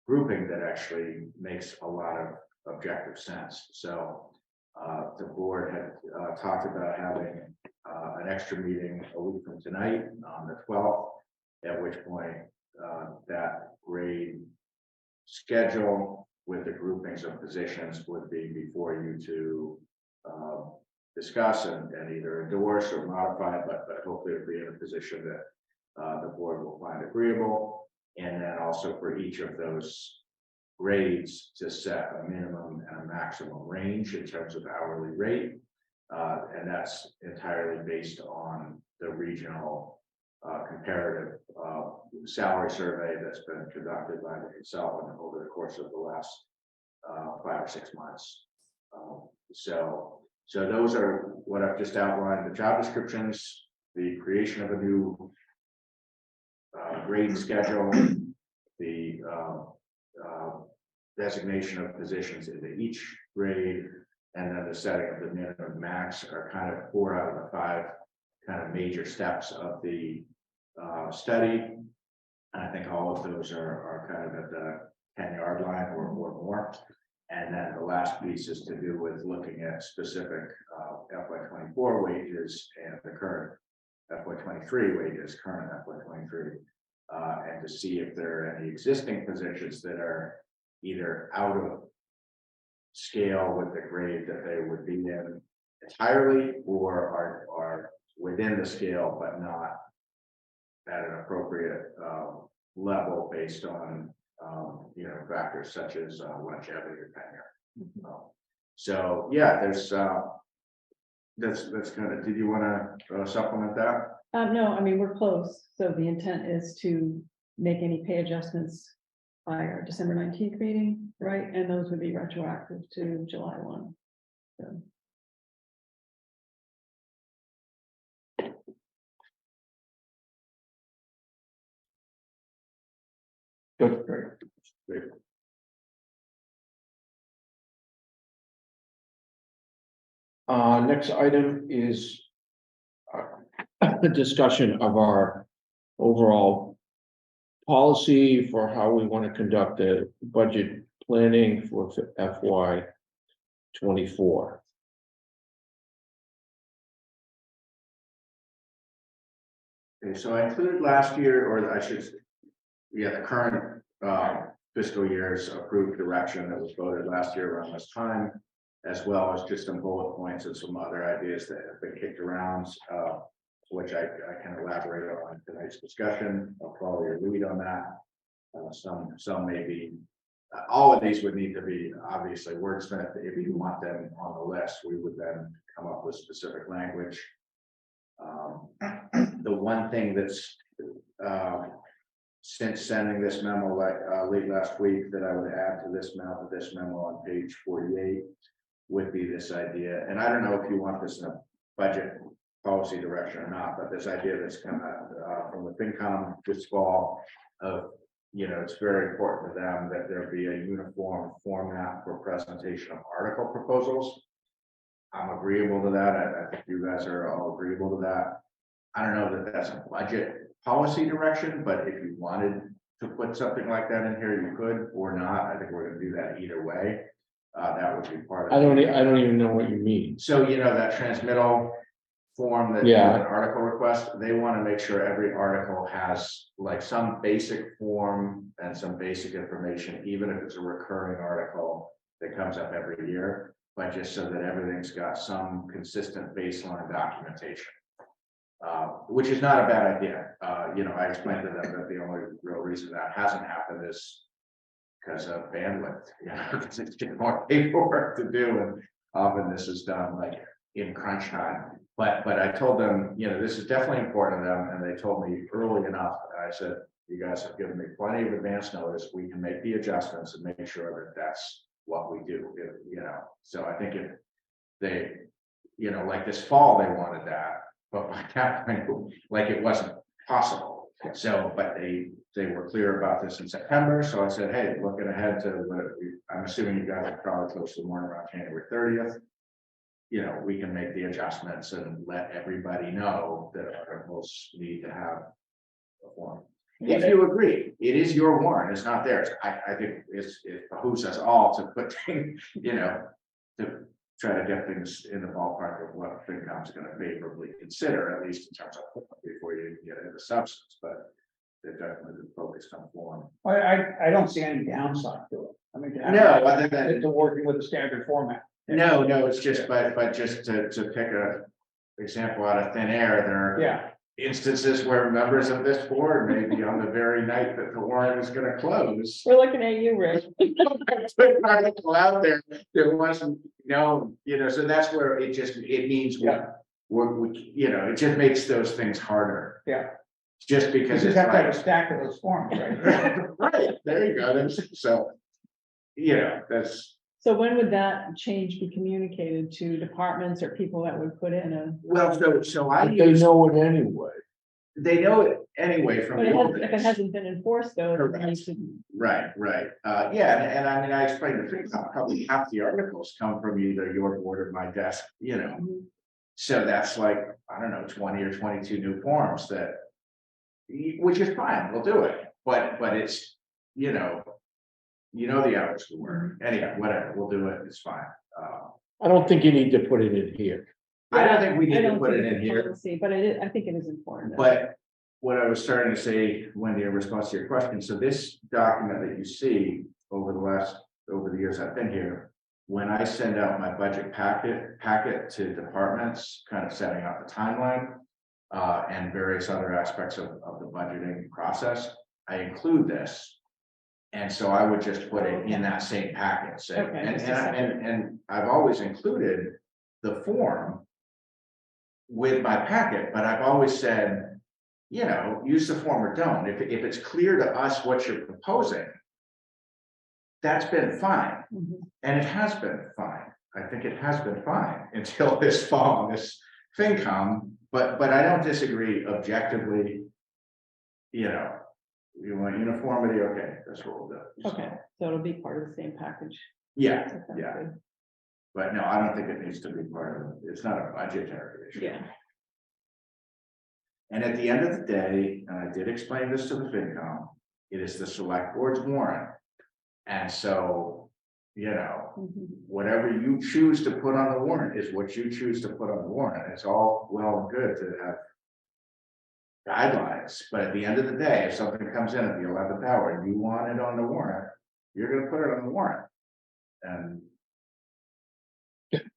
grouping that actually makes a lot of objective sense. So the board had talked about having an extra meeting a week from tonight on the 12th, at which point that grade schedule with the groupings of positions would be before you to discuss and either endorse or modify, but hopefully it'll be in a position that the board will find agreeable. And then also for each of those grades to set a minimum and a maximum range in terms of hourly rate. And that's entirely based on the regional comparative salary survey that's been conducted by the consultant over the course of the last 5 or 6 months. So those are what I've just outlined: the job descriptions, the creation of a new grade schedule, the designation of positions into each grade, and then the setting of the minimum max are kind of 4 out of the 5 kind of major steps of the study. And I think all of those are kind of at the 10-yard line or more. And then the last piece is to do with looking at specific FY24 wages and the current FY23 wages, current FY23, and to see if there are any existing positions that are either out of scale with the grade that they would be in entirely, or are within the scale but not at an appropriate level based on you know, factors such as longevity or tenure. So yeah, there's that's kind of. Did you want to supplement that? No, I mean, we're close. So the intent is to make any pay adjustments by our December 19th meeting, right? And those would be retroactive to July 1. So. Good, great. Next item is a discussion of our overall policy for how we want to conduct the budget planning for FY24. Okay, so I included last year, or I should, yeah, the current fiscal year's approved direction that was voted last year around this time, as well as just some bullet points and some other ideas that have been kicked around, which I can elaborate on in tonight's discussion. I'll follow your lead on that. Some may be, all of these would need to be obviously wordsmith. If you want them on the list, we would then come up with specific language. The one thing that's since sending this memo late last week that I would add to this memo on page 48 would be this idea, and I don't know if you want this in a budget policy direction or not, but this idea that's come out from the FinCom this fall of it's very important to them that there be a uniform format for presentation of article proposals. I'm agreeable to that. I think you guys are all agreeable to that. I don't know that that's a budget policy direction, but if you wanted to put something like that in here, you could or not. I think we're gonna do that either way. That would be part of. I don't even know what you mean. So that transmittal form that. Yeah. An article request, they want to make sure every article has like some basic form and some basic information, even if it's a recurring article that comes up every year, but just so that everything's got some consistent baseline documentation. Which is not a bad idea. I explained to them that the only real reason that hasn't happened is because of bandwidth, because it's getting more paperwork to do, and often this is done like in crunch time. But I told them, this is definitely important to them, and they told me early enough, and I said, you guys have given me plenty of advance notice, we can make the adjustments and make sure that that's what we do, so I think if they, like this fall, they wanted that, but by that point, like it wasn't possible. So, but they were clear about this in September, so I said, hey, looking ahead to what I'm assuming you guys are probably close to the morning around January 30th. We can make the adjustments and let everybody know that articles need to have a form. If you agree, it is your warrant, it's not theirs. I think it behooves us all to put, to try to get things in the ballpark of what FinCom's going to favorably consider, at least in terms of before you get into substance, but they've definitely been focused on form. I don't see any downside to it. I mean, No, other than it's working with the standard format. no, it's just, but just to pick a example out of thin air, there are Yeah, instances where members of this board may be on the very night that the warrant is gonna close. We're looking at you, Rick. Put an article out there that wasn't known, so that's where it means Yeah. we it just makes those things harder. Yeah. Just you because just it's have to have a like, stack of those forms, right? right, there you go, so, that's. So when would that change be communicated to departments or people that would put in a? Well, so I But they use, know it anyway. they know it anyway from But the old if it days. hasn't been enforced though. then Correct. you should- Right, yeah, and I mean, I explained the thing, probably half the articles come from either your board or my desk, Mhm. so that's like, I don't know, 20 or 22 new forms that. Which is fine, we'll do it, but it's, the hours to work, anyway, whatever, we'll do it, it's fine. I don't think you need to put it in here. I don't think we I need to don't put think it it's in a here. policy, but I think it is important. though. But what I was starting to say, Wendy, in response to your question, so this document that you see over the years I've been here. When I send out my budget packet to departments, kind of setting out the timeline. And various other aspects of the budgeting process, I include this. And so I would just put it in that same packet, say, Okay, just a separate- and I've always included the form. With my packet, but I've always said, use the form or don't. If it's clear to us what you're proposing. That's been fine, Mhm. and it has been fine. I think it has been fine until this fall, on this FinCom, but I don't disagree objectively. You want uniformity, okay, that's what we'll do. Okay, so it'll be part of the same package. Yeah, That sounds yeah. good. but no, I don't think it needs to be part of it. It's not a budgetary issue. Yeah, And at the end of the day, and I did explain this to the FinCom, it is the select board's warrant. And so, Mhm. whatever you choose to put on the warrant is what you choose to put on the warrant. It's all well and good to have guidelines, but at the end of the day, if something comes in at the 11th hour and you want it on the warrant, you're gonna put it on the warrant. And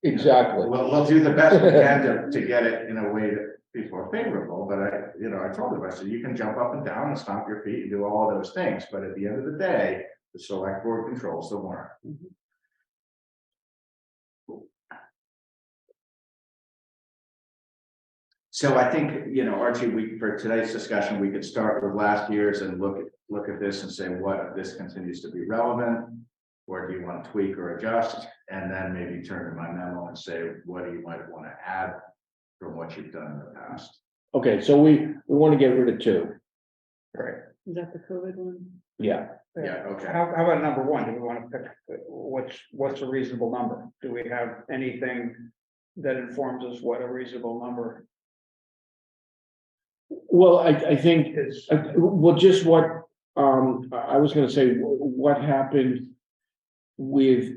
Exactly. we'll do the best we can to get it in a way that people are favorable, but I told them, I said, you can jump up and down and stomp your feet and do all of those things, but at the end of the day, the select board controls the warrant. Mhm. So I think, Archie, for today's discussion, we could start with last year's and look at this and say, what if this continues to be relevant? Or do you want to tweak or adjust? And then maybe turn to my memo and say, what do you might want to add from what you've done in the past? Okay, so we want to get rid of 2. Right. Is that the COVID one? Yeah, Yeah, okay. How about number one? Do we want to pick, what's a reasonable number? Do we have anything that informs us what a reasonable number well, I think, is? well, just what, I was gonna say, what happened with.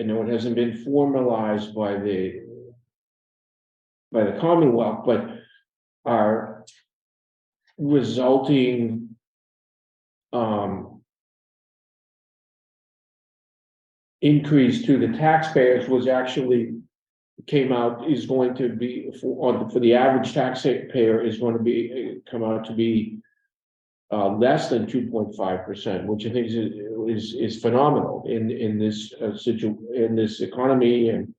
I know it hasn't been formalized by the Commonwealth, but our resulting increase to the taxpayers was actually came out is going to be for the average taxpayer is going to be come out to be less than 2.5%, which I think is phenomenal in this in this economy, and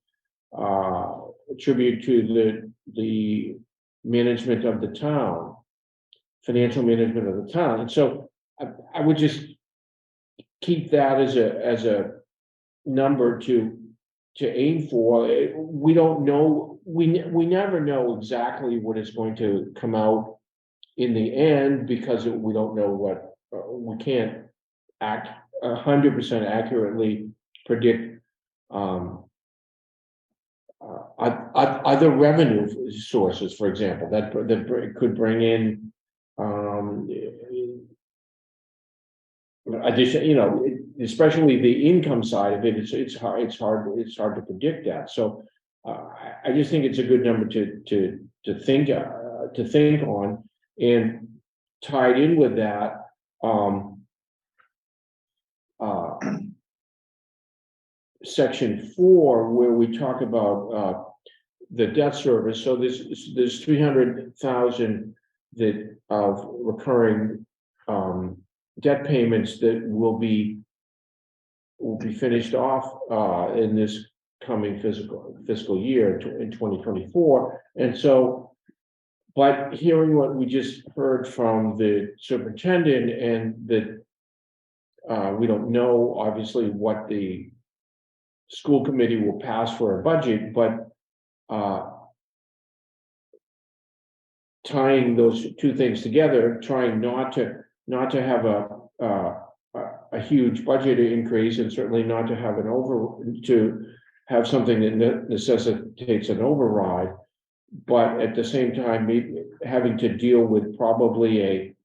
attribute to the management of the town, financial management of the town. And so I would just keep that as a number to aim for. We don't know, we never know exactly what is going to come out in the end, because we don't know what we can't 100% accurately predict other revenue sources, for example, that could bring in addition, especially the income side of it. It's hard to predict that. So I just think it's a good number to think on. And tied in with that, section 4, where we talk about the debt service. So there's 300,000 that of recurring debt payments that will be finished off in this coming fiscal year in 2024. And so, but hearing what we just heard from the superintendent, and that we don't know obviously what the school committee will pass for a budget, but tying those two things together, trying not to have a huge budget increase, and certainly not to have to have something that necessitates an override, but at the same time having to deal with probably a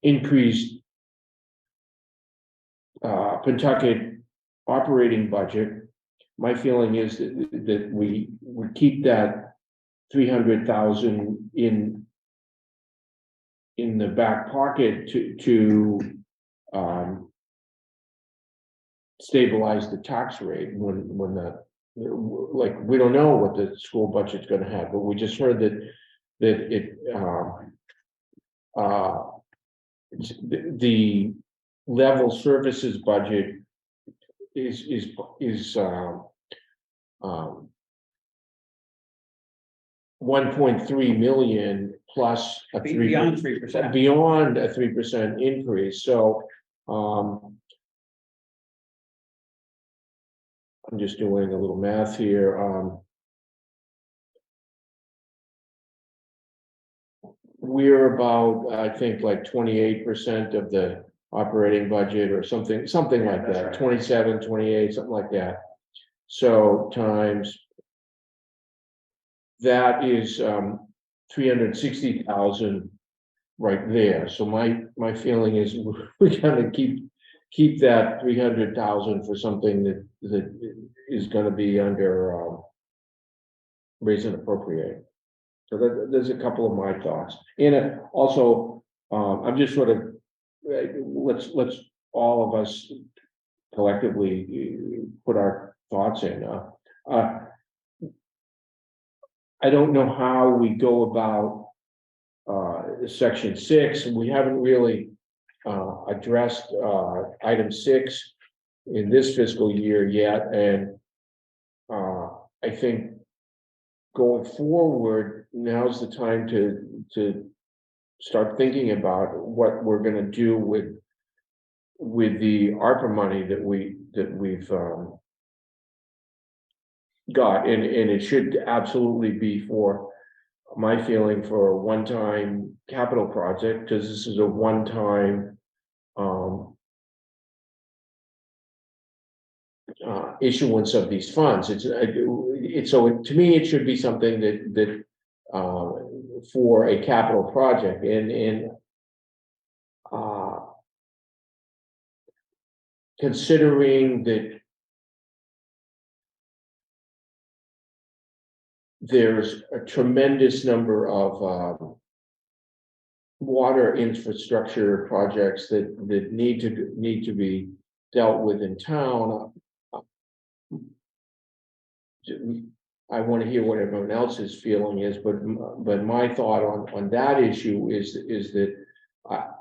increased Pentucket operating budget. My feeling is that we would keep that 300,000 in the back pocket to stabilize the tax rate when that, like, we don't know what the school budget's going to have, but we just heard that it the level services budget is 1.3 million plus Beyond 3%. beyond a 3% increase. So I'm just doing a little math here. We're about, I think, like 28% of the operating budget, or something like that, right. 27, 28, something like that. So times that is 360,000 right there. So my feeling is we're gonna keep that 300,000 for something that is gonna be under raise and appropriate. So there's a couple of my thoughts. And also, I'm just sort of, let's all of us collectively put our thoughts in. I don't know how we go about section 6. We haven't really addressed item 6 in this fiscal year yet, and I think going forward, now's the time to start thinking about what we're going to do with the ARPA money that we've got, and it should absolutely be for my feeling for a one-time capital project, because this is a one-time issuance of these funds. It's so to me, it should be something that for a capital project and considering that there's a tremendous number of water infrastructure projects that need to be dealt with in town. I want to hear what everyone else's feeling is, but my thought on that issue is that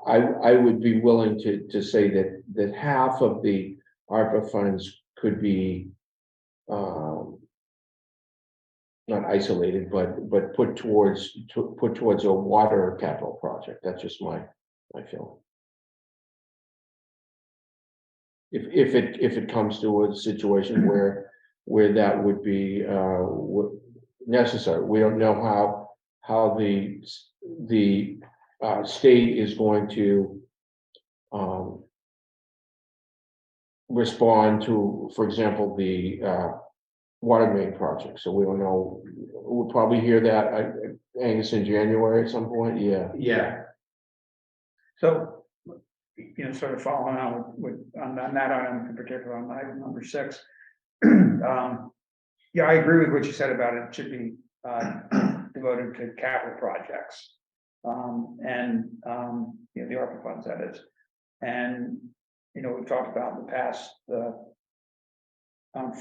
I would be willing to say that half of the ARPA funds could be not isolated, but put towards a water capital project. That's just my feeling. If it comes to a situation where that would be necessary. We don't know how the state is going to respond to, for example, the water main project. So we don't know. We'll probably hear that, Angus, in January at some point. Yeah. So, sort of following on on that item in particular, on item number 6. Yeah, I agree with what you said about it. It should be devoted to capital projects. And the ARPA funds, that is. And, we've talked about in the past, the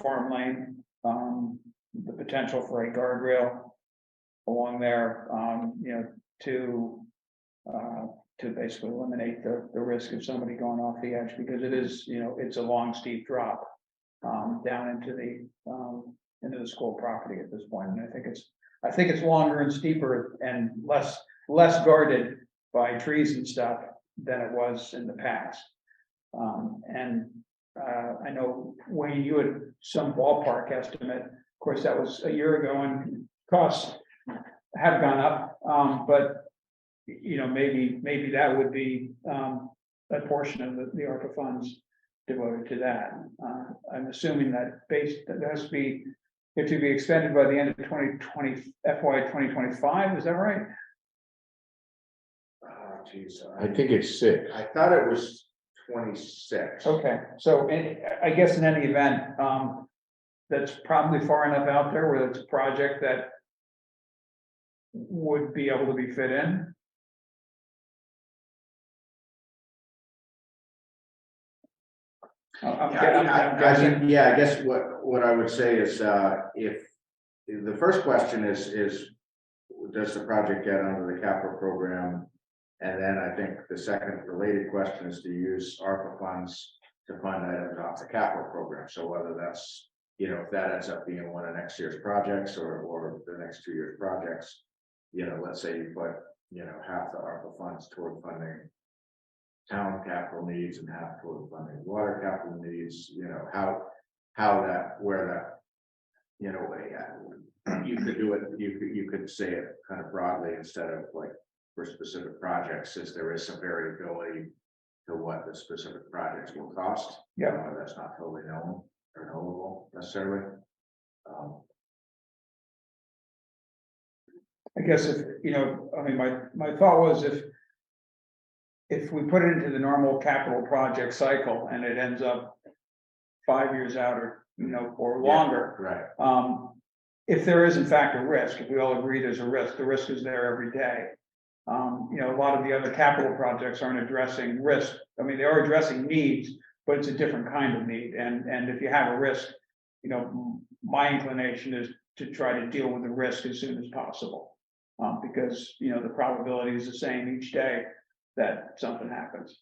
Farm Lane, the potential for a guardrail along there, to basically eliminate the risk of somebody going off the edge, because it is, it's a long, steep drop down into the school property at this point. And I think it's longer and steeper and less guarded by trees and stuff than it was in the past. I know, Wayne, you had some ballpark estimate. Of course, that was a year ago and costs have gone up. But maybe that would be a portion of the ARPA funds devoted to that. I'm assuming that has to be expended by the end of 2020 FY 2025. Is that right? Oh, geez, I think it's 6. I thought it was 26. Okay, so I guess in any event, that's probably far enough out there where it's a project that would be able to be fit in. I guess what I would say is, if the first question is does the project get under the capital program? And then I think the second related question is to use ARPA funds to fund items off the capital program. So whether that's, if that ends up being one of next year's projects or the next 2 years projects, let's say you put, half the ARPA funds toward funding town capital needs and half toward funding water capital needs, you could do it, you could say it kind of broadly instead of like for specific projects, since there is some variability to what the specific projects will cost. Yeah. That's not totally known or knowable necessarily. I guess my thought was if we put it into the normal capital project cycle and it ends up 5 years out or longer. Right. If there is in fact a risk, if we all agree there's a risk, the risk is there every day. A lot of the other capital projects aren't addressing risk. They are addressing needs, but it's a different kind of need. And if you have a risk, my inclination is to try to deal with the risk as soon as possible. Because, the probability is the same each day that something happens.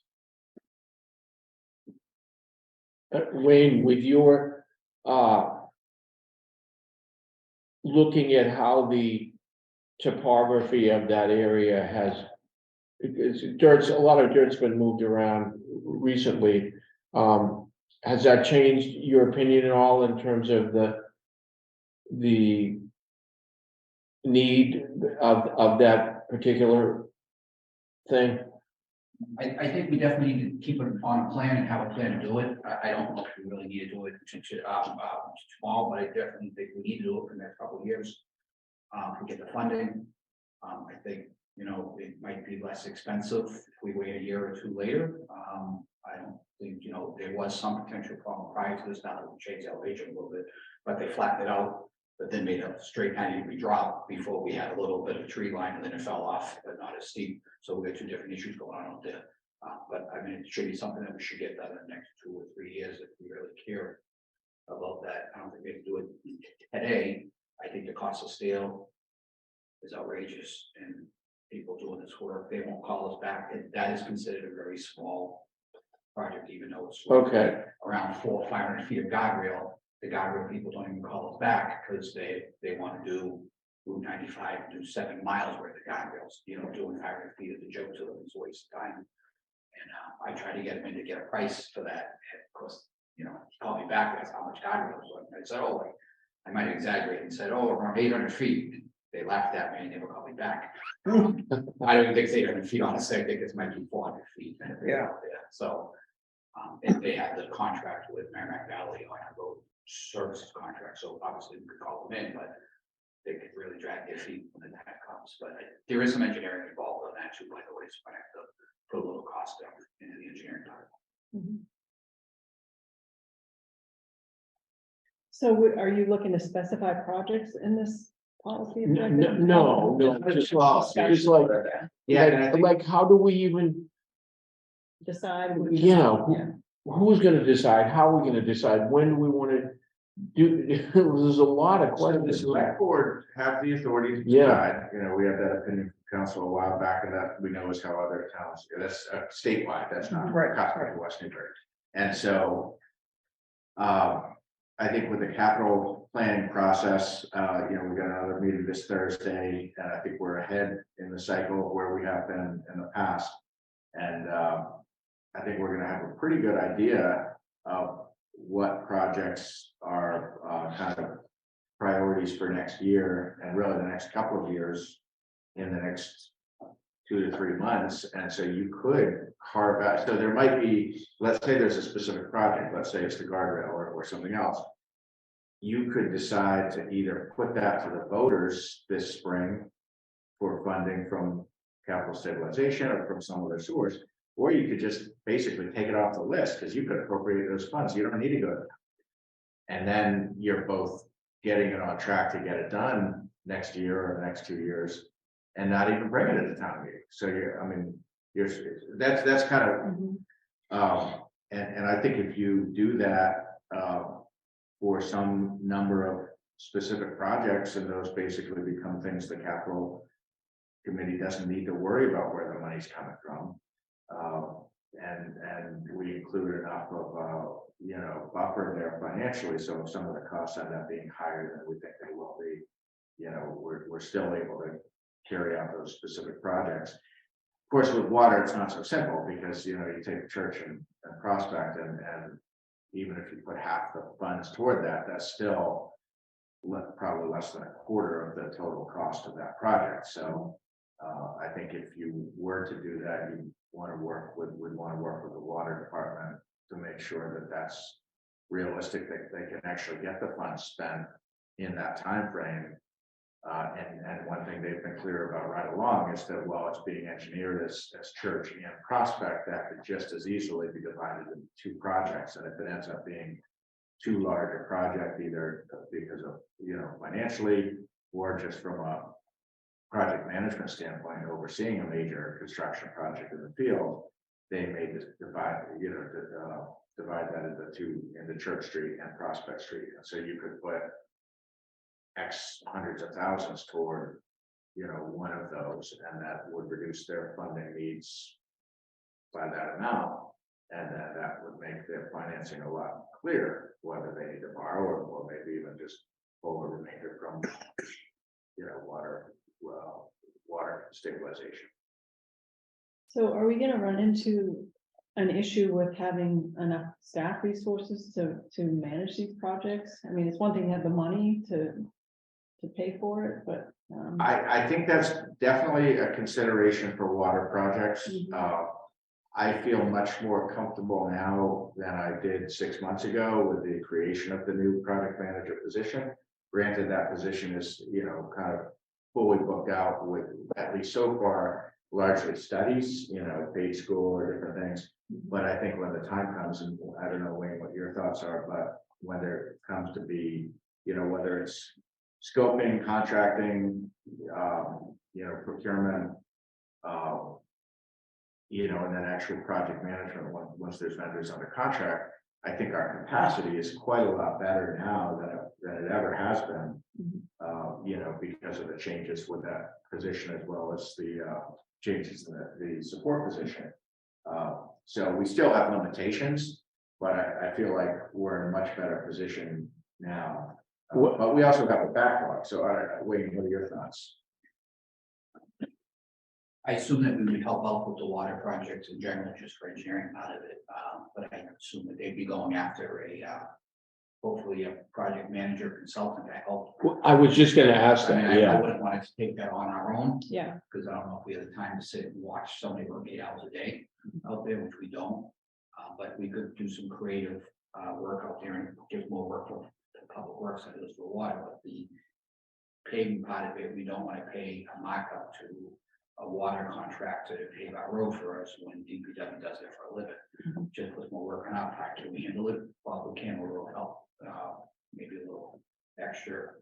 Wayne, with your looking at how the topography of that area a lot of dirt's been moved around recently. Has that changed your opinion at all in terms of the need of that particular thing? I think we definitely need to keep it on a plan and have a plan to do it. I don't know if we really need to do it tomorrow, but I definitely think we need to do it for the next couple of years. To get the funding. I think, you know, it might be less expensive if we wait a year or two later. I don't think, you know, there was some potential problem prior to this, now that we changed elevation a little bit, but they flattened it out. But then made a straight 90-degree drop before we had a little bit of a tree line and then it fell off, but not as steep. So we got two different issues going on out there. But I mean, it should be something that we should get done in the next 2 or 3 years if we really care about that. I don't think we can do it today. I think the cost of steel is outrageous and people doing this work, they won't call us back. And that is considered a very small project, even though it's Okay, around 400 or 500 feet of guardrail. The guardrail people don't even call us back because they want to do Route 95, do 7 miles worth of guardrails, you know, doing 500 feet of the joke to them, it's a waste of time. And I tried to get him in to get a price for that. And of course, you know, he called me back, that's how much guardrails was. I said, oh, like, I might exaggerate and said, oh, around 800 feet. They laughed at me and never called me back. I don't even think it's 800 feet, honestly, I think it might be 400 feet. Yeah. So, and they had the contract with Merrimack Valley on a road services contract, so obviously we could call them in, but they could really drag their feet when the time comes. But there is some engineering involved on that too, by the way, so I have to put a little cost down into the engineering part. Mhm. So are you looking to specify projects in this policy? objective? no, just like, Yeah, and I think- like, how do we even, Decide. yeah, who's gonna decide? How are we gonna decide? When do we wanna do? There's a lot of So the questions. select board have the authority to Yeah. decide, you know, we had that opinion from council a while back, and that we know is how other towns, that's statewide, that's not Right, custom to West Newbury. And so. I think with the capital planning process, you know, we got another meeting this Thursday, and I think we're ahead in the cycle of where we have been in the past. And I think we're gonna have a pretty good idea of what projects are kind of priorities for next year and really the next couple of years in the next 2 to 3 months. And so you could carve out, so there might be, let's say there's a specific project, let's say it's the guardrail or something else. You could decide to either put that to the voters this spring for funding from capital stabilization or from some other source, or you could just basically take it off the list because you could appropriate those funds. You don't need to go to them. And then you're both getting it on track to get it done next year or the next 2 years and not even bring it to the town meeting. So you're, I mean, that's kind of, and I think if you do that, for some number of specific projects, and those basically become things the capital committee doesn't need to worry about where the money's coming from. And we include enough of, you know, buffer there financially, so if some of the costs end up being higher than we think they will be, you know, we're still able to carry out those specific projects. Of course, with water, it's not so simple because, you know, you take a church and Prospect and even if you put half the funds toward that, that's still probably less than a quarter of the total cost of that project. So I think if you were to do that, you want to work with, would want to work with the water department to make sure that that's realistic, that they can actually get the funds spent in that time frame. And one thing they've been clear about right along is that while it's being engineered as church and prospect, that could just as easily be divided into 2 projects. And if it ends up being too large a project, either because of, you know, financially or just from a project management standpoint, overseeing a major construction project in the field, they may just divide, you know, divide that into 2, into Church Street and Prospect Street. And so you could put X hundreds of thousands toward, you know, one of those, and that would reduce their funding needs by that amount. And then that would make their financing a lot clearer, whether they need to borrow or maybe even just pull the remainder from, you know, water stabilization. So are we gonna run into an issue with having enough staff resources to manage these projects? I mean, it's one thing to have the money to to pay for it, but. I think that's definitely a consideration for water projects. Mhm. I feel much more comfortable now than I did 6 months ago with the creation of the new project manager position. Granted, that position is, kind of fully booked out with, at least so far, largely studies, paid school or different things. But I think when the time comes, and I don't know, Wayne, what your thoughts are, but when there comes to be, whether it's scoping, contracting, procurement, and then actual project management, once there's vendors under contract, I think our capacity is quite a lot better now than it ever has been. Because of the changes with that position, as well as the changes in the support position. So we still have limitations, but I feel like we're in a much better position now. But we also have a backlog, so Wayne, what are your thoughts? I assume that we would help out with the water projects in general, just for engineering out of it, but I assume that they'd be going after hopefully a project manager consultant to help. I was just gonna ask I mean, that, I yeah. wouldn't want to take that on our own, Yeah, because I don't know if we have the time to sit and watch somebody work 8 hours a day out there, which we don't. But we could do some creative work out there and give more work for the public works that goes for water, but the paving part of it, we don't want to pay a markup to a water contractor to pave our road for us when DPW does it for a living. Just with more work on our part, can we handle it? Well, we can, we'll help, maybe a little extra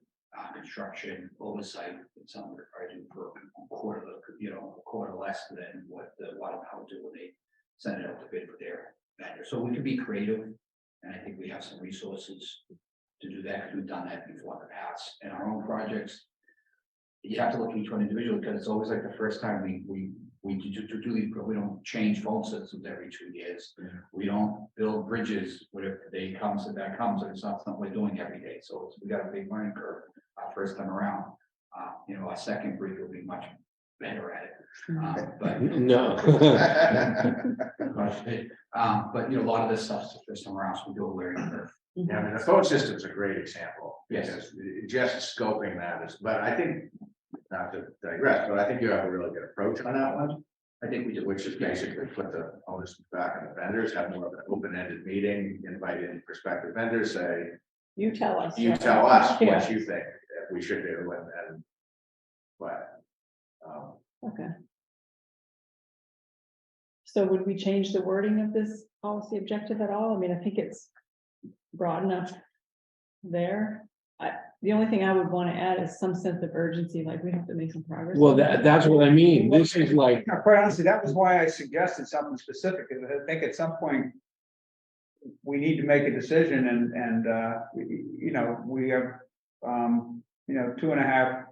construction oversight, and some would probably do for a quarter less than what the water power do when they send it out to bid for their vendor. So we can be creative, and I think we have some resources to do that, because we've done that before in the past. In our own projects, you have to look at each one individually, because it's always like the first time we do these, we don't change phone systems every 2 years. We don't build bridges, whatever the day comes, and that comes, and it's not something we're doing every day. So we got a big learning curve our first time around. Our second bridge will be much better at it. But No. but a lot of this stuff's the first time around, so we do a learning curve. Yeah, I mean, the phone system's a great example. Yes. Because just scoping that is, but I think, not to digress, but I think you have a really good approach on that one. I think we do. Which is basically put the onus back on the vendors, have more of an open-ended meeting, invite in prospective vendors, say, you tell us. you right? tell us Yeah. what you think we should do, and but. Okay. So would we change the wording of this policy objective at all? I mean, I think it's broad enough there. The only thing I would want to add is some sense of urgency, like we have to make some progress. Well, that's what I mean. This is like, Quite honestly, that was why I suggested something specific, because I think at some point we need to make a decision, and we have 2.5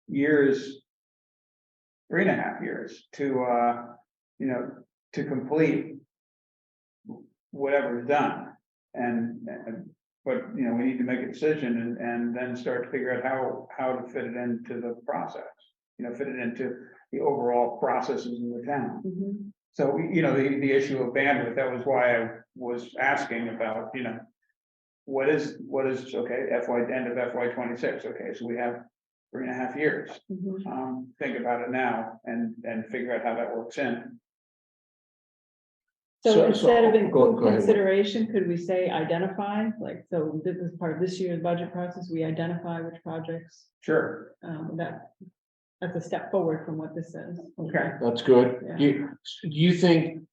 years, 3.5 years to complete whatever is done. But we need to make a decision and then start to figure out how to fit it into the process, fit it into the overall processes in the town. Mhm. So, the issue of bandwidth, that was why I was asking about, what is, okay, end of FY 26, okay, so we have 3.5 years. Mhm. Think about it now and figure out how that works in. So instead of go include ahead. consideration, could we say identify, like, so this is part of this year's budget process, we identify which projects, Sure. that's a step forward from what this says. Okay. that's good. Yeah. Do you think,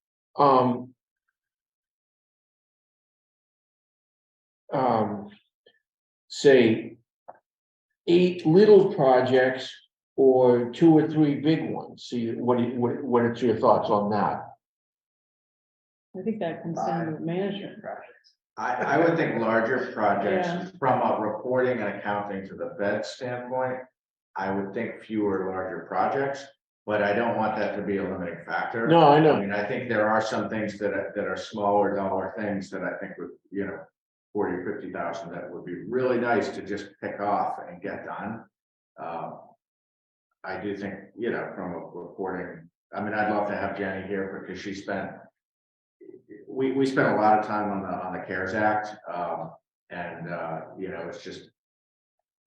say 8 little projects or 2 or 3 big ones? See, what are your thoughts on that? I think that comes down to management. I would think larger projects Yeah. from a reporting and accounting to the Fed standpoint. I would think fewer larger projects, but I don't want that to be a limiting factor. No, I know. I mean, I think there are some things that are smaller dollar things that I think would, 40 or 50,000, that would be really nice to just pick off and get done. I do think, from a reporting, I mean, I'd love to have Jenny here because we spent a lot of time on the CARES Act, and it's just,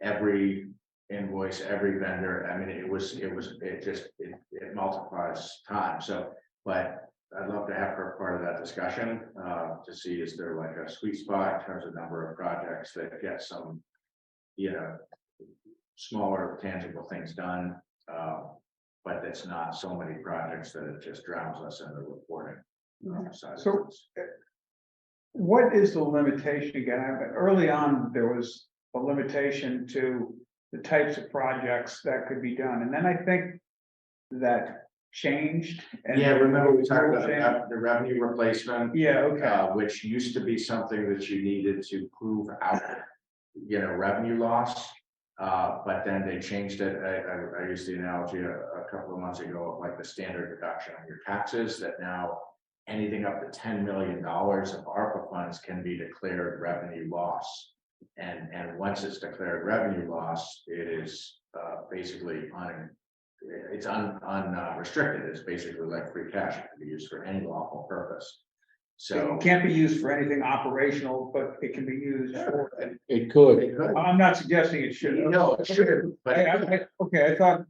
every invoice, every vendor, I mean, it multiplies time, so, but. I'd love to have her part of that discussion, to see is there like a sweet spot in terms of number of projects that get some, smaller tangible things done. But it's not so many projects that it just drowns us in the reporting. Side of So- things. What is the limitation again? Early on, there was a limitation to the types of projects that could be done, and then I think that changed. And Yeah, remember we talked Changed. about the revenue replacement, Yeah, okay, which used to be something that you needed to prove out, revenue loss. But then they changed it. I used the analogy a couple of months ago of like the standard deduction on your taxes, that now anything up to $10 million of ARPA funds can be declared revenue loss. And once it's declared revenue loss, it is basically unrestricted. It's basically like free cash. It can be used for any lawful purpose. So it can't be used for anything operational, but it can be used for, It could. it could. I'm not suggesting it should. No, it shouldn't, but Okay, I thought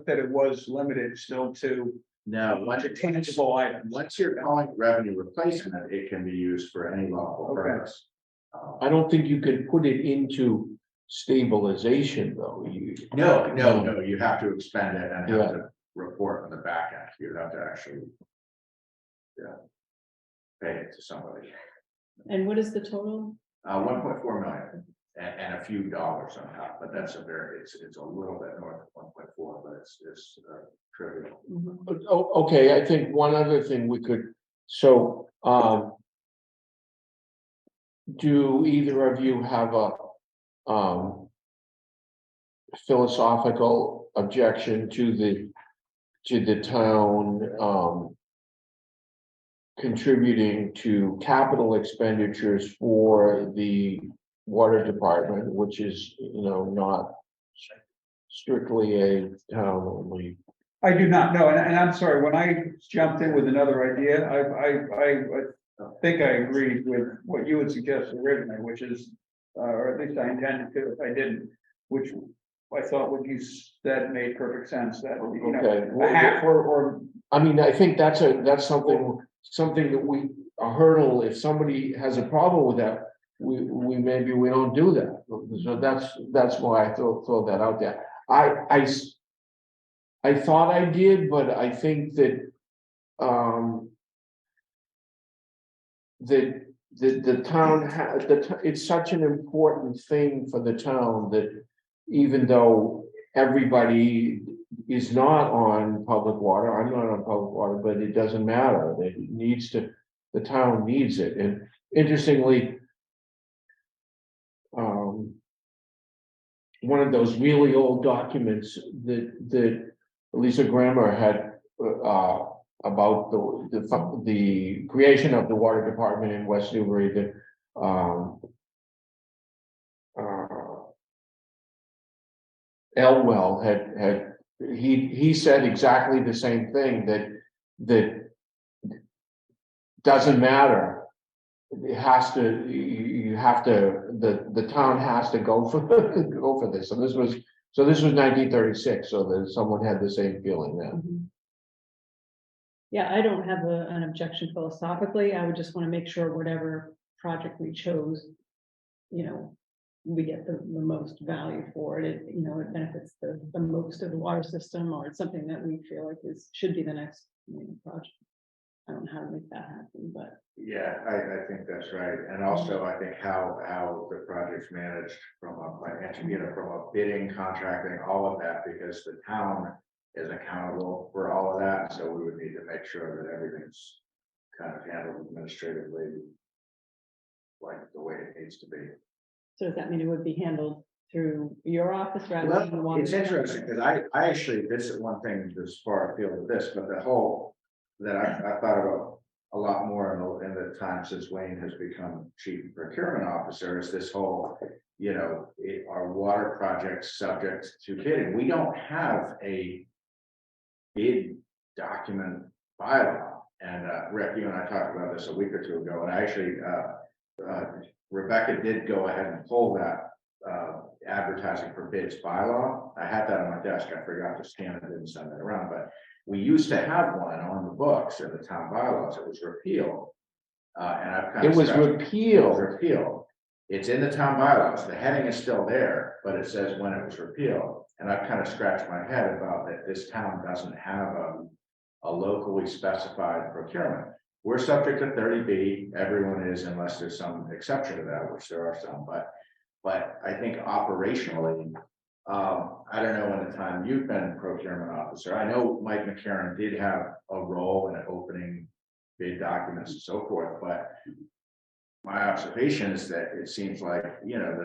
that it was limited still to no, once tangible items. once you're calling revenue replacement, it can be used for any lawful Okay. purpose. I don't think you can put it into stabilization, though. No, you have to expend it and Yeah. have to report on the back end. You have to actually. Yeah. Pay it to somebody. And what is the total? 1.4 million and a few dollars on top, but that's it's a little bit north of 1.4, but it's trivial. Oh, okay, I think one other thing we could, so, do either of you have a, philosophical objection to the town, contributing to capital expenditures for the water department, which is, not strictly a town only. I do not know, and I'm sorry, when I jumped in with another idea, I think I agreed with what you had suggested originally, which is, or at least I intended to, if I didn't, which I thought what you said made perfect sense, that, Okay. a half or I mean, I think that's something that a hurdle, if somebody has a problem with that, we maybe we don't do that. So that's why I throw that out there. I thought I did, but I think that, the town it's such an important thing for the town that even though everybody is not on public water, I'm not on public water, but it doesn't matter. The town needs it. And interestingly, one of those really old documents that Lisa Grammer had, about the creation of the water department in West Newbury, that, Elwell he said exactly the same thing, that doesn't matter. It has to, you have to, the town has to go for this. And this was 1936, so that someone had the same feeling then. Yeah, I don't have an objection philosophically. I would just want to make sure whatever project we chose, we get the most value for it. It benefits the most of the water system, or it's something that we feel like should be the next project. I don't know how to make that happen, but. Yeah, I think that's right. And also I think how the project's managed from a financial, from a bidding, contracting, all of that, because the town is accountable for all of that. So we would need to make sure that everything's kind of handled administratively like the way it needs to be. So does that mean it would be handled through your office rather than the Well, water? it's interesting because I actually, this is one thing that's far afield of this, but the whole that I thought about a lot more in the time since Wayne has become chief procurement officer is this whole, our water projects subject to bidding. We don't have a bid document bylaw. And Rick, you and I talked about this a week or two ago, and actually Rebecca did go ahead and pull that advertising for bids bylaw. I had that on my desk. I forgot to scan it and send it around, but we used to have one on the books in the town bylaws. It was repealed. And I've kind of. It was It was repealed. repealed. It's in the town bylaws. The heading is still there, but it says when it was repealed. And I've kind of scratched my head about that this town doesn't have a locally specified procurement. We're subject to 30B, everyone is, unless there's some exception to that, which there are some, but I think operationally, I don't know when the time you've been procurement officer, I know Mike McCarron did have a role in opening bid documents and so forth, but my observation is that it seems like, you know,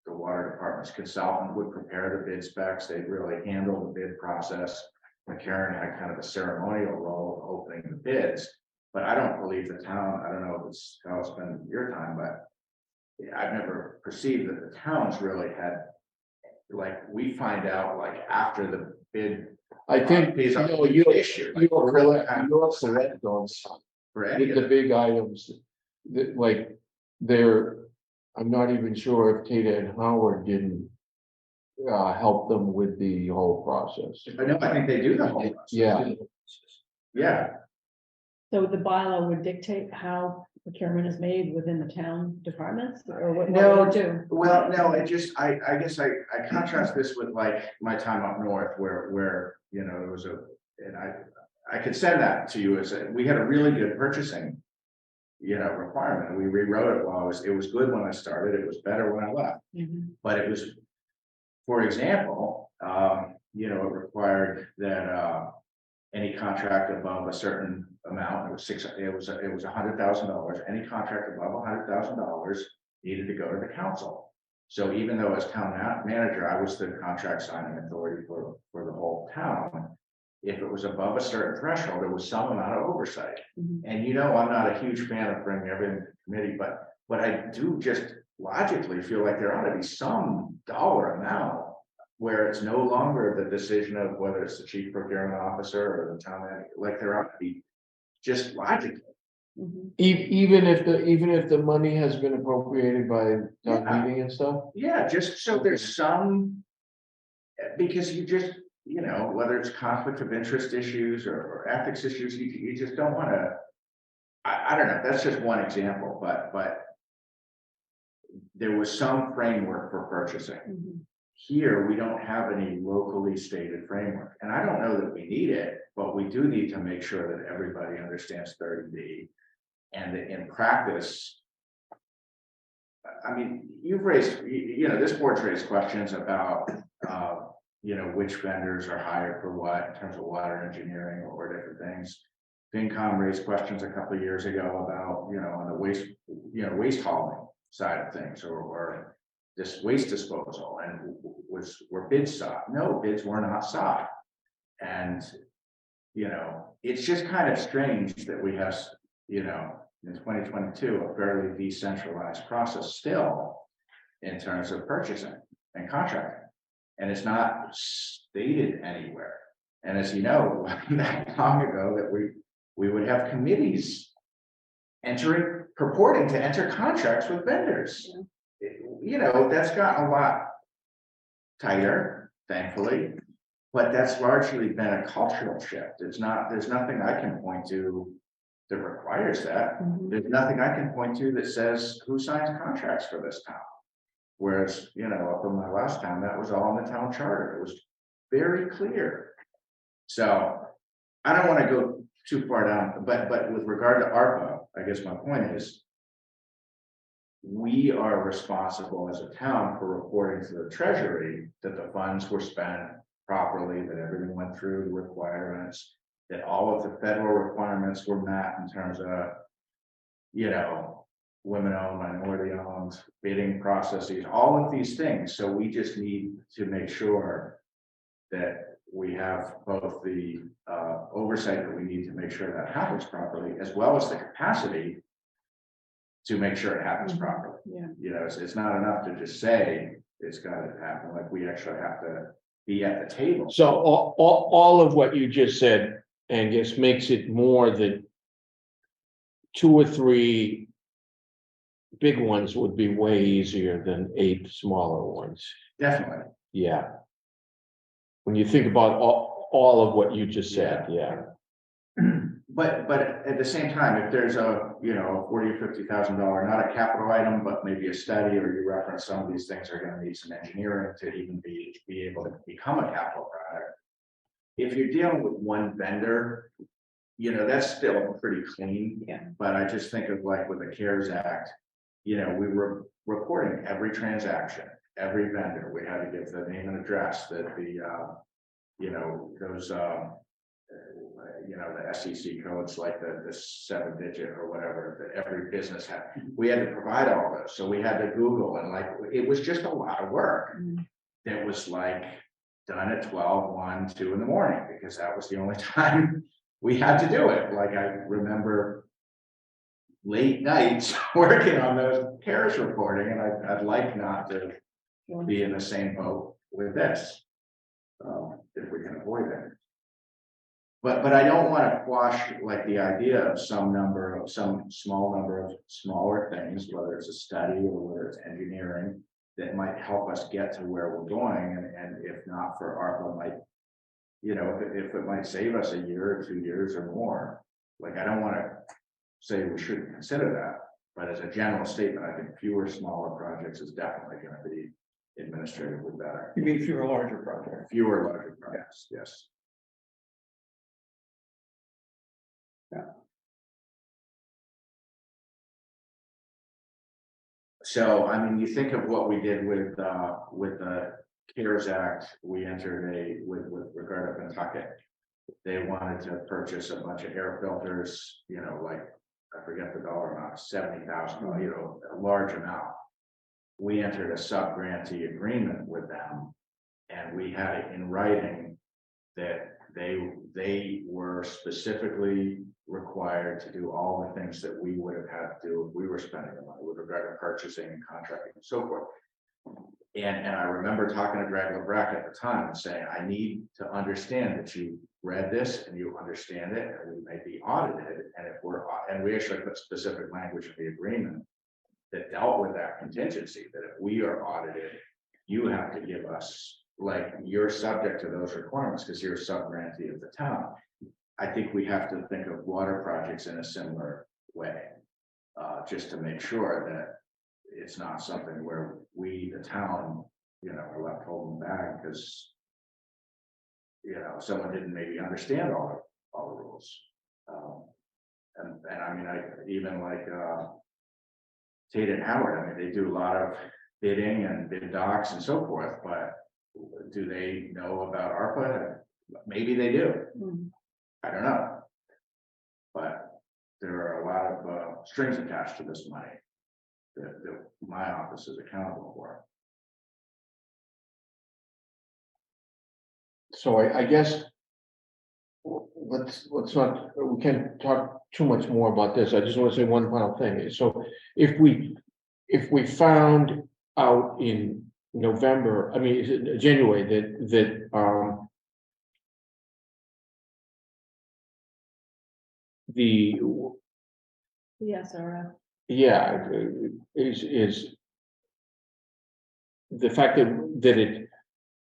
the water department's consultant would prepare the bid specs, they'd really handle the bid process. McCarron had kind of a ceremonial role of opening the bids, but I don't believe the town, I don't know if it's how it's been your time, but I've never perceived that the towns really had, like, we find out like after the bid. I think, These are you're issue. correct on some. For any With of the it. big items, that like, I'm not even sure if Tata and Howard didn't help them with the whole process. I know, I think they do the whole process. Yeah. Yeah, So the bylaw would dictate how procurement is made within the town departments, or what No, would it do? well, no, I guess I contrast this with like my time up north where, you know, there was and I could send that to you as we had a really good purchasing, you know, requirement. We rewrote it while it was good when I started. It was better when I left, Mhm. but it was, for example, you know, it required that, any contract above a certain amount, it was $100,000. Any contract above $100,000 needed to go to the council. So even though as town manager, I was the contract signing authority for the whole town. If it was above a certain threshold, there was some amount of oversight. Mhm. And you know, I'm not a huge fan of bringing everything to the committee, but I do just logically feel like there ought to be some dollar amount where it's no longer the decision of whether it's the chief procurement officer or the town manager, like there ought to be just logically. Mhm. Even if the money has been appropriated by town Yeah. meeting and stuff. Yeah, just so there's some, because you just, you know, whether it's conflict of interest issues or ethics issues, you just don't want to. I don't know, that's just one example, but there was some framework for purchasing. Mhm. Here, we don't have any locally stated framework, and I don't know that we need it, but we do need to make sure that everybody understands 30B. And that in practice. I mean, you've raised, you know, this board's raised questions about, you know, which vendors are hired for what in terms of water engineering or different things. FinCom raised questions a couple of years ago about, you know, on the waste hauling side of things, or this waste disposal, and were bids sought? No, bids were not sought. And, you know, it's just kind of strange that we have, you know, in 2022, a fairly decentralized process still in terms of purchasing and contracting. And it's not stated anywhere. And as you know, not long ago that we would have committees purporting to enter contracts with vendors. You know, that's gotten a lot tighter, thankfully, but that's largely been a cultural shift. There's nothing I can point to that requires that. Mhm. There's nothing I can point to that says who signs contracts for this town. Whereas, you know, up in my last town, that was all in the town charter. It was very clear. So I don't want to go too far down, but with regard to ARPA, I guess my point is we are responsible as a town for reporting to the treasury that the funds were spent properly, that everything went through the requirements, that all of the federal requirements were met in terms of, you know, women-owned, minority-owned, bidding processes, all of these things. So we just need to make sure that we have both the oversight that we need to make sure that happens properly, as well as the capacity to make sure it happens properly. Yeah. You know, it's not enough to just say it's got to happen, like we actually have to be at the table. So all of what you just said, Angus, makes it more than 2 or 3 big ones would be way easier than 8 smaller ones. Definitely. Yeah. When you think about all of what you just said, yeah. But at the same time, if there's a, you know, $40,000 or $50,000, not a capital item, but maybe a study, or you reference some of these things are gonna need some engineering to even be able to become a capital project. If you're dealing with one vendor, you know, that's still pretty clean. Yeah. But I just think of like with the CARES Act, you know, we were reporting every transaction, every vendor, we had to give the name and address, that the, you know, those, you know, the SEC codes, like the 7-digit or whatever, that every business had, we had to provide all those, so we had to Google, and like, it was just a lot of work. That was like done at 12, 1, 2 in the morning, because that was the only time we had to do it. Like, I remember late nights working on those CARES reporting, and I'd like not to be in the same boat with this. If we can avoid it. But I don't want to quash like the idea of some small number of smaller things, whether it's a study or whether it's engineering, that might help us get to where we're going, and if not for ARPA, might, you know, if it might save us a year or 2 years or more. Like, I don't want to say we shouldn't consider that, but as a general statement, I think fewer smaller projects is definitely going to be administratively better. You mean fewer larger projects? Fewer larger projects, yes. So, I mean, you think of what we did with the CARES Act, we entered with regard to Pentucket. They wanted to purchase a bunch of air filters, you know, like, I forget the dollar amount, 70,000, you know, a large amount. We entered a sub-grantee agreement with them, and we had it in writing that they were specifically required to do all the things that we would have had to do if we were spending the money with regard to purchasing and contracting and so forth. And I remember talking to Greg LeBrecq at the time and saying, I need to understand that you read this and you understand it, and we may be audited. And if we actually put specific language in the agreement that dealt with that contingency, that if we are audited, you have to give us, like, you're subject to those requirements because you're a sub-grantee of the town. I think we have to think of water projects in a similar way, just to make sure that it's not something where we, the town, you know, are left holding back because, you know, someone didn't maybe understand all the rules. And I mean, even like Tate and Howard, I mean, they do a lot of bidding and bid docs and so forth, but do they know about ARPA? Maybe they do. I don't know. But there are a lot of strings attached to this money that my office is accountable for. So I guess let's not, we can't talk too much more about this. I just want to say one final thing. So if we found out in November, I mean, is it January, that the SRF. yeah is the fact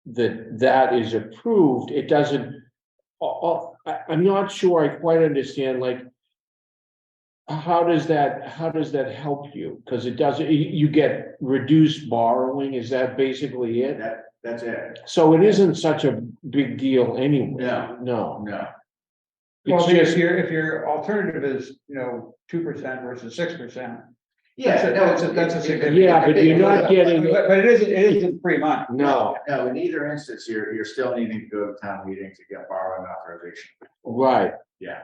that is approved, it doesn't, I'm not sure I quite understand, like, how does that help you? Because it doesn't, you get reduced borrowing, is that basically it? That's it. So it isn't such a big deal anyway. No. Well, It's if your alternative is, you know, 2% versus 6%. Yeah, That's a significant. Yeah, but you're not getting. But it isn't free money. No, in either instance, you're still needing to go to town meeting to get borrowing authorization. right. Yeah.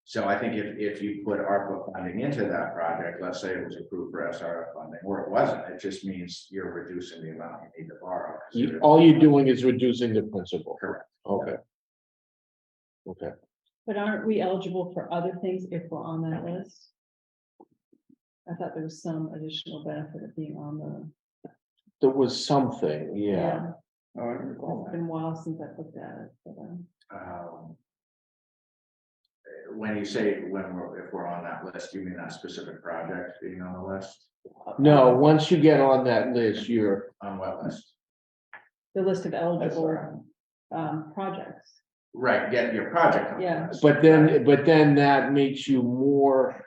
So I think if you put ARPA funding into that project, let's say it was approved for SRF funding, or it wasn't, it just means you're reducing the amount you need to borrow. All you're doing is reducing the principal. Correct. Okay. Okay. But aren't we eligible for other things if we're on that list? I thought there was some additional benefit of being on the. There was something, yeah. Oh, I don't recall It's been a while since I looked at it, but, when you say if we're on that list, you mean that specific project being on the list? No, once you get on that list, you're, On what list? The list of eligible, projects. Right, get your project on the Yeah. list. but then that makes you more,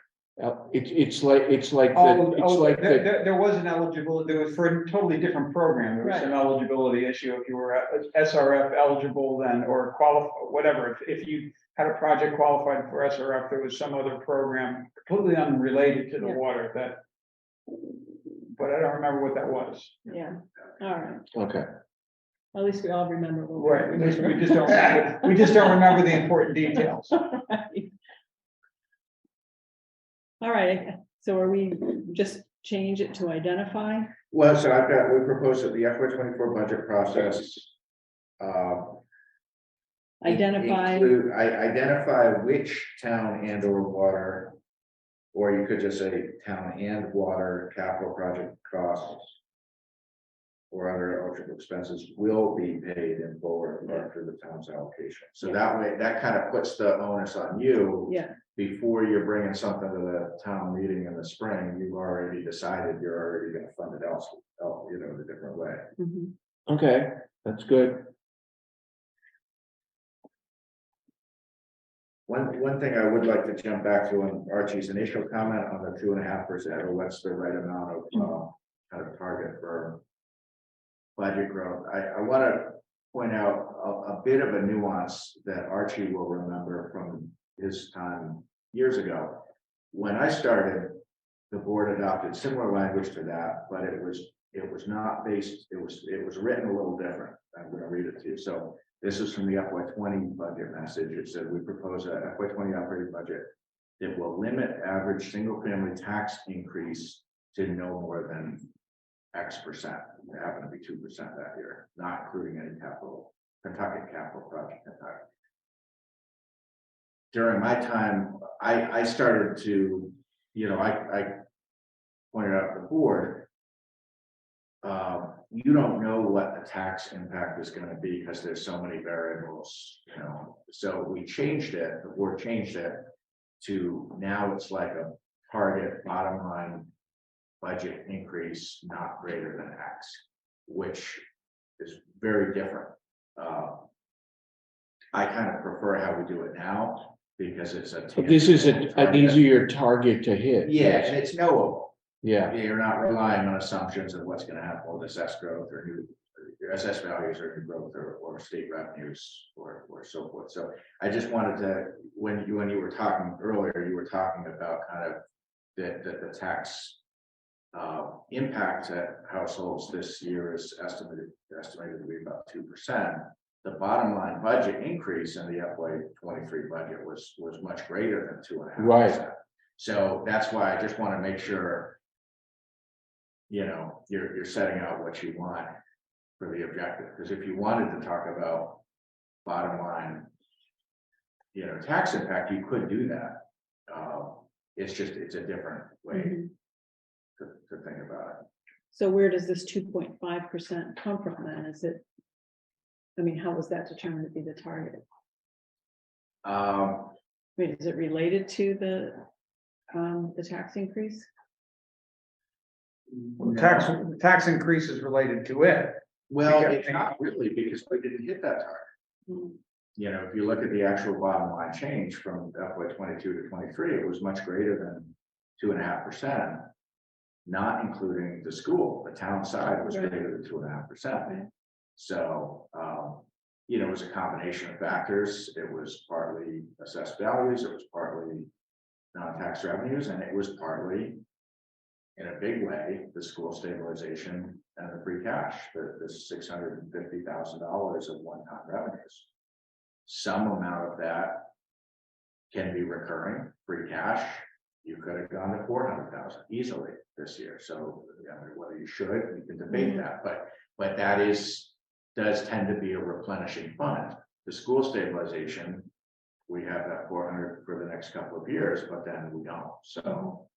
it's like There was an eligibility, there was for a totally different program, there was an eligibility issue, if you were SRF eligible then, or whatever, if you had a project qualified for SRF, there was some other program completely unrelated to the water that. But I don't remember what that was. Yeah, all right, okay. at least we all remember. what Right, we just don't remember, we just don't remember the important details. All right, so are we just change it to identify? Well, so we proposed that the FY24 budget process. Identify, Identify which town and or water. Or you could just say town and water capital project costs. Or other eligible expenses will be paid in full or through the town's allocation. So that way, that kind of puts the onus on you. yeah, Before you're bringing something to the town meeting in the spring, you've already decided you're already gonna fund it else, in a different way. mhm. Okay, that's good. One thing I would like to jump back to on Archie's initial comment on the 2.5%, or what's the right amount of, kind of target for budget growth. I want to point out a bit of a nuance that Archie will remember from his time years ago. When I started, the board adopted similar language to that, but it was not based, it was written a little different. I'm going to read it to you. So this is from the FY20 budget message. It said we propose a FY20 operating budget that will limit average single family tax increase to no more than X%. It happened to be 2% that year, not including any Kentucky capital project impact. During my time, I started to, I pointed out to the board, you don't know what the tax impact is going to be because there's so many variables, So we changed it, the board changed it to now it's like a target bottom line budget increase not greater than X, which is very different. I kind of prefer how we do it now because it's But this is an target. easier target to hit. Yeah, and it's knowable. Yeah, You're not relying on assumptions of what's going to happen with SS growth or your SS values or new growth or state revenues or so forth. So I just wanted to, when you were talking earlier, you were talking about kind of the tax impact to households this year is estimated to be about 2%. The bottom line budget increase in the FY23 budget was much greater than 2.5%. Right. So that's why I just want to make sure, you're setting out what you want for the objective. Because if you wanted to talk about bottom line, tax impact, you could do that. It's a different way to think about it. So where does this 2.5% come from then? Is it? I mean, how was that determined to be the target? Is it related to the tax increase? The tax increase is related to it. Well, Because- it's not really because we didn't hit that target. Mm. If you look at the actual bottom line change from FY22 to 23, it was much greater than 2.5%, not including the school. The town side was Right. greater than 2.5%. Right. So, it was a combination of factors. It was partly assessed values, it was partly non-tax revenues, and it was partly, in a big way, the school stabilization and the free cash, the $650,000 of one-time revenues. Some amount of that can be recurring free cash. You could have gone to 400,000 easily this year. So whether you should, we can debate that, but that does tend to be a replenishing fund. The school stabilization, we have that 400 for the next couple of years, but then we don't. So,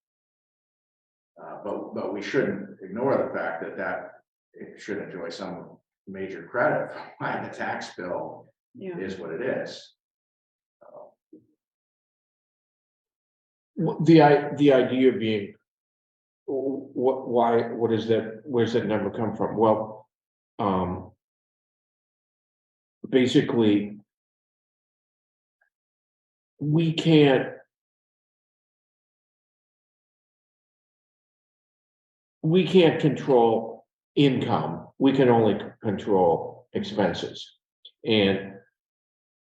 but we shouldn't ignore the fact that it should enjoy some major credit for why the tax bill Yeah. is what it is. The idea being, what is that, where's that number come from? Well, basically, we can't control income, we can only control expenses. And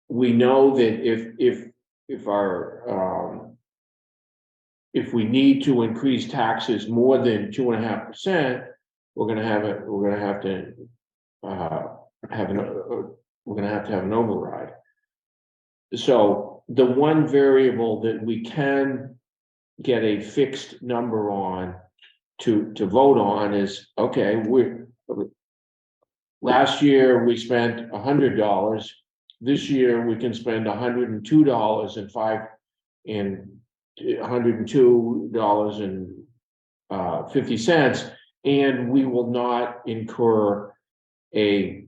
we know that if our, if we need to increase taxes more than 2.5%, we're gonna have to have an override. So the one variable that we can get a fixed number on to vote on is, okay, last year we spent $100. This year we can spend $102.50, and we will not incur the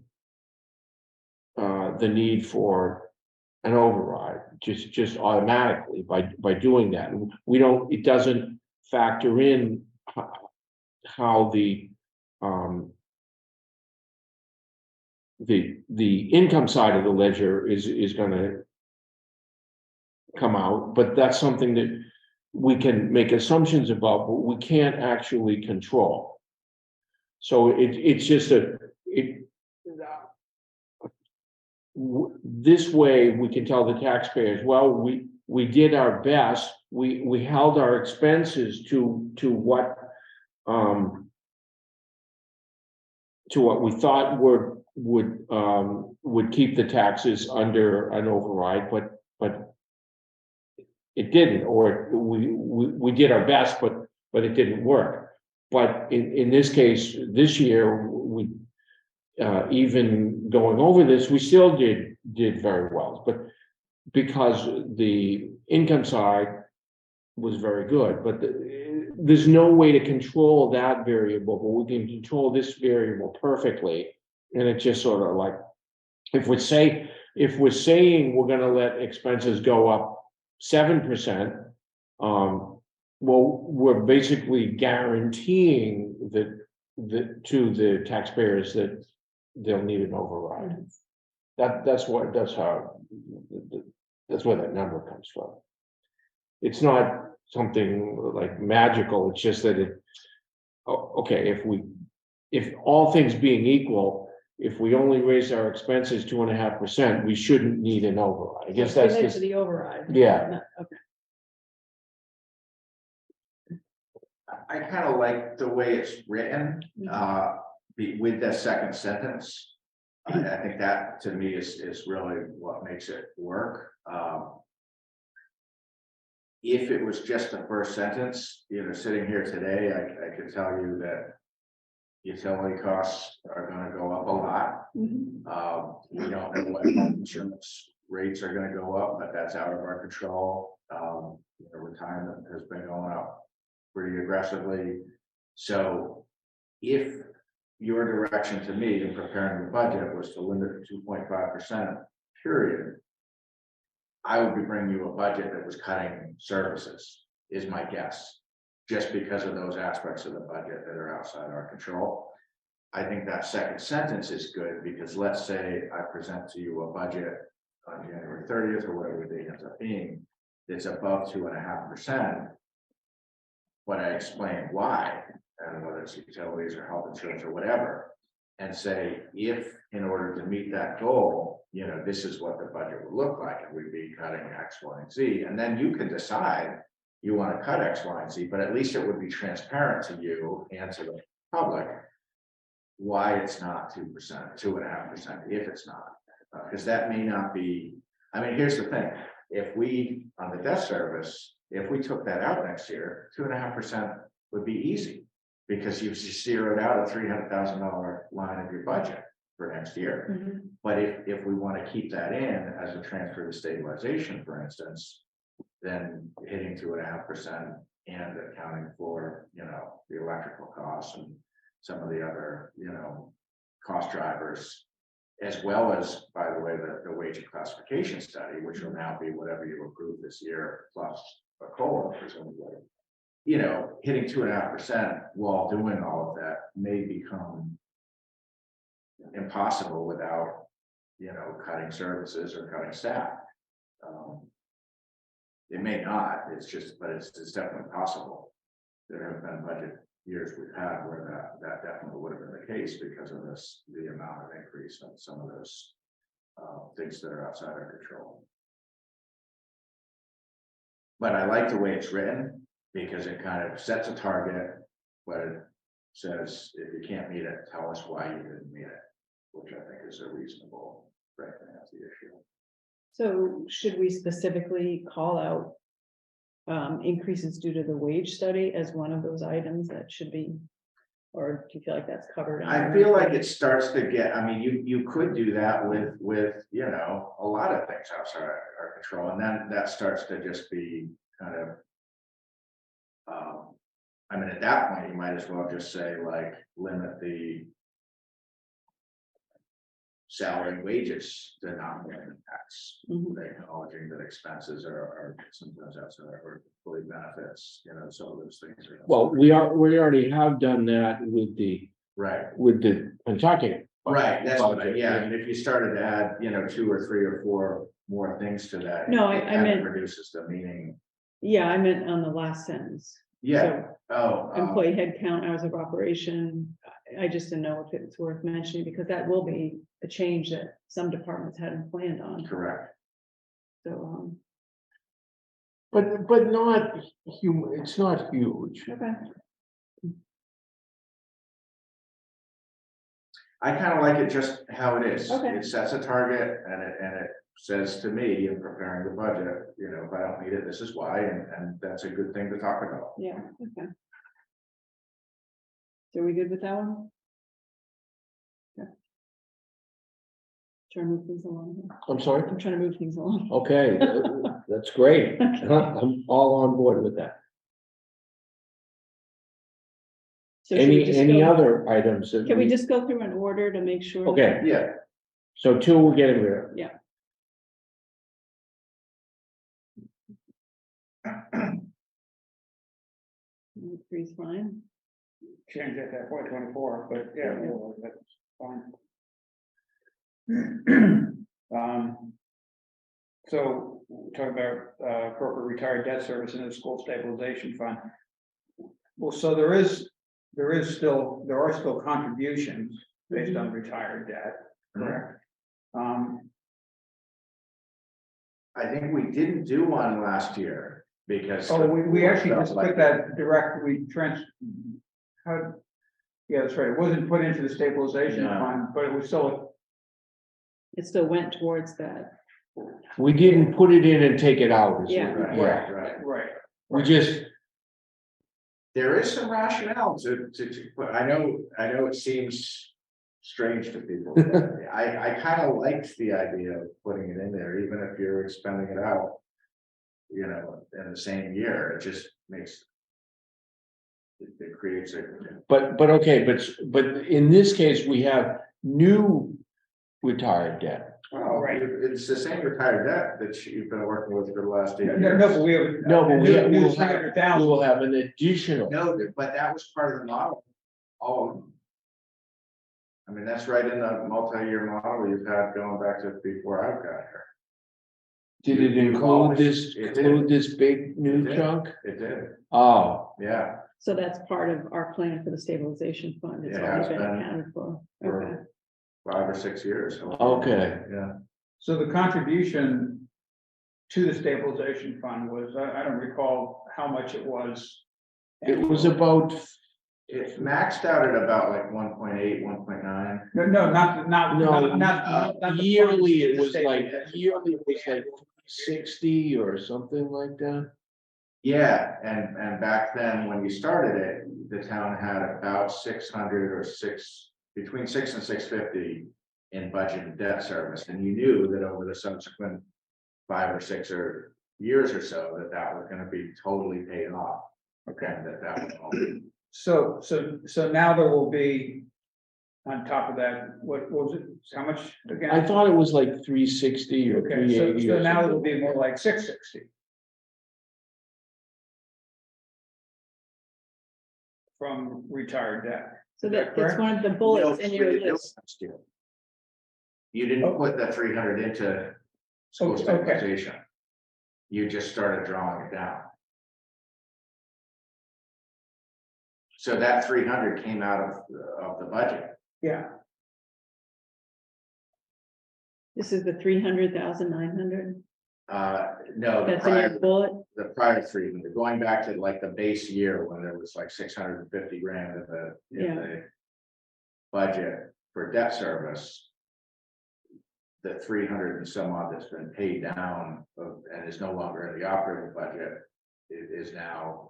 need for an override just automatically by doing that. We don't, it doesn't factor in how the income side of the ledger is going to come out, but that's something that we can make assumptions about, but we can't actually control. So it's just this way we can tell the taxpayers, well, we did our best, we held our expenses to what we thought would keep the taxes under an override, but it didn't, or we did our best, but it didn't work. But in this case, this year, even going over this, we still did very well, but because the income side was very good, but there's no way to control that variable, but we can control this variable perfectly. And it's just sort of like, if we're saying we're going to let expenses go up 7%, well, we're basically guaranteing that to the taxpayers that they'll need an override. That's where that number comes from. It's not something like magical. It's just that okay, if all things being equal, if we only raise our expenses 2.5%, we shouldn't need an override. I guess that's related to the override. Yeah. Okay. I kind of like the way it's written, with that second sentence. I think that to me is really what makes it work. If it was just the first sentence, sitting here today, I could tell you that utility costs are going to go up a lot. We don't know what insurance rates are going to go up, but that's out of our control. Retirement has been going up pretty aggressively. So if your direction to me in preparing the budget was to limit it to 2.5%, period, I would be bringing you a budget that was cutting services, is my guess, just because of those aspects of the budget that are outside our control. I think that second sentence is good, because let's say I present to you a budget on January 30th or whatever the date ends up being, that's above 2.5%, but I explain why, and whether it's utilities or health insurance or whatever, and say, if in order to meet that goal, this is what the budget would look like, and we'd be cutting X, Y, and Z, and then you can decide you want to cut X, Y, and Z, but at least it would be transparent to you and to the public why it's not 2%, 2.5%, if it's not, because that may not be. I mean, here's the thing: if we, on the debt service, if we took that out next year, 2.5% would be easy, because you've zeroed out a $300,000 line of your budget for next year. But if we want to keep that in as a transfer to stabilization, for instance, then hitting 2.5% and accounting for, the electrical costs and some of the other, cost drivers, as well as, by the way, the wage and classification study, which will now be whatever you approve this year, plus a COLA presumably. You know, hitting 2.5% while doing all of that may become impossible without, you know, cutting services or cutting staff. It may not, it's just, but it's definitely possible. There have been budget years we've had where that definitely would have been the case because of this, the amount of increase in some of those things that are outside our control. But I like the way it's written because it kind of sets a target, but it says if you can't meet it, tell us why you didn't meet it, which I think is a reasonable frankly, that's the issue. So should we specifically call out increases due to the wage study as one of those items that should be, or do you feel like that's covered? I feel like it starts to get, I mean, you could do that with, you know, a lot of things outside our control, and then that starts to just be kind of. I mean, at that point, you might as well just say like, limit the salary and wages denominator tax, acknowledging that expenses are sometimes outside or employee benefits, you know, some of those things are. Well, we already have done that with the Kentucky. Right, that's what budget, yeah, and if you started to add, you know, 2 or 3 or 4 more things to that. No, it I kind of meant- reduces the meaning. Yeah, I meant on the last sentence. Yeah, So, employee headcount, hours of operation, I just didn't know if it's worth mentioning, because that will be a change that some departments hadn't planned on, correct. so, But not it's not huge. okay. I kind of like it just how it is. Okay. It sets a target and it says to me in preparing the budget, you know, if I don't meet it, this is why, and that's a good thing to talk about. Yeah, okay. So are we good with that one? Yeah. Trying to move things along. I'm sorry. I'm trying to move things along. Okay, that's great. Okay. I'm all on board with that. So should we just Any go- other items? That Can we just go through an order to make sure? Okay, Yeah, so 2 we're getting rid of. Yeah. Three's fine. Change that to FY24, but yeah, well, that's fine. So talk about appropriate retired debt service in the school stabilization fund. Well, so there are still contributions based on retired debt, correct? I think we didn't do one last year because. Oh, we actually just put that yeah, that's right. It wasn't put into the stabilization No. fund, but it was still, It still went towards that. We didn't put it in and take it out. Yeah. Right. right. We just, There is some rationale to put, I know it seems strange to people. but I kind of liked the idea of putting it in there, even if you're expending it out. You know, in the same year, it just makes. It creates a. but okay, but in this case, we have new retired debt. Well, Right. it's the same retired debt that you've been working with for the last 8 years. No, but we have. No, but we will have, 300,000. we will have an additional. No, but that was part of the model, all of them. I mean, that's right in the multi-year model you've had going back to before I got here. Did it include this big new It did. chunk? It did, Oh, yeah, So that's part of our plan for the stabilization fund. It's It already has been been accounted for. Okay. for 5 or 6 years. Okay. Yeah, So the contribution to the stabilization fund was, I don't recall how much it was. it was about, it maxed out at about like 1.8, 1.9. No, not the yearly, it funds, was the like, stabilization. yearly, it was like 60 or something like that. Yeah, and back then, when you started it, the town had about 600 or between 6 and 650 in budget and debt service, and you knew that over the subsequent 5 or 6 years or so, that was gonna be totally paid off. Okay, And that would all be. so now there will be, on top of that, what was it, how much again? I thought it was like 360 or Okay, so 380 or now it'll something. be more like 660. from retired debt. So Is that's correct? one of the bullets in your list. You didn't put the 300 into school Okay. stabilization. You just started drawing it down. So that 300 came out of the budget. Yeah, This is the 300,900. No, the That's in your prior, bullet. the prior 300, going back to like the base year when there was like 650 grand in Yeah. the budget for debt service. The 300 and some odd that's been paid down and is no longer in the operating budget, it is now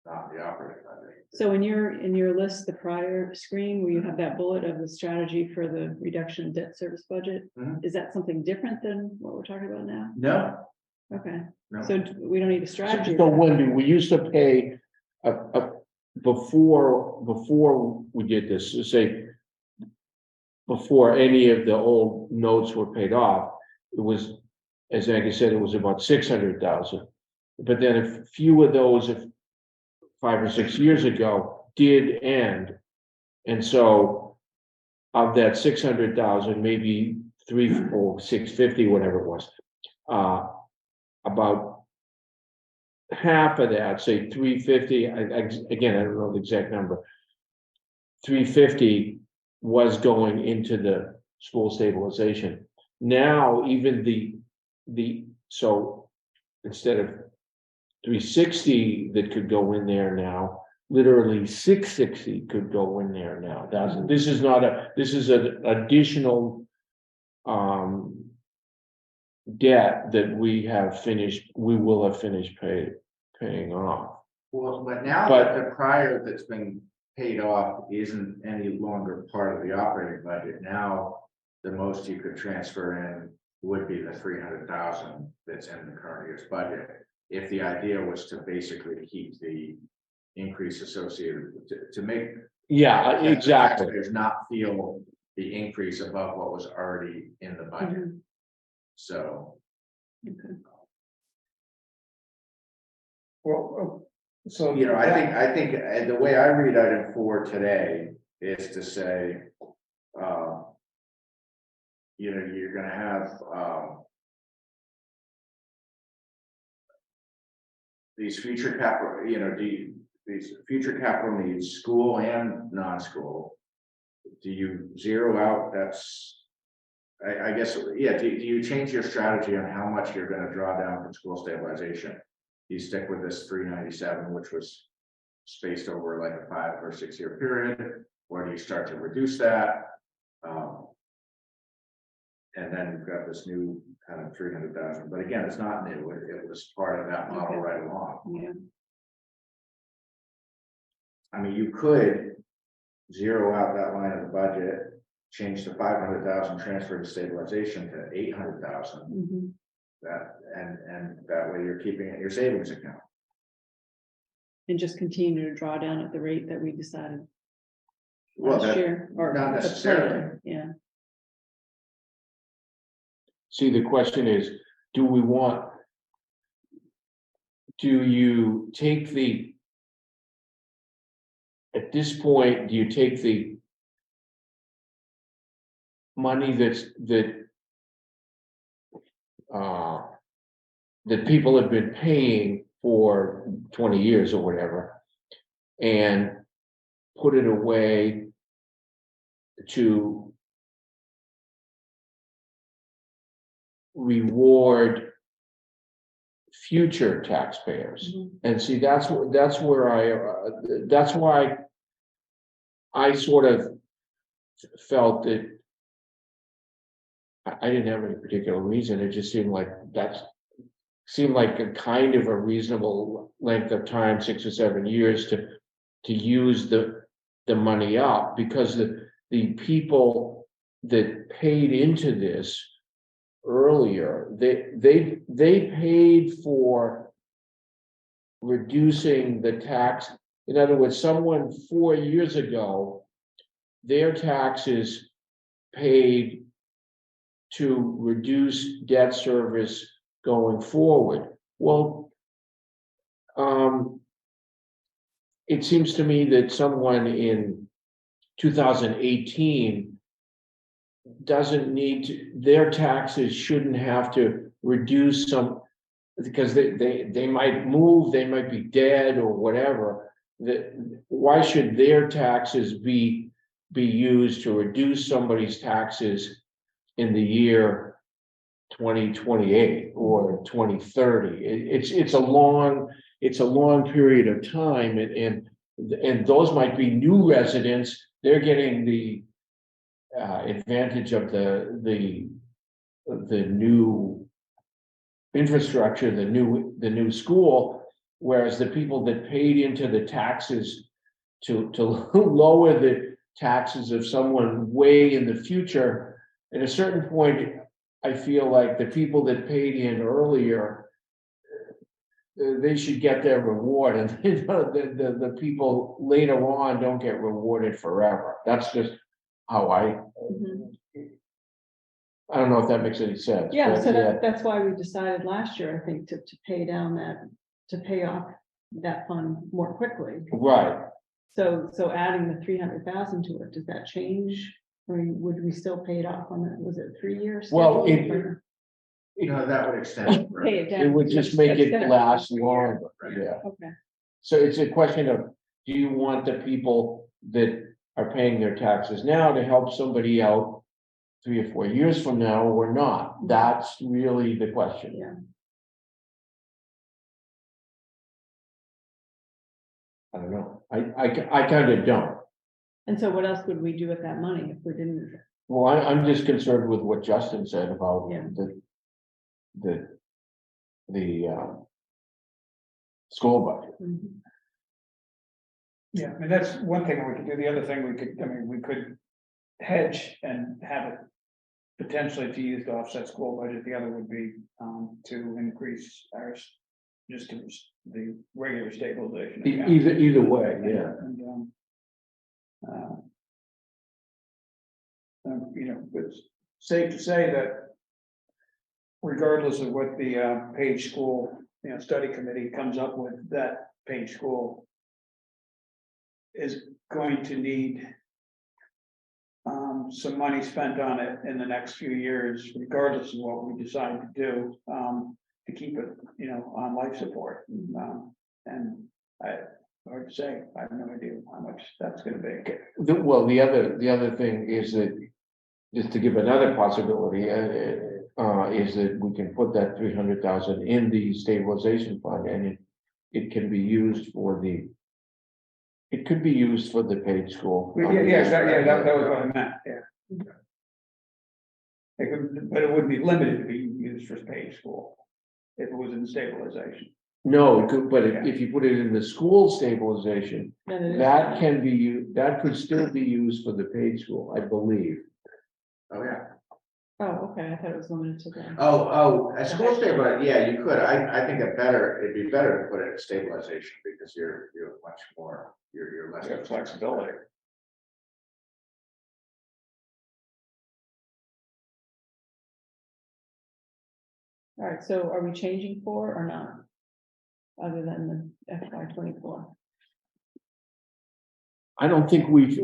not the operating budget. So in your list, the prior screen where you have that bullet of the strategy for the reduction of debt service budget, Mhm. is that something different than what we're talking about now? No, Okay, no. so we don't need a strategy. So Wendy, we used to pay before we did this, to say. Before any of the old notes were paid off, it was, as Aggie said, it was about 600,000. But then a few of those, if 5 or 6 years ago, did end. And so of that 600,000, maybe 3 or 650, whatever it was, about half of that, say 350, again, I don't know the exact number, 350 was going into the school stabilization. Now, even so instead of 360 that could go in there now, literally 660 could go in there now. This is an additional debt that we will have finished paying off. Well, but now But- that the prior that's been paid off isn't any longer part of the operating budget, now the most you could transfer in would be the 300,000 that's in the current year's budget. If the idea was to basically keep the increase associated to make. Yeah, exactly. Taxpayers not feel the increase above what was already in the budget, Mhm. so. Okay. well, so. You know, I think the way I read item 4 today is to say, you know, you're gonna have, these future capital, you know, these future capital needs, school and non-school. Do you zero out, I guess, yeah, do you change your strategy on how much you're gonna draw down from school stabilization? You stick with this 397, which was spaced over like a 5 or 6 year period, or do you start to reduce that? And then you've got this new kind of 300,000, but again, it's not new, it was part of that model Okay. right along. Yeah, I mean, you could zero out that line of the budget, change the 500,000 transfer to stabilization to 800,000. mhm. That, and that way you're keeping it in your savings account. And just continue to draw down at the rate that we decided Well, last that, year. Or not the necessarily. plan, yeah, See, the question is, do you take at this point, do you take the money that people have been paying for 20 years or whatever, and put it away to reward future taxpayers? Mhm. And see, that's why I sort of felt that I didn't have any particular reason. It just seemed like a kind of a reasonable length of time, 6 or 7 years to use the money up, because the people that paid into this earlier, they paid for reducing the tax. In other words, someone 4 years ago, their taxes paid to reduce debt service going forward. Well, it seems to me that someone in 2018 doesn't need to, their taxes shouldn't have to reduce some, because they might move, they might be dead or whatever. That, why should their taxes be used to reduce somebody's taxes in the year 2028 or 2030? It's a long period of time, and those might be new residents. They're getting the advantage of the new infrastructure, the new school, whereas the people that paid into the taxes to lower the taxes of someone way in the future, at a certain point, I feel like the people that paid in earlier, they should get their reward, and the people later on don't get rewarded forever. That's just how I don't know if that makes any sense. Yeah, but so that's why we decided last year, I think, to pay down to pay off that fund more quickly. Right. So adding the 300,000 to it, does that change? I mean, would we still pay it off on that? Was it 3 years? Well, that would extend. Pay it down. it would just make it Instead of- last longer. Yeah. Okay. So it's a question of, do you want the people that are paying their taxes now to help somebody out 3 or 4 years from now or not? That's really the question. Yeah. I don't know. I kind of don't. And so what else would we do with that money if we didn't? Well, I'm just concerned with what Justin said about Yeah. the school budget. Mhm. Yeah, I mean, that's one thing we could do. The other thing we could hedge and have it potentially to use to offset school budget. The other would be to increase ours, just to the regular stabilization. account. Either way, yeah. It's safe to say that regardless of what the Page School, study committee comes up with, that Page School is going to need some money spent on it in the next few years, regardless of what we decide to do, to keep it, on life support. And hard to say, I have no idea how much that's gonna be. Well, the other thing is that, just to give another possibility, is that we can put that 300,000 in the stabilization fund, and it can be used for the. It could be used for the paid school. That was what I meant, yeah. But it wouldn't be limited to be used for Page School if it was in stabilization. No, it could, but if you put it in the school stabilization, Then it is- that can be used, that could still be used for the paid school, I believe. Oh, yeah. Oh, okay, I thought it was limited to that. A school stabilization, yeah, you could. I think it'd be better to put it in stabilization because you're much more, you're less. You have flexibility. All right, so are we changing 4 or not? Other than the FY24? I don't think we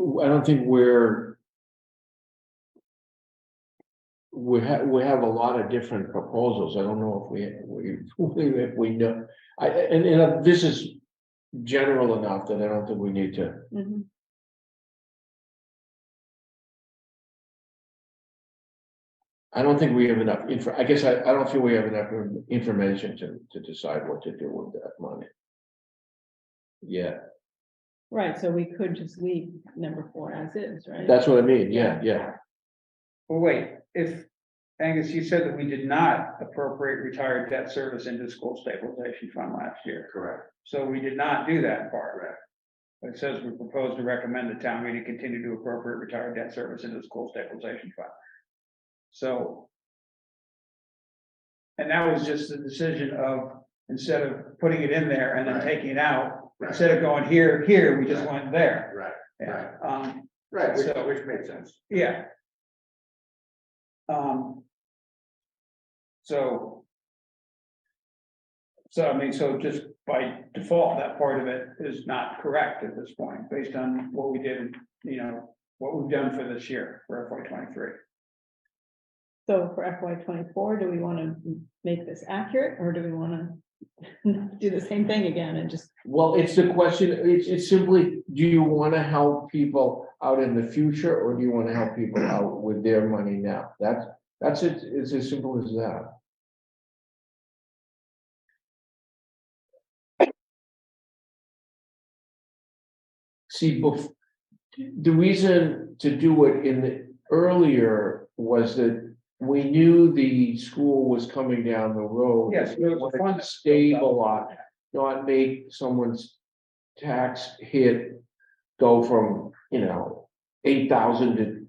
have a lot of different proposals. I don't know if we know. And this is general enough that I don't think we need to. Mhm. I don't think we have enough I guess I don't feel we have enough information to decide what to do with that money. Yeah, Right, so we could just leave number 4 as is, right? that's what I mean. Yeah. Well, wait, if, Angus, you said that we did not appropriate retired debt service into school stabilization fund last year. Correct. So we did not do that part. It says we propose to recommend the town meeting continue to appropriate retired debt service into the school stabilization fund. So. And that was just the decision of, instead of putting it in there and then Right. taking it out, Right. instead of going here, we just went there. Right, Yeah, right, So- which made sense. yeah. So I mean, so just by default, that part of it is not correct at this point, based on what we did, what we've done for this year, for FY 23. So for FY 24, do we want to make this accurate, or do we want to do the same thing again and just, Well, it's the question, it's simply, do you want to help people out in the future, or do you want to help people out with their money now? That's it, it's as simple as that. See, the reason to do it in the earlier was that we knew the school was coming down the road. Yes, there was a Wanted fund to stabilize, not make someone's tax hit go from, 8,000 to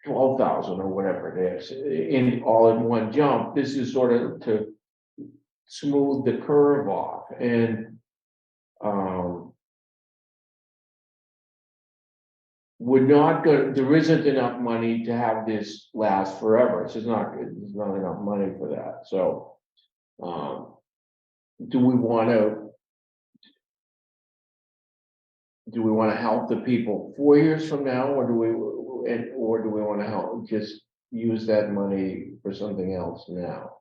12,000 or whatever it is, in all in one jump. This is sort of to smooth the curve off, and we're not good, there isn't enough money to have this last forever. It's just not, there's not enough money for that, so. Do we wanna help the people 4 years from now, or do we wanna help, just use that money for something else now?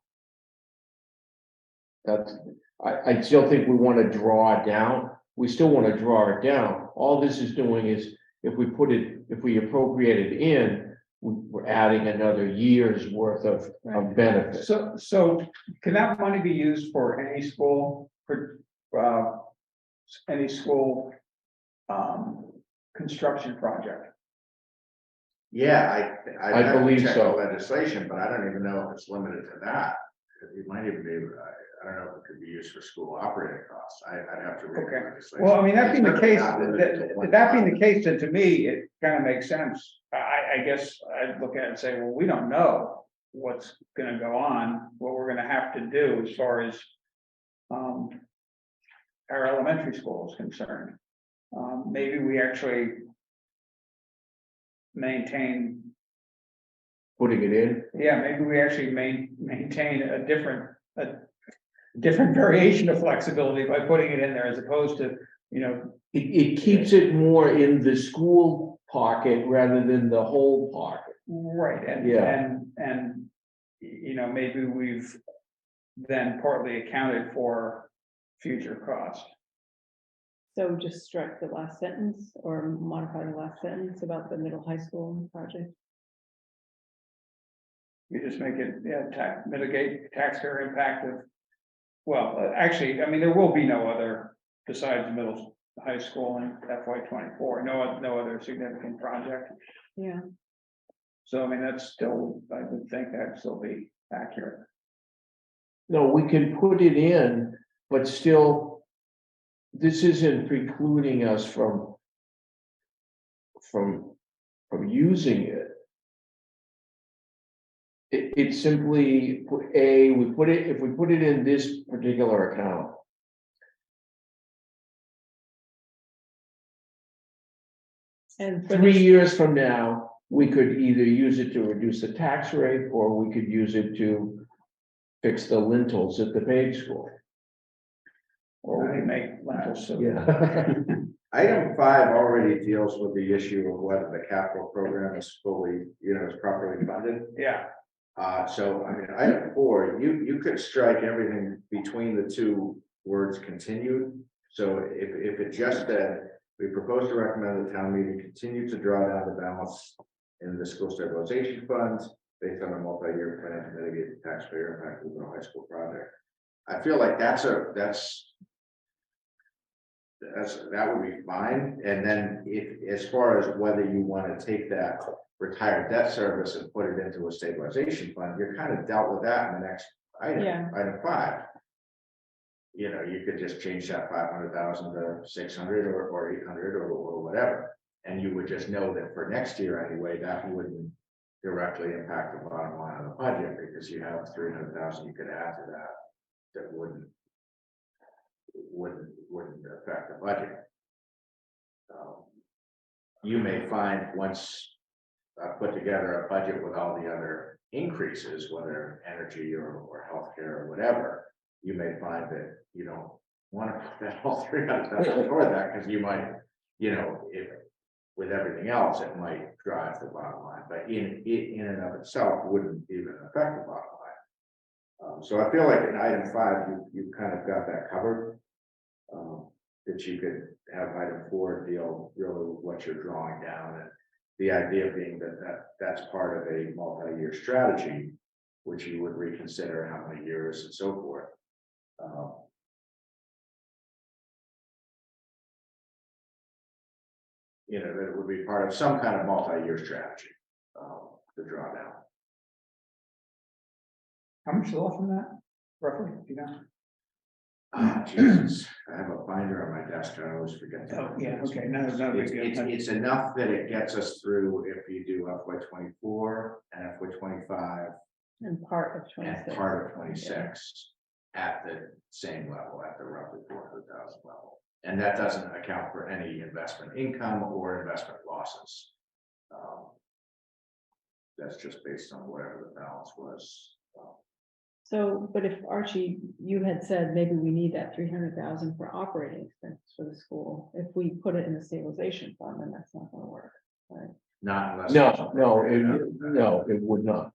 That's, I still think we wanna draw it down, we still wanna draw it down. All this is doing is, if we appropriate it in, we're adding another year's worth of benefits. So can that money be used for any school, any school construction project? Yeah, I I have to believe check so. the legislation, but I don't even know if it's limited to that. It might even be, I don't know if it could be used for school operating costs. I'd have to read Okay. the legislation. Well, I mean, that being the It's case, not limited to one that being the project. case, then to me, it kind of makes sense. I guess I'd look at it and say, well, we don't know what's gonna go on, what we're gonna have to do as far as our elementary school is concerned. Maybe we actually maintain, Putting it in, maybe we actually maintain a different variation of flexibility by putting it in there, as opposed to, it keeps it more in the school pocket rather than the whole pocket. right, Yeah. and maybe we've then partly accounted for future cost. so just strike the last sentence or modify the last sentence about the middle high school project? You just make it, mitigate taxpayer impact of, well, actually, I mean, there will be no other, besides middle, high school in FY 24, no other significant project. Yeah, So, I mean, that's still, I would think that'd still be accurate. No, we can put it in, but still, this isn't precluding us from using it. It's simply, if we put it in this particular account. and for 3 this, years from now, we could either use it to reduce the tax rate, or we could use it to fix the lintels at the Page School. Or we make lentils soup. Yeah. Item 5 already deals with the issue of whether the capital program is fully, is properly funded. Yeah, So, I mean, item 4, you could strike everything between the two words continued. So if it just said, we propose to recommend the town meeting continue to draw down the balance in the school stabilization funds based on a multi-year plan to mitigate the taxpayer impact of the high school project. I feel like that would be fine. And then as far as whether you want to take that retired debt service and put it into a stabilization fund, you're kind of dealt with that in the next item, Yeah. item 5. You could just change that 500,000 to 600 or 800 or whatever. And you would just know that for next year anyway, that wouldn't directly impact the bottom line of the budget, because you have 300,000 you could add to that. That wouldn't affect the budget. You may find once put together a budget with all the other increases, whether energy or healthcare or whatever, you may find that you don't want to put that all $300,000 toward that, because you might, if with everything else, it might drive the bottom line, but in and of itself wouldn't even affect the bottom line. So I feel like in item 5, you kind of got that covered. That you could have item 4 deal really with what you're drawing down, and the idea being that's part of a multi-year strategy, which you would reconsider how many years and so forth. That it would be part of some kind of multi-year strategy to draw down. How much is left from that, roughly, Jesus, I have a binder on my desk, I always forget. to- Oh, yeah, okay, no, big deal. It's enough that it gets us through if you do FY24 and FY25 And part of and 26. part of 26 at the same level, at the roughly 400,000 level. And that doesn't account for any investment income or investment losses. That's just based on whatever the balance was. So, but if Archie, you had said maybe we need that 300,000 for operating expenses for the school, if we put it in the stabilization fund, then that's not gonna work, right? Not unless. No, it would not.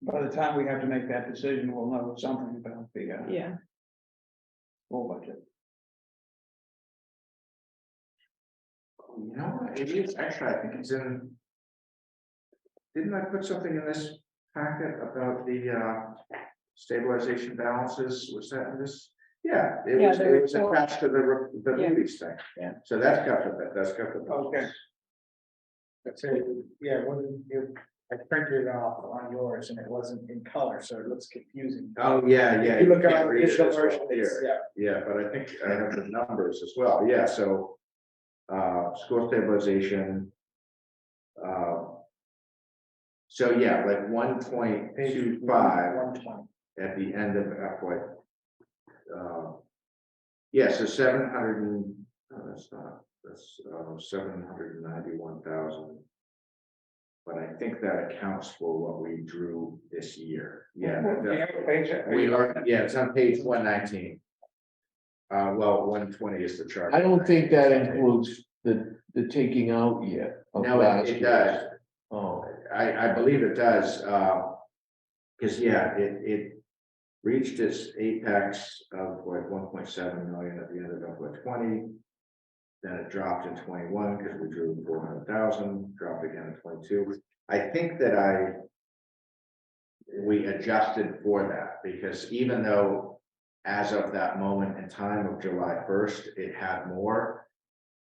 By the time we have to make that decision, we'll know something about the Yeah, full budget. You know what, it is, actually, I think it's in. Didn't I put something in this packet about the stabilization balances, was that in this? Yeah, it Yeah, was, the it was report. attached to the Yeah. movies thing. Yeah. So that's got the. Okay. That's it, yeah, I printed it off on yours and it wasn't in color, so it looks confusing. Oh, yeah. If you look at can't our read it digital as well version, it's, here. Yeah, but I think I have the numbers as well, yeah, so. School stabilization. So yeah, like 1.25 120. at the end of FY. Yeah, so 700 and, no, that's 791,000. But I think that accounts for what we drew this year. Yeah, we are, yeah, it's on page 119. Well, 120 is the chart. I don't think that includes the taking out yet. Of No, last it year's. does. Oh, I believe it does, because yeah, it reached its apex of like 1.7 million at the end of FY20. Then it dropped in 21 because we drew 400,000, dropped again in 22. I think that we adjusted for that because even though as of that moment in time of July 1st, it had more.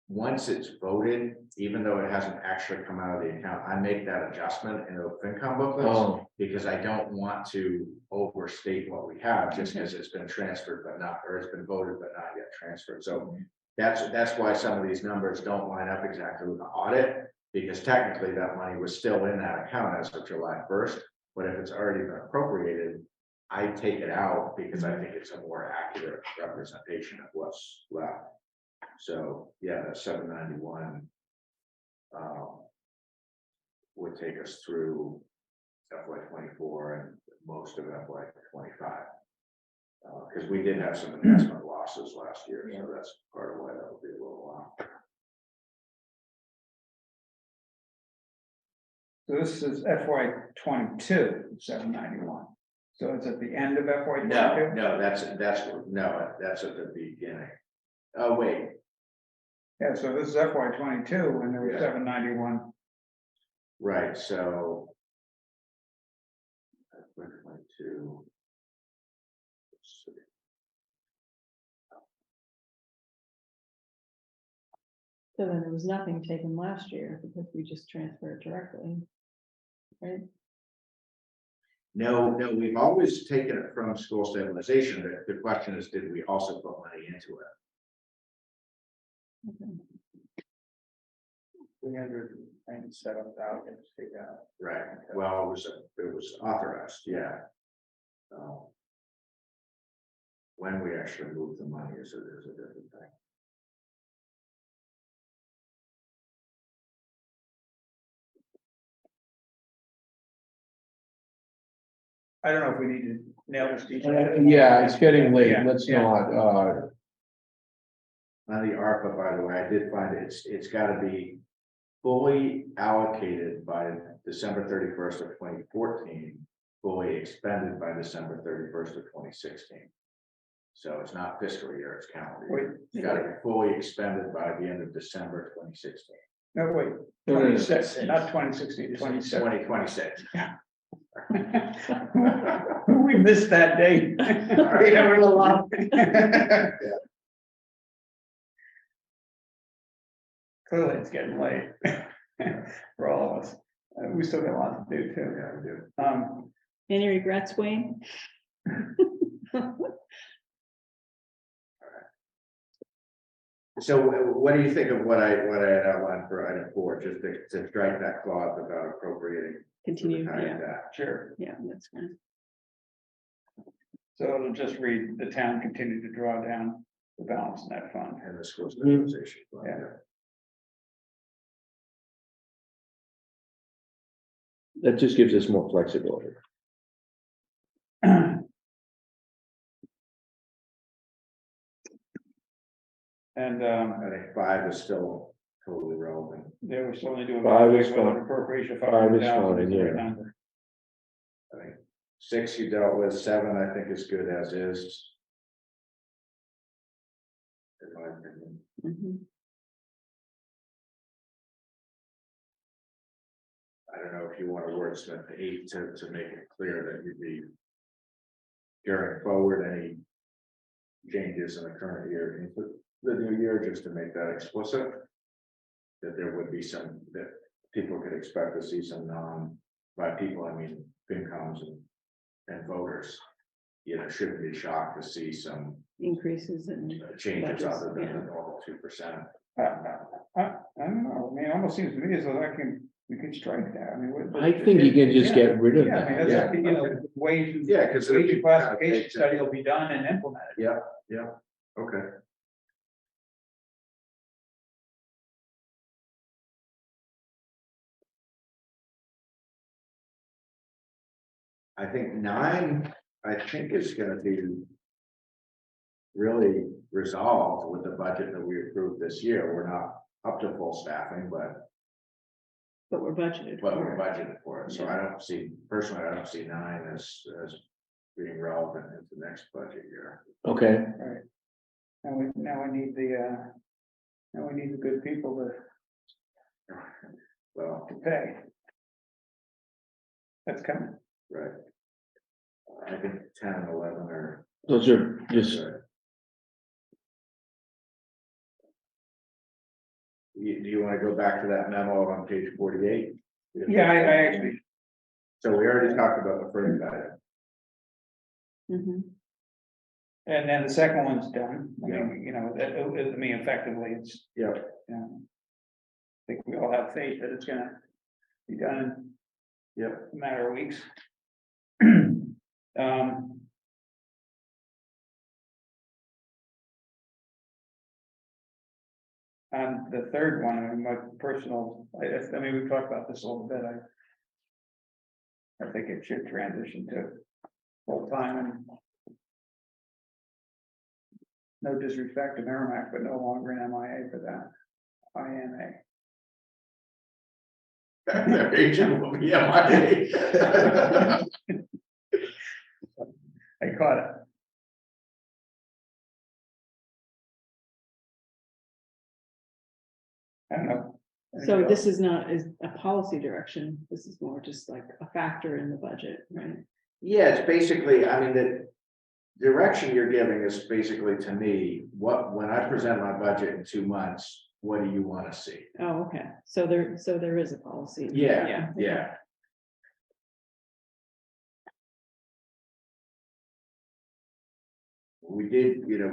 Once it's voted, even though it hasn't actually come out of the account, I make that adjustment in the FinCom booklets because I don't want to overstate what we have just because it's been transferred but not, or it's been voted but not yet transferred. So that's why some of these numbers don't line up exactly with the audit, because technically that money was still in that account as of July 1st. But if it's already been appropriated, I take it out because I think it's a more accurate representation of what's left. So yeah, that 791 would take us through FY24 and most of FY25. Because we did have some investment losses last year, so that's part of why that would be a little while. So this is FY22, 791. So it's at the end of FY22? No, that's at the beginning. Oh, wait. Yeah, so this is FY22 and there was Yeah. 791. Right, so. FY22. Let's see. so then there was nothing taken last year because we just transferred directly. Right? No, we've always taken it from school stabilization. The question is, did we also put money into it? Okay. 397,000 to take out. Right, well, it was authorized, yeah. When we actually move the money is a different thing. I don't know if we need to nail this detail. Yeah, it's getting late, Yeah, let's yeah. not, On the ARPA, by the way, I did find it's gotta be fully allocated by December 31st of 2014, fully expended by December 31st of 2016. So it's not fiscal year, it's calendar year. It's gotta be fully expended by the end of December 2016. No, wait, No, no, no. 26, not 2016, 27. 2026. We missed that date. Yeah, we're a little off. Clearly, it's getting late for all of us. We still got a lot to do too. Yeah, we do. Any regrets, Wayne? So what do you think of what I had outlined for item 4, just to strike that clause about appropriating? Continue, kind of yeah, that? Sure. yeah, that's fine. So it'll just read, the town continue to draw down the balance in that fund. And the school stabilization. fund, Yeah. that just gives us more flexibility. And I think 5 is still totally relevant. they were still only doing. 5 is whether fine. appropriation. of 5 is 500,000 fine, the right yeah. number. I think 6 you dealt with, 7 I think is good as is. In my opinion. Mhm. I don't know if you want to wordsmith 8 to make it clear that you'd be carrying forward any changes in the current year into the new year, just to make that explicit. That there would be some, that people could expect to see some by people, I mean, FinComs and voters. You know, shouldn't be shocked to see some Increases and changes Budgets, other than yeah. the normal 2%. I don't know, I mean, it almost seems to me as though we can strike that, I mean. I think you can just Yeah. get rid of Yeah, I mean, that, that's, yeah. you know, wage, Yeah, because wage classification study will be done and implemented. Yeah, yeah, okay. I think 9, I think is gonna be really resolved with the budget that we approved this year. We're not up to full staffing, but we're budgeted. we're for it. budgeted for it. So I don't see, personally, I don't see 9 as being relevant into next budget year. Okay, Right. Now we need the good people Well, to pay. That's coming. right. I think 10 and 11 are. those are just, Do you want to go back to that memo on page 48? Yeah, I actually, So we already talked about the first item. Mhm. and then the second one's done, I mean, you know, I mean, effectively, it's, Yeah. I think we all have faith that it's gonna be done in Yep. a matter of weeks. And the third one, I mean, my personal, I mean, we've talked about this a little bit, I think it should transition to full-time and no disrespect to Merrimack, but no longer an MIA for that, IMA. Their agent will be MIA. I caught it. I don't know. So this is not a policy direction, this is more just like a factor in the budget, right? Yeah, it's basically, I mean, the direction you're giving is basically to me, when I present my budget in 2 months, what do you want to see? Oh, okay, so there is a policy. Yeah, yeah. We did, you know,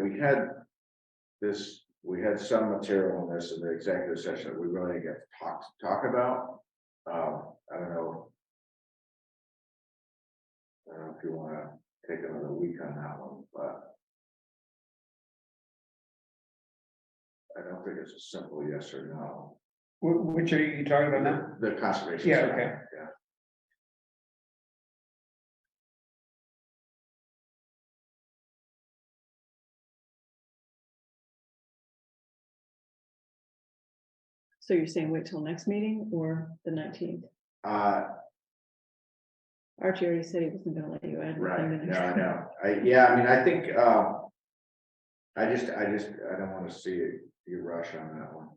we had some material on this in the executive session that we really didn't get to talk about. I don't know. I don't know if you want to take another week on that one, but I don't think it's a simple yes or no. Which are you talking about now? The conservation. Yeah, side, okay. Yeah. So you're saying wait till next meeting or the 19th? Archie already said he wasn't gonna let you add. Right, anything to no, I next- know, yeah, I mean, I think, I don't wanna see you rush on that one.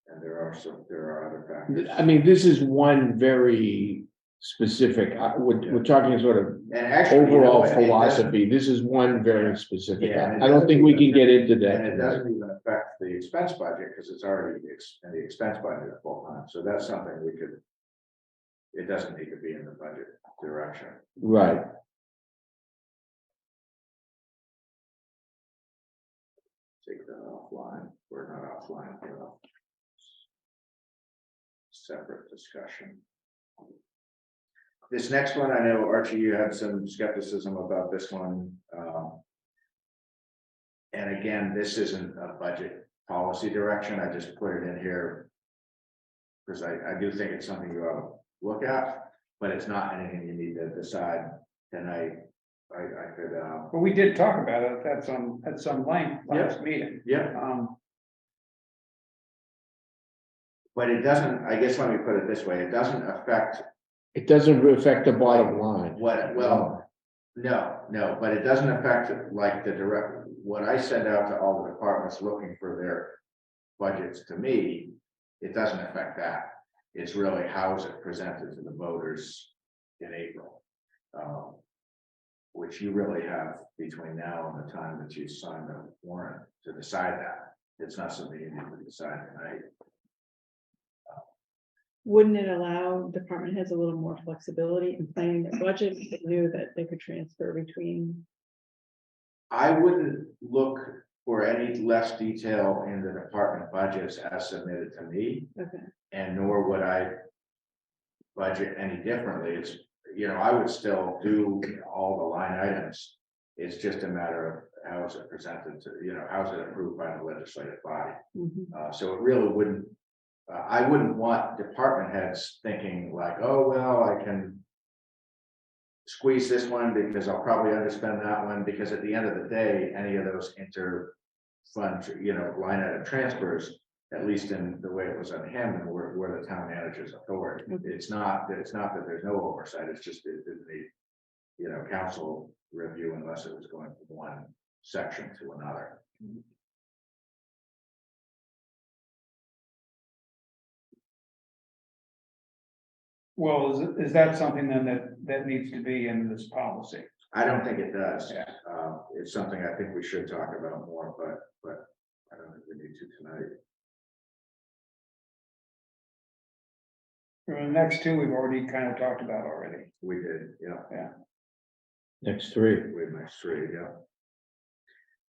And there are other factors. I mean, this is one very specific, we're talking sort of And actually, overall it doesn't- philosophy. This is one very specific. Yeah, and it I don't think we doesn't can get into And it that. doesn't even affect the expense budget, because it's already in the expense budget at full time, so that's something we could. It doesn't need to be in the budget direction. Right. Take that offline, we're not offline, separate discussion. This next one, I know Archie, you had some skepticism about this one. And again, this isn't a budget policy direction, I just put it in here. Because I do think it's something you ought to look at, but it's not anything you need to decide tonight. I could, But we did talk about it at some length last meeting. yeah. But it doesn't, I guess, let me put it this way, it doesn't affect It doesn't affect the bottom line. what, well, no, but it doesn't affect like the direct, what I send out to all the departments looking for their budgets to me, it doesn't affect that. It's really how is it presented to the voters in April. Which you really have between now and the time that you sign the warrant to decide that. It's not something you need to decide tonight. Wouldn't it allow department heads a little more flexibility in planning their budget? If they knew that they could transfer between. I wouldn't look for any less detail in the department budgets as submitted to me, Okay, and nor would I budget any differently. It's, you know, I would still do all the line items. It's just a matter of how is it presented to, you know, how is it approved by the legislative body? mhm. So it really wouldn't, I wouldn't want department heads thinking like, oh, well, I can squeeze this one because I'll probably underspend that one, because at the end of the day, any of those inter-fund, you know, line item transfers, at least in the way it was on Hammond, were the town manager's authority. It's not that there's no oversight, it's just the, you know, council review unless it was going from one section to another. Well, is that something then that needs to be in this policy? I don't think it does. Yeah. It's something I think we should talk about more, but I don't think we need to tonight. The next two we've already kind of talked about already. We did, yeah, Next three. we had next three, yeah.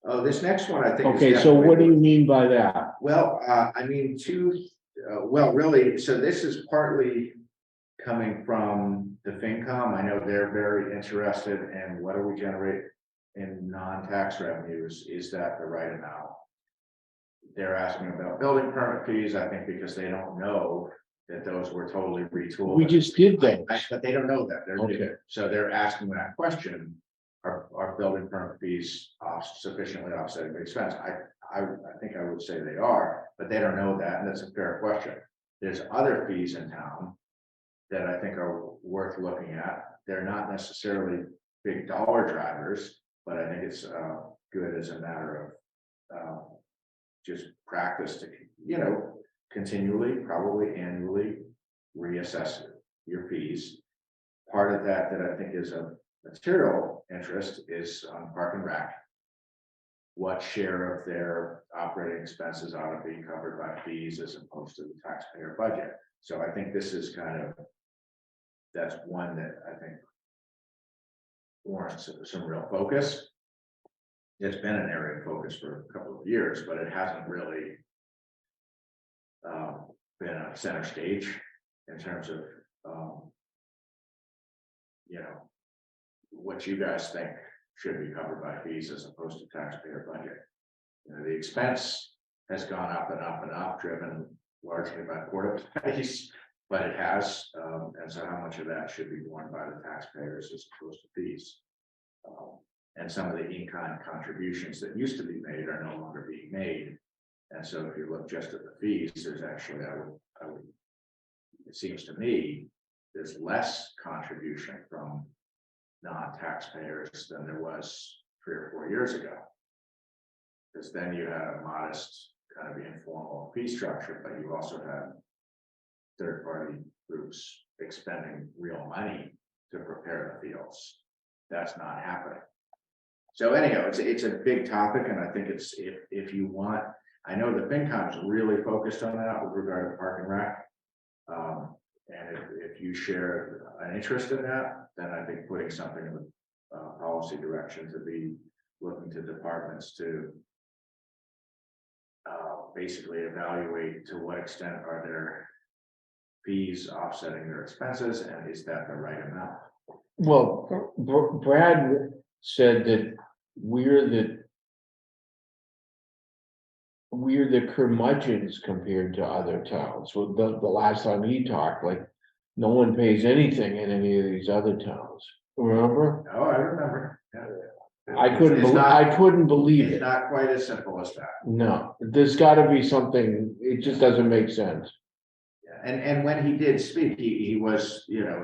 Oh, this next one, I think. is Okay, so what do you definitely- mean by that? Well, I mean, well, really, so this is partly coming from the FinCom. I know they're very interested in what do we generate in non-tax revenues? Is that the right amount? They're asking about building permit fees, I think, because they don't know that those were totally retooled. We just did that. But they don't know that, they're new, Okay. so they're asking that question. Are building permit fees sufficiently offsetting the expense? I think I would say they are, but they don't know that, and that's a fair question. There's other fees in town that I think are worth looking at. They're not necessarily big dollar drivers, but I think it's good as a matter of just practice to, you know, continually, probably annually reassess your fees. Part of that I think is of material interest is on Park and Rec. What share of their operating expenses ought to be covered by fees as opposed to the taxpayer budget? So I think this is kind of, that's one that I think warrants some real focus. It's been an area of focus for a couple of years, but it hasn't really been a center stage in terms of, you know, what you guys think should be covered by fees as opposed to taxpayer budget. You know, the expense has gone up and up and up, driven largely by porta potties, but it has, and so how much of that should be borne by the taxpayers as opposed to fees? And some of the in-kind contributions that used to be made are no longer being made. And so if you look just at the fees, there's actually, I would, it seems to me, there's less contribution from non-taxpayers than there was 3 or 4 years ago. Because then you had a modest kind of informal fee structure, but you also had third-party groups expending real money to prepare the fields. That's not happening. So anyhow, it's a big topic, and I think it's, if you want, I know the FinCom is really focused on that with regard to Park and Rec. And if you share an interest in that, then I think putting something in the policy direction to be looking to departments to basically evaluate to what extent are their fees offsetting their expenses, and is that the right amount? Well, Brad said that we're the curmudgeons compared to other towns. Well, the last time he talked, like, no one pays anything in any of these other towns. Remember? Oh, I remember. Yeah. I couldn't believe It's it. not quite as simple as that. No, there's gotta be something, it just doesn't make sense. Yeah, and when he did speak, he was, you know,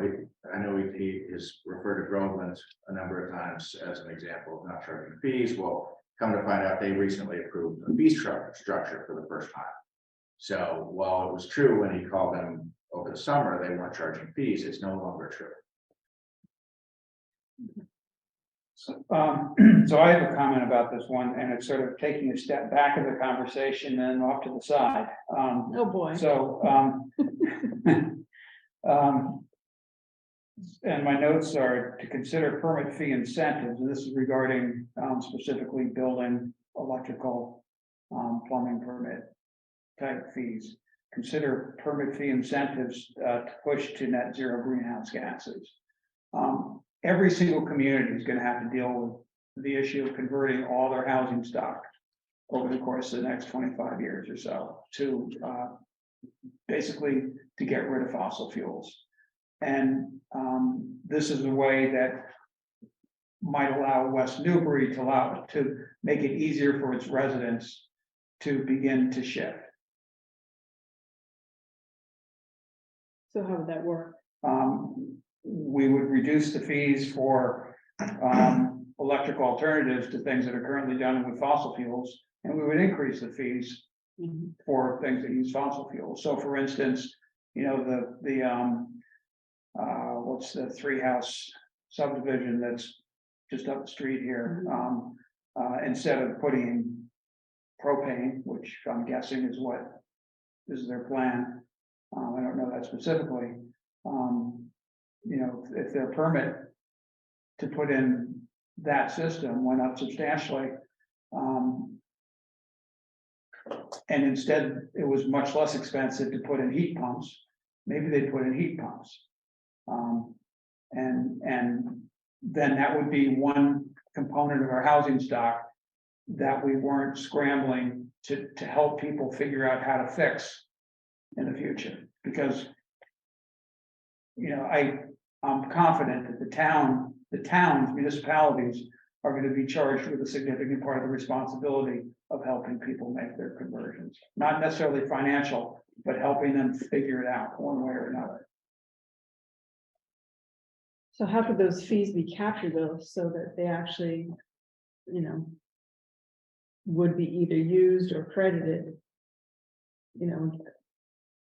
I know he is referred to Groveland a number of times as an example of not charging fees. Well, come to find out, they recently approved a fee structure for the first time. So while it was true when he called them over the summer, they weren't charging fees, it's no longer true. So I have a comment about this one, and it's sort of taking a step back of the conversation and off to the side. Oh, boy. So, and my notes are to consider permit fee incentives, and this is regarding specifically building, electrical, plumbing permit type fees. Consider permit fee incentives to push to net zero greenhouse gases. Every single community is going to have to deal with the issue of converting all their housing stock over the course of the next 25 years or so to basically to get rid of fossil fuels. And this is a way that might allow West Newbury to make it easier for its residents to begin to shift. So how would that work? We would reduce the fees for electric alternatives to things that are currently done with fossil fuels, and we would increase the fees for things that use fossil fuels. So, for instance, you know, what's the 3-house subdivision that's just up the street here? Instead of putting propane, which I'm guessing is what is their plan. I don't know that specifically. You know, if their permit to put in that system went up substantially, and instead it was much less expensive to put in heat pumps, maybe they'd put in heat pumps. And then that would be one component of our housing stock that we weren't scrambling to help people figure out how to fix in the future. Because, you know, I'm confident that the towns, municipalities are going to be charged with a significant part of the responsibility of helping people make their conversions. Not necessarily financial, but helping them figure it out one way or another. So how could those fees be captured though, so that they actually, you know, would be either used or credited, you know?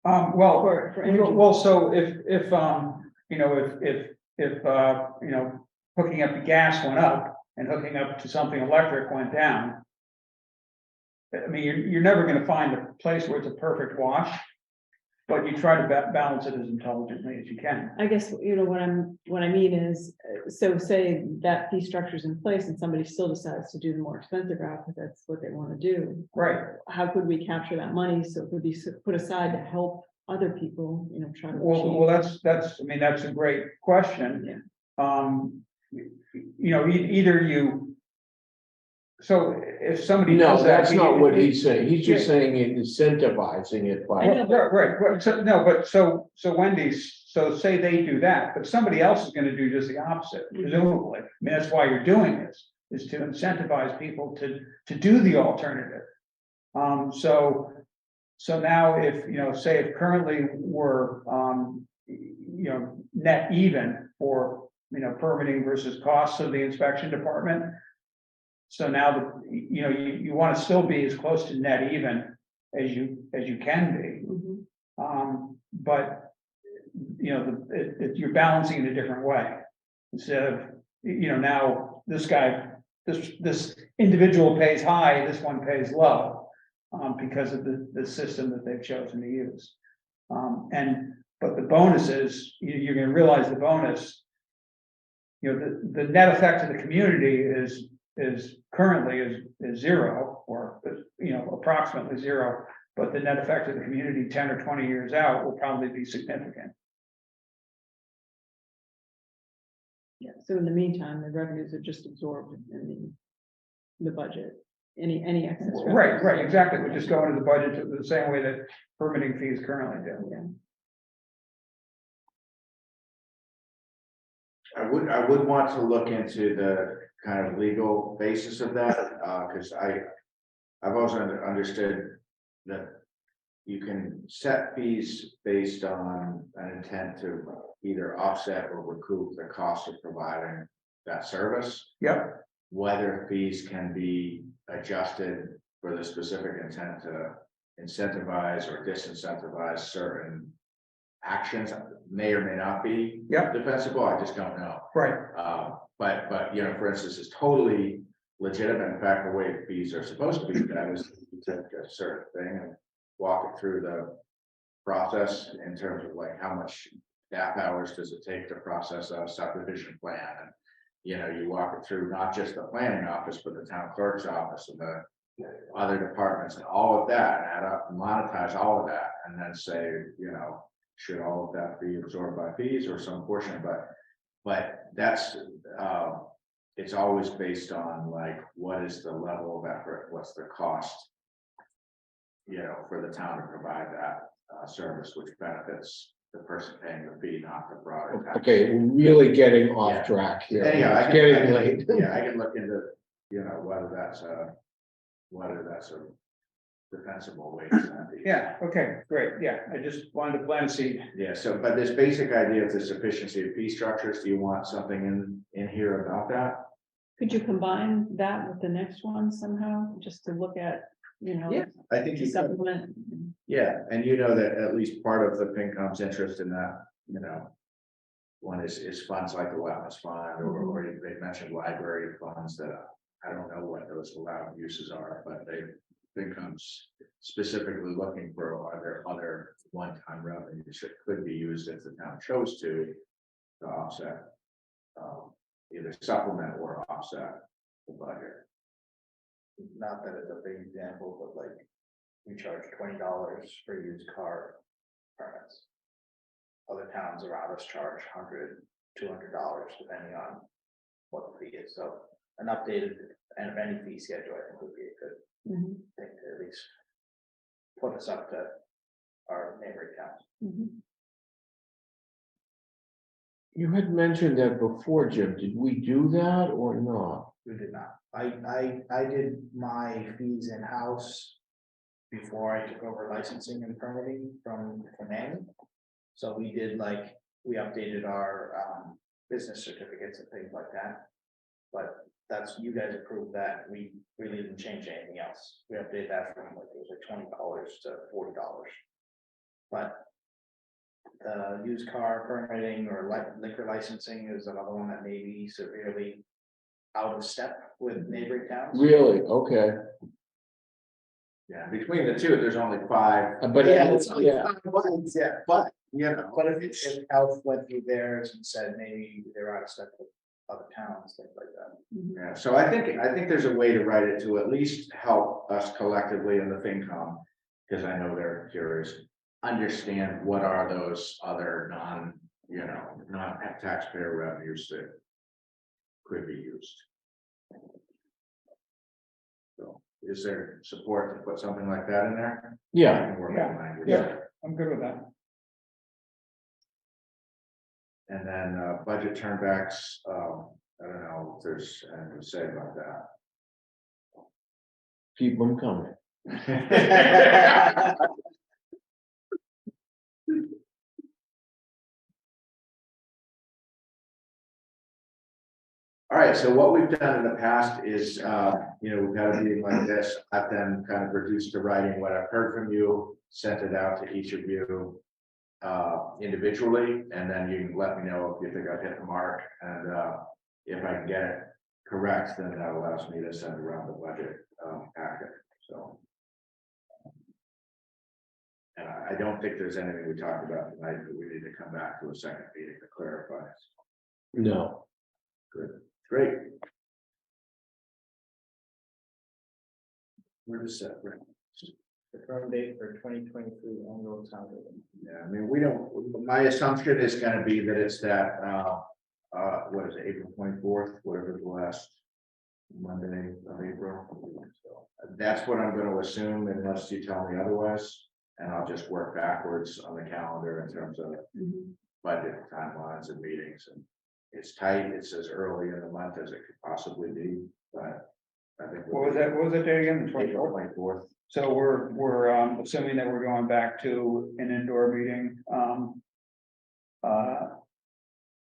Well, for energy. well, so if you know, if you know, hooking up to gas went up and hooking up to something electric went down, I mean, you're never going to find a place where it's a perfect wash, but you try to balance it as intelligently as you can. I guess, you know, what I mean is, so say that fee structure is in place and somebody still decides to do the more expensive route because that's what they want to do. Right. How could we capture that money so it could be put aside to help other people, you know, try to Well, that's, I mean, that's a great question. Yeah. You know, either you, so if somebody No, does that, that's not what he's saying. He's just saying incentivizing it by. Right. So, no, but so Wendy's, so say they do that, but somebody else is going to do just the opposite, presumably. I mean, that's why you're doing this, is to incentivize people to do the alternative. So now if, say if currently we're, net even for, permitting versus costs of the inspection department. So now, you want to still be as close to net even as you can be. But, you're balancing it a different way. Instead of, now this guy, this individual pays high, this one pays low. Because of the system that they've chosen to use. But the bonus is, you're gonna realize the bonus. The net effect to the community is currently is zero, or, approximately zero. But the net effect of the community 10 or 20 years out will probably be significant. Yeah, so in the meantime, the revenues are just absorbed in the budget, any excess. revenues. Right, exactly. We just go into the budget the same way that permitting fees currently do. Yeah. I would want to look into the kind of legal basis of that, because I've also understood that you can set fees based on an intent to either offset or recoup the cost of providing that service. Yep. Whether fees can be adjusted for the specific intent to incentivize or disincentivize certain actions may or may not be defensible. I just don't know. Right. But for instance, it's totally legitimate. In fact, the way fees are supposed to be, that is to take a certain thing and walk it through the process in terms of like how much staff hours does it take to process a subdivision plan, and you walk it through not just the planning office, but the town clerk's office and the other departments and all of that, and add up and monetize all of that, and then say, should all of that be absorbed by fees or some portion, but that's, it's always based on like, what is the level of effort, what's the cost, for the town to provide that service, which benefits the person paying the fee, not the broader tax. Okay, we're really getting off Yeah. track here. Anyhow, It's getting late. Yeah, I can look into, whether that's a defensible way to send these. Yeah, okay, great. Yeah, I just wanted to plant a seed. Yeah, so, but this basic idea of the sufficiency of fee structures, do you want something in here about that? Could you combine that with the next one somehow, just to look at, Yeah, I think to you could. supplement? Yeah, and that at least part of the FinCom's interest in that, one is funds like the wetlands fund, or they mentioned library funds that I don't know what those allowed uses are, but FinCom's specifically looking for, are there other one-time revenues that could be used if the town chose to offset, either supplement or offset the budget. Not that it's a big example, but like, we charge $20 for used car permits. Other towns around us charge $100, $200, depending on what the fee is, so an updated and any fee schedule, I think would be a good Mhm, thing to at least put us up to our neighboring towns. mhm. You had mentioned that before, Jim. Did we do that or not? We did not. I did my fees in-house before I took over licensing and permitting from Annie. So we did we updated our business certificates and things like that. But that's, you guys approved that. We really didn't change anything else. We updated that from it was $20 to $40. But the used car permitting or liquor licensing is another one that may be severely out of step with neighboring towns. Really? Okay. Yeah, between the two, there's only 5. But Yeah, it's, yeah. but if Elf went through theirs and said maybe they're out of step with other towns, things like that. Yeah, so I think there's a way to write it to at least help us collectively in the FinCom, because I know they're curious, understand what are those other non-taxpayer revenues that could be used. So is there support to put something like that in there? Yeah. I can work on language Yeah. there. I'm good with that. And then budget turnbacks, I don't know if there's anything to say about that. Keep them coming. All right, so what we've done in the past is, we've had a meeting like this, I've then kind of reduced to writing what I've heard from you, sent it out to each of you individually, and then you can let me know if you think I've hit the mark, and if I can get it correct, then that allows me to send around the budget packet, so. And I don't think there's anything we talked about tonight, but we need to come back to a second meeting to clarify. No. Good, great. We're just set, right? Confirm date for 2023 annual town meeting. Yeah, I mean, we don't, my assumption is gonna be that it's that, what is it, April 24th, whatever the last Monday of April. So that's what I'm gonna assume unless you tell me otherwise, and I'll just work backwards on the calendar in terms of budget timelines and meetings, and it's tight, it's as early in the month as it could possibly be, but I think. What was that date again? The April 24th? 24th. So we're assuming that we're going back to an indoor meeting,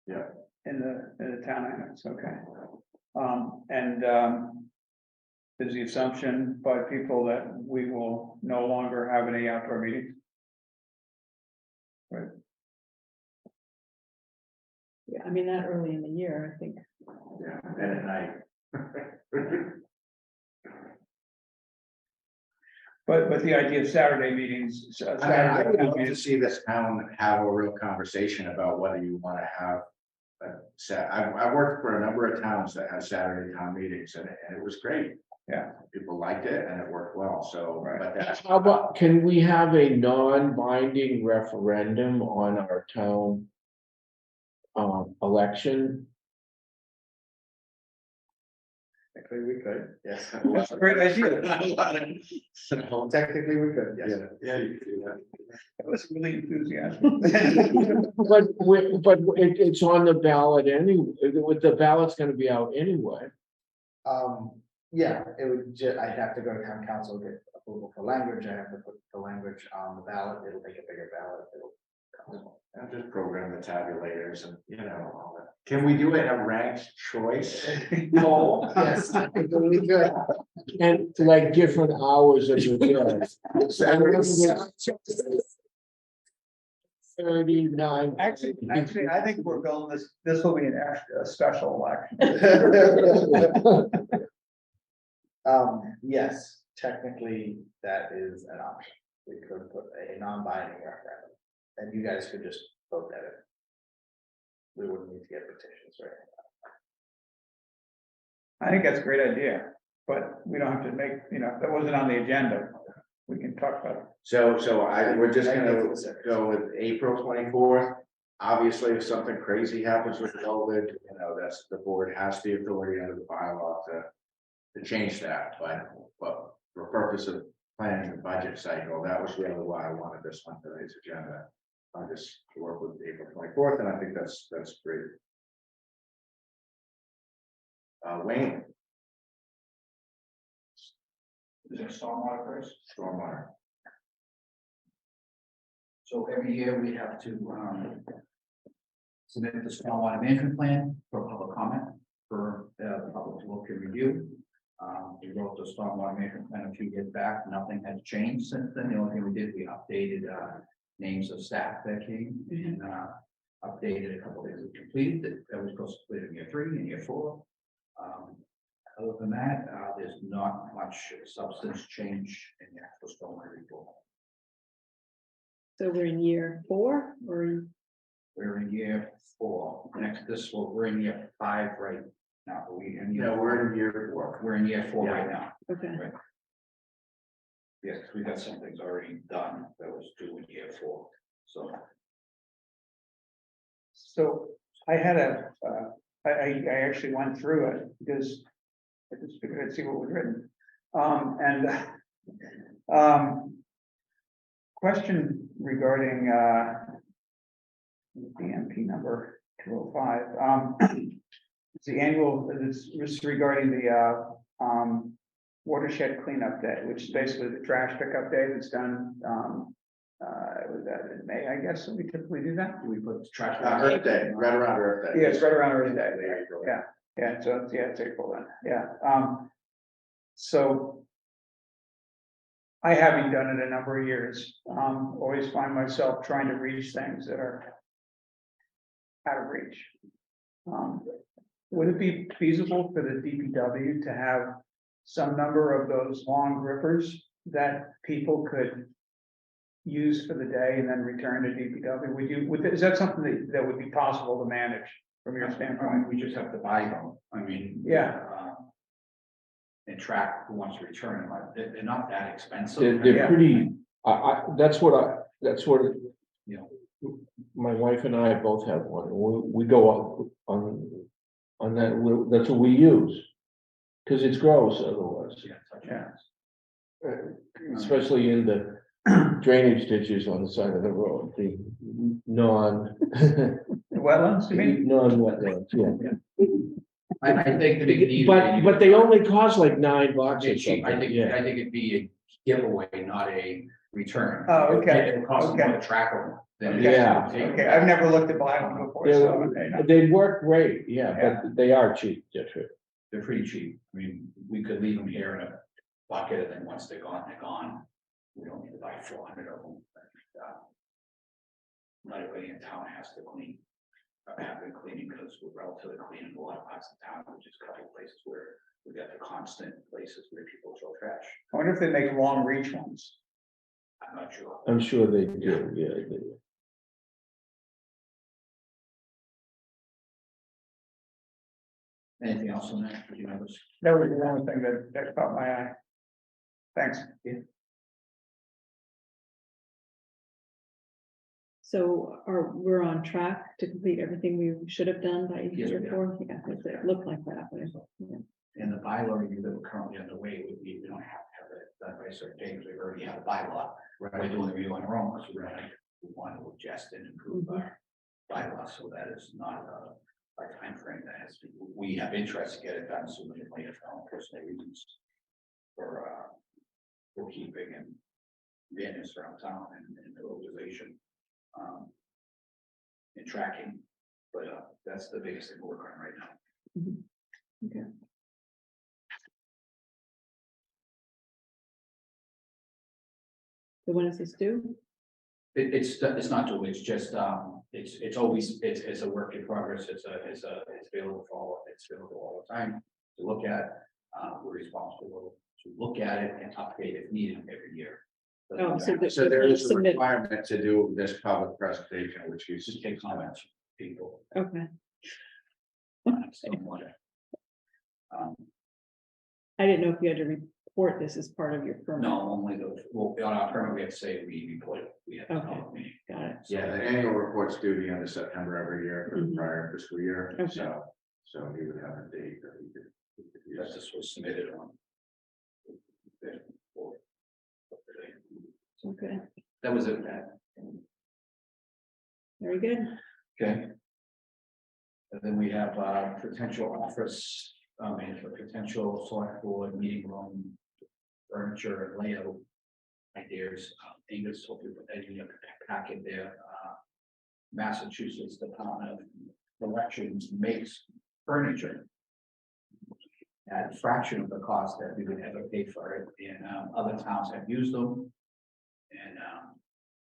Yeah. in the town annex, okay. Is the assumption by people that we will no longer have any outdoor meetings? Right, Yeah, I mean, that early in the year, I think. Yeah, and at night. but the idea of Saturday meetings. I mean, I would love to see this town have a real conversation about whether you want to have. I worked for a number of towns that had Saturday town meetings, and it was great. Yeah. People liked it and it worked well, so, but that's. How about, can we have a non-binding referendum on our town election? Technically, we could, yes. That's a great idea. Technically, we could, yes. Yeah, you could do that. That was really enthusiastic. But it's on the ballot anyway, with the ballot's gonna be out anyway. Yeah, it would I'd have to go to town council, get approval for language, I have to put the language on the ballot, it'll make a bigger ballot, And just program the tabulators and, all that. Can we do it a ranked choice? No. Yes, we could. And like different hours of the day. 39. Actually, I think we're building this will be a special election. Yes, technically, that is an option, we could put a non-binding referendum, and you guys could just vote at it. We wouldn't need to get petitions, right? I think that's a great idea, but we don't have to make, that wasn't on the agenda. We can talk about it. So we're just gonna go with April 24th. Obviously, if something crazy happens with COVID, that's, the board has the authority under the bylaw to change that, but for purpose of planning the budget cycle, that was really why I wanted this on today's agenda. I just work with April 24th, and I think that's great. Wayne. Is it stormwater first? Stormwater. So every year we have to submit the stormwater management plan for public comment for the public to look and review. We wrote the stormwater management plan a few years back. Nothing has changed since then. The only thing we did, we updated names of staff that came and updated a couple of things that completed that was supposed to complete in year 3 and year 4. Other than that, there's not much substance change in the actual stormwater report. So we're in year 4 or? We're in year 4. We're in year 5 right now. We're in year 4. We're in year 4 right now. Okay. Right. Yes, we got some things already done that was due in year 4. So I had I actually went through it because I just figured I'd see what was written. Question regarding the MP number 205. It's the annual, it's regarding the watershed cleanup day, which is basically the trash pickup day that's done, was that in May, I guess, we typically do that? Do we put trash? Earth Day, right around Earth Day. Yeah, it's right around Earth Day. There you go. Yeah, yeah, so, it's April then, yeah, so. I haven't done it a number of years, always find myself trying to reach things that are. Out of reach. Would it be feasible for the DPW to have some number of those long grippers that people could. Use for the day and then return to DPW, is that something that would be possible to manage from your standpoint? We just have to buy them, I mean. Yeah. And track who wants to return them, they're not that expensive. They're Yeah. pretty, that's what, You know, my wife and I both have one. We go up on that, that's what we use. Cause it's gross otherwise, yeah, such Yeah. especially in the drainage ditches on the side of the road, the The wetlands, you mean? non-wetlands, yeah. I think the big need. But they only cost like $9 or I think, something, I yeah. think it'd be a giveaway, not a return. Oh, okay, It would cost more okay. to track them than. Yeah. Okay, I've never looked at buy one before, so, okay, no. They work great, yeah, Yeah. but they are cheap, that's true. They're pretty cheap. I mean, we could leave them here in a bucket, and then once they're gone, they're gone. We don't need to buy 400 of them. Not everybody in town has to clean. Have been cleaning because we're relatively clean in a lot of parts of town, which is a couple of places where we got the constant places where people throw trash. I wonder if they make long reach ones. I'm not sure. I'm sure they do, yeah. They do. Anything else on that? Did you notice? That was the only thing that caught my eye. Thanks. So we're on track to complete everything we should have done by Yes, year we are. 4? Yeah, it looked like that, but yeah. And the bylaw review that we're currently underway, we don't have to have it done by a certain date, because we already have a bylaw. We're doing the review on our own, because we want to adjust and improve our bylaw, so that is not a timeframe that has, we have interest to get it done sooner than later for our personal reasons. For bookkeeping and maintenance around town and the organization. And tracking, but that's the biggest thing we're working on right now. Mhm. Okay. So when is this due? It's not due, it's just, it's always, it's a work in progress, it's available for all, it's available all the time to look at. We're responsible to look at it and update if needed every year. Oh, so So there is a submit- requirement to do this public presentation, which is. Just take comments from people. Okay, Somewhat. I didn't know if you had to report this as part of your permit. No, only those, well, on our permit, we have to say we report it, we have to Okay. call it meeting. Got it. Yeah, the annual report's due the end of September every year for the Mhm. prior fiscal year, Okay. so he would have a date that he could. That just was submitted on. Okay, That was it. very good. Okay. And then we have potential office, and a potential select board meeting room, furniture and layout ideas. Angus, hope you put that in your packet there. Massachusetts Department of Elections makes furniture at a fraction of the cost that we would ever pay for it, and other towns have used them. And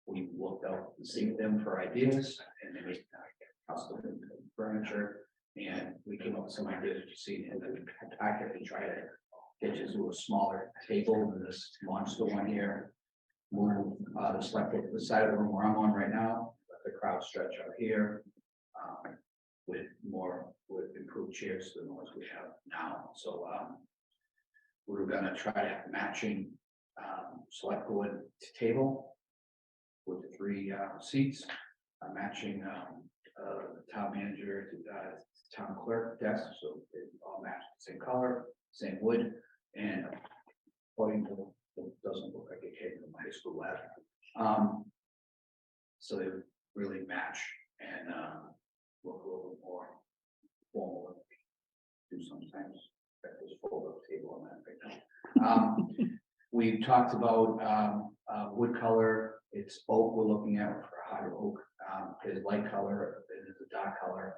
we looked out to see them for ideas, and they make custom furniture. And we came up with some ideas that you see in the packet to try to get you to a smaller table than this monster one here. Move the select board to the side of the room where I'm on right now, let the crowd stretch out here. With improved chairs than the ones we have now, so we're gonna try to have matching select board table with the 3 seats, matching town manager to town clerk desk, so they all match the same color, same wood, and according to it doesn't look like it came from my high school lab. So they really match and look a little bit more formal. Do sometimes that was fold up table on that right now. We talked about, wood color, it's oak, we're looking at for hard oak, there's light color, there's a dark color.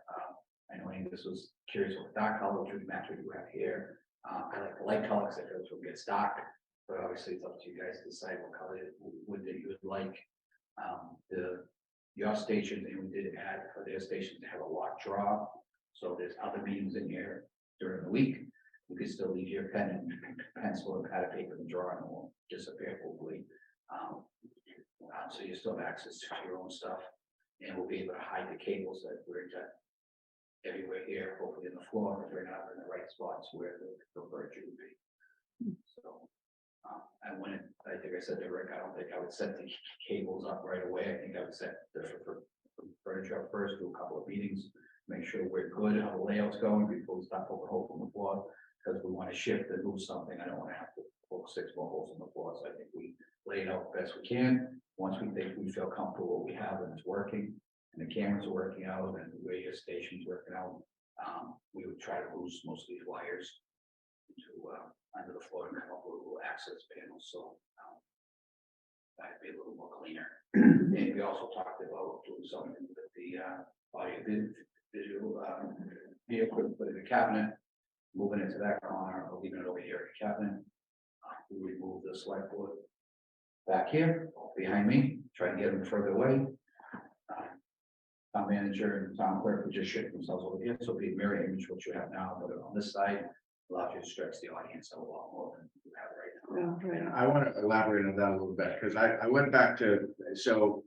I know Angus was curious what dark color, which would match what you have here. I like the light color, because I feel it gets dark, but obviously it's up to you guys to decide what color wood that you would like. Your stations, and we did add for their stations to have a lock draw, so there's other meetings in here during the week. You can still leave your pen and pencil and pad of paper and draw, and it won't disappear hopefully. So you still have access to your own stuff, and we'll be able to hide the cables that we're everywhere here, hopefully in the floor, if we're not in the right spots where the virtue would be. So, and when I think I said to Rick, I don't think I would set the cables up right away. I think I would set the furniture up first, do a couple of meetings, make sure we're good, how the layout's going before we start poking holes in the floor. Because we want to shift and move something, I don't want to have to poke 6 more holes in the floor, so I think we lay it out best we can. Once we think we feel comfortable what we have and it's working, and the cameras are working out, and the radio station's working out, we would try to lose most of these wires into under the floor and come up with a little access panel, so that'd be a little more cleaner. And we also talked about doing something with the audio visual vehicle, put in the cabinet. Moving it to that corner, or leaving it over here at the cabinet. We remove the select board back here, behind me, try to get them further away. Town manager and town clerk would just shift themselves over here, so it'll be a mirror image what you have now, but on this side, allows you to stretch the audience a lot more than you have right now. Oh, right. I want to elaborate on that a little bit, because I went back to, so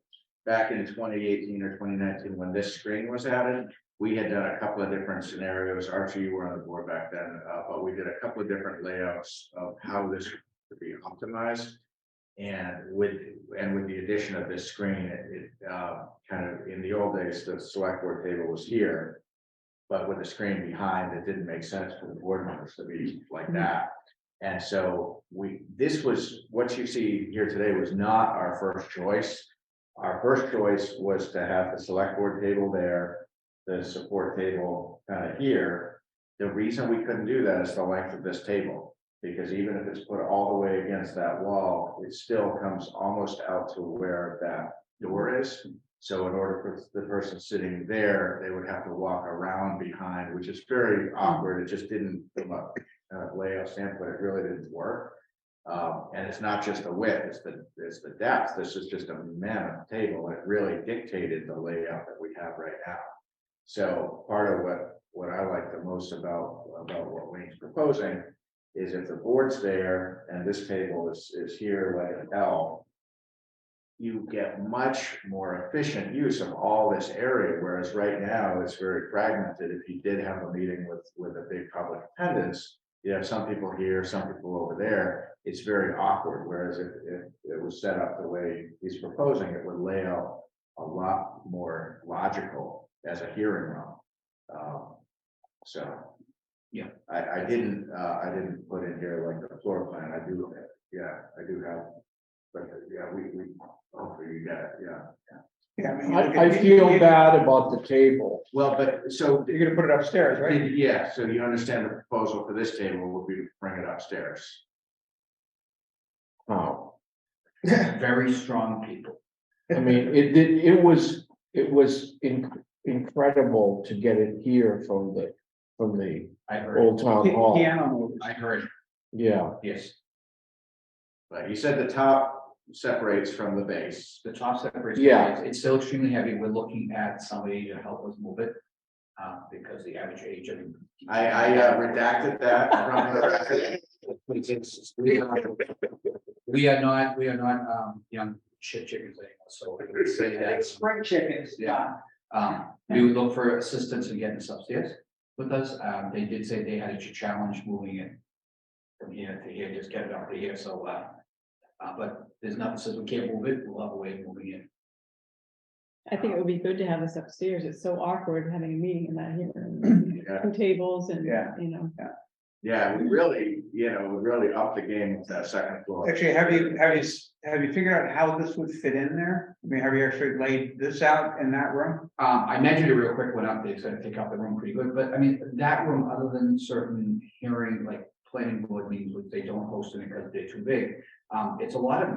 back in 2018 or 2019, when this screen was added, we had done a couple of different scenarios. Archie, you were on the board back then, but we did a couple of different layouts of how this could be optimized. And with the addition of this screen, it kind of, in the old days, the select board table was here. But with the screen behind, it didn't make sense for the board members to be like that. And so this was, what you see here today was not our first choice. Our first choice was to have the select board table there, the support table kind of here. The reason we couldn't do that is the length of this table, because even if it's put all the way against that wall, it still comes almost out to where that door is. So in order for the person sitting there, they would have to walk around behind, which is very awkward. It just didn't, from a layout standpoint, it really didn't work. And it's not just the width, it's the depth. This is just a mammoth table, and it really dictated the layout that we have right now. So part of what I like the most about what Wayne's proposing is if the board's there and this table is here like an L, you get much more efficient use of all this area, whereas right now it's very fragmented. If you did have a meeting with a big public attendance, you have some people here, some people over there. It's very awkward. Whereas if it was set up the way he's proposing, it would lay out a lot more logical as a hearing room. So yeah, I didn't put in here like the floor plan. I do have, but yeah, we hopefully you get it, Yeah, I mean, I feel bad about the table. Well, but so you're gonna put it upstairs, right? yeah, so you understand the proposal for this table would be to bring it upstairs. Oh, Very strong people. I mean, it was incredible to get it here from the I heard, old town hall. Piano movers. I heard, Yeah, yes, But you said the top separates from the base. the top separation. Yeah. It's still extremely heavy. We're looking at somebody to help us move it. Because the average age of. I redacted that from the. We are not young shit chickens anymore, so I would say that. Spring chickens. Yeah. We would look for assistance in getting this upstairs with us. They did say they had a challenge moving it from here to here, just get it up to here, so, but there's nothing says we can't move it, we'll have a way of moving it. I think it would be good to have this upstairs. It's so awkward having a meeting in that here. Yeah. Two tables and, Yeah. you know. Yeah, we really upped the game with that second floor. Actually, have you figured out how this would fit in there? I mean, have you actually laid this out in that room? I measured it real quick, went up there, so I take out the room pretty good, but I mean, that room, other than certain hearing, like planning board meetings, which they don't host it because they're too big. It's a lot of,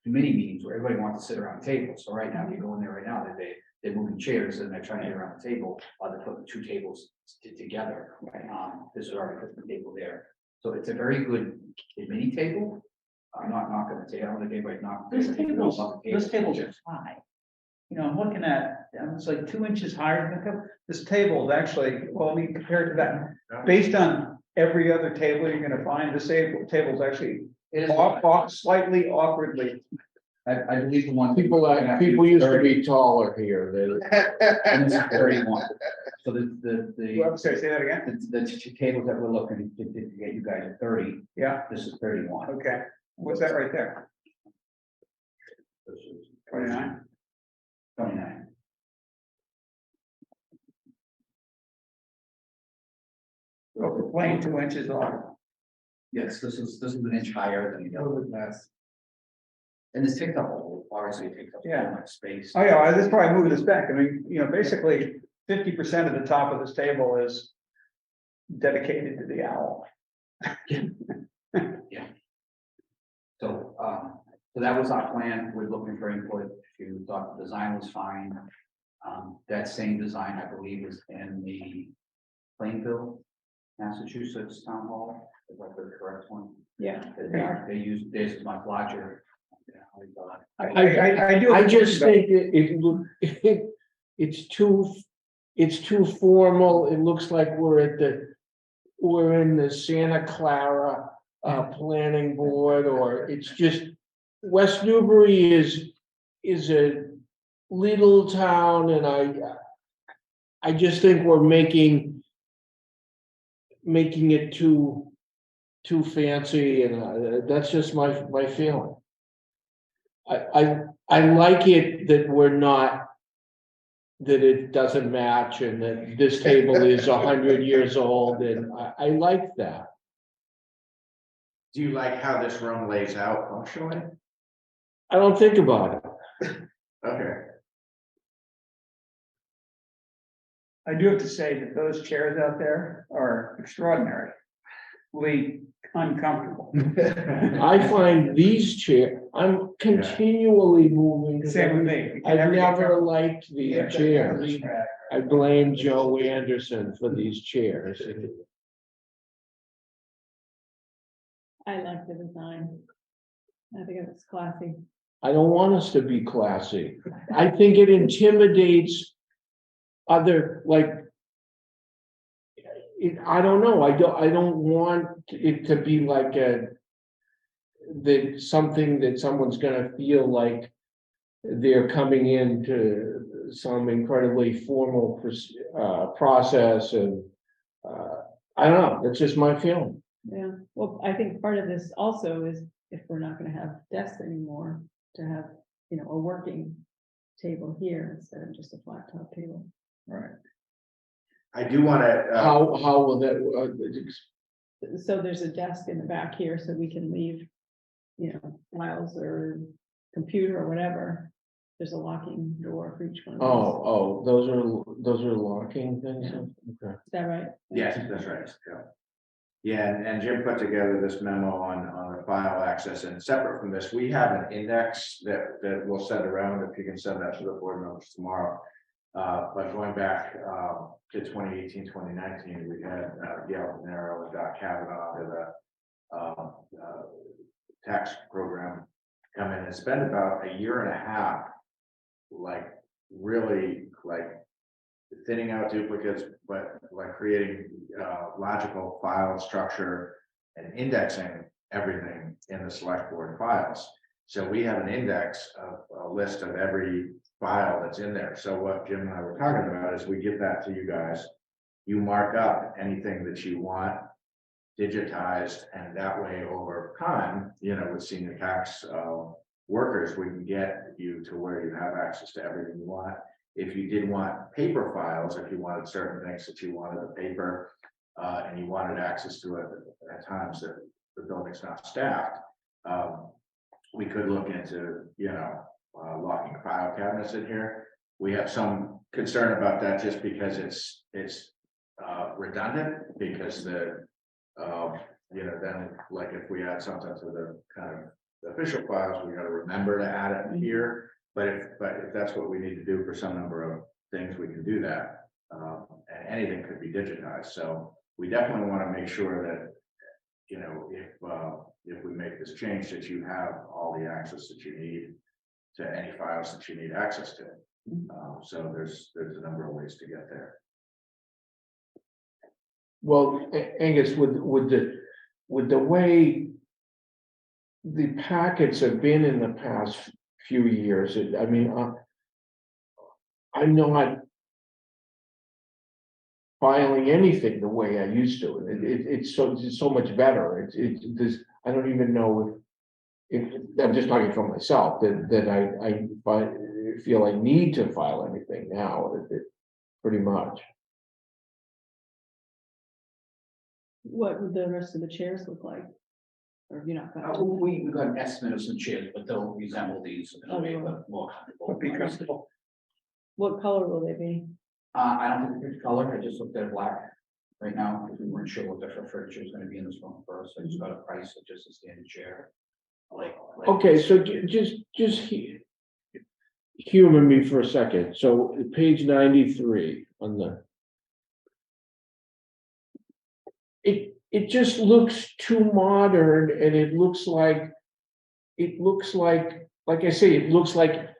committee meetings where everybody wants to sit around the table. So right now, if you go in there right now, they're moving chairs and they're trying to get around the table, they're putting two tables together. This is already put the table there. So it's a very good mini table. I'm not gonna say, I don't think anybody's not. This table's are high. You know, I'm looking at, it's like 2 inches higher than the cup. This table is actually, well, I mean, compared to that, based on every other table you're gonna find, this table's actually slightly awkwardly. I believe the one. People used to be taller here, And this is 31. So I'm sorry, say that again? the two tables that we're looking to get you guys at 30, Yeah, this is 31. okay. What's that right there? 29? 29. So plain 2 inches off. Yes, this is an inch higher than the other. And this takes up, obviously it takes up so much space. Oh, yeah, that's probably moving this back. I mean, you know, basically 50% of the top of this table is dedicated to the owl. So, so that was our plan. We're looking for input. If you thought the design was fine. That same design, I believe, is in the Plainville, Massachusetts Town Hall. Is that the correct one? Yeah. They use this as much larger. I do. I just think it's too formal. It looks like we're in the Santa Clara planning board, or it's just, West Newbury is a little town, and I just think we're making it too fancy, and that's just my feeling. I like it that that it doesn't match, and that this table is 100 years old, and I like that. Do you like how this room lays out functionally? I don't think about it. Okay. I do have to say that those chairs out there are extraordinarily uncomfortable. I find these chairs, I'm continually moving. Same with me. I've never liked these chairs. I blame Joe Anderson for these chairs. I like the design. I think it's classy. I don't want us to be classy. I think it intimidates other, like, I don't know. I don't want it to be like something that someone's gonna feel like they're coming into some incredibly formal process, and I don't know. That's just my feeling. Yeah, well, I think part of this also is if we're not gonna have desks anymore, to have, you know, a working table here instead of just a flat top table. Right. I do want to. How will that? So there's a desk in the back here, so we can leave, you know, files or computer or whatever. There's a locking door for each one. Oh, those are locking things. Yeah. Okay. Is that right? Yes, that's right. Yeah. Yeah, and Jim put together this memo on the file access, and separate from this, we have an index that we'll send around, if you can send that to the board members tomorrow. But going back to 2018, 2019, we had Gail Nero and Doc Kavanaugh to the tax program come in and spend about a year and a half, like really like thinning out duplicates, but like creating logical file structure and indexing everything in the select board files. So we have an index of a list of every file that's in there. So what Jim and I were talking about is we give that to you guys. You mark up anything that you want digitized, and that way over time, you know, with senior tax workers, we can get you to where you have access to everything you want. If you did want paper files, if you wanted certain things that you wanted a paper and you wanted access to it at times that the building's not staffed, we could look into, you know, locking file cabinets in here. We have some concern about that just because it's redundant, because the Then like if we add something to the kind of the official files, we gotta remember to add it here. But if that's what we need to do for some number of things, we can do that. And anything could be digitized, so we definitely want to make sure that, if we make this change, that you have all the access that you need to any files that you need access to. So there's a number of ways to get there. Well, Angus, with the way the packets have been in the past few years, I'm not filing anything the way I used to. It's so much better. I don't even know if I'm just talking for myself, that I feel I need to file anything now, pretty much. What would the rest of the chairs look like? Or you not? We got an estimate of some chairs, but they'll resemble these in a way, but more Would be comfortable. comfortable. What color will they be? I don't think it's color, I just looked at black right now, because we weren't sure what the furniture was gonna be in this one first, I just got a price of just a standard chair. Like. Okay, so just humor me for a second. So page 93 on the. It just looks too modern, and it looks like I say, it looks like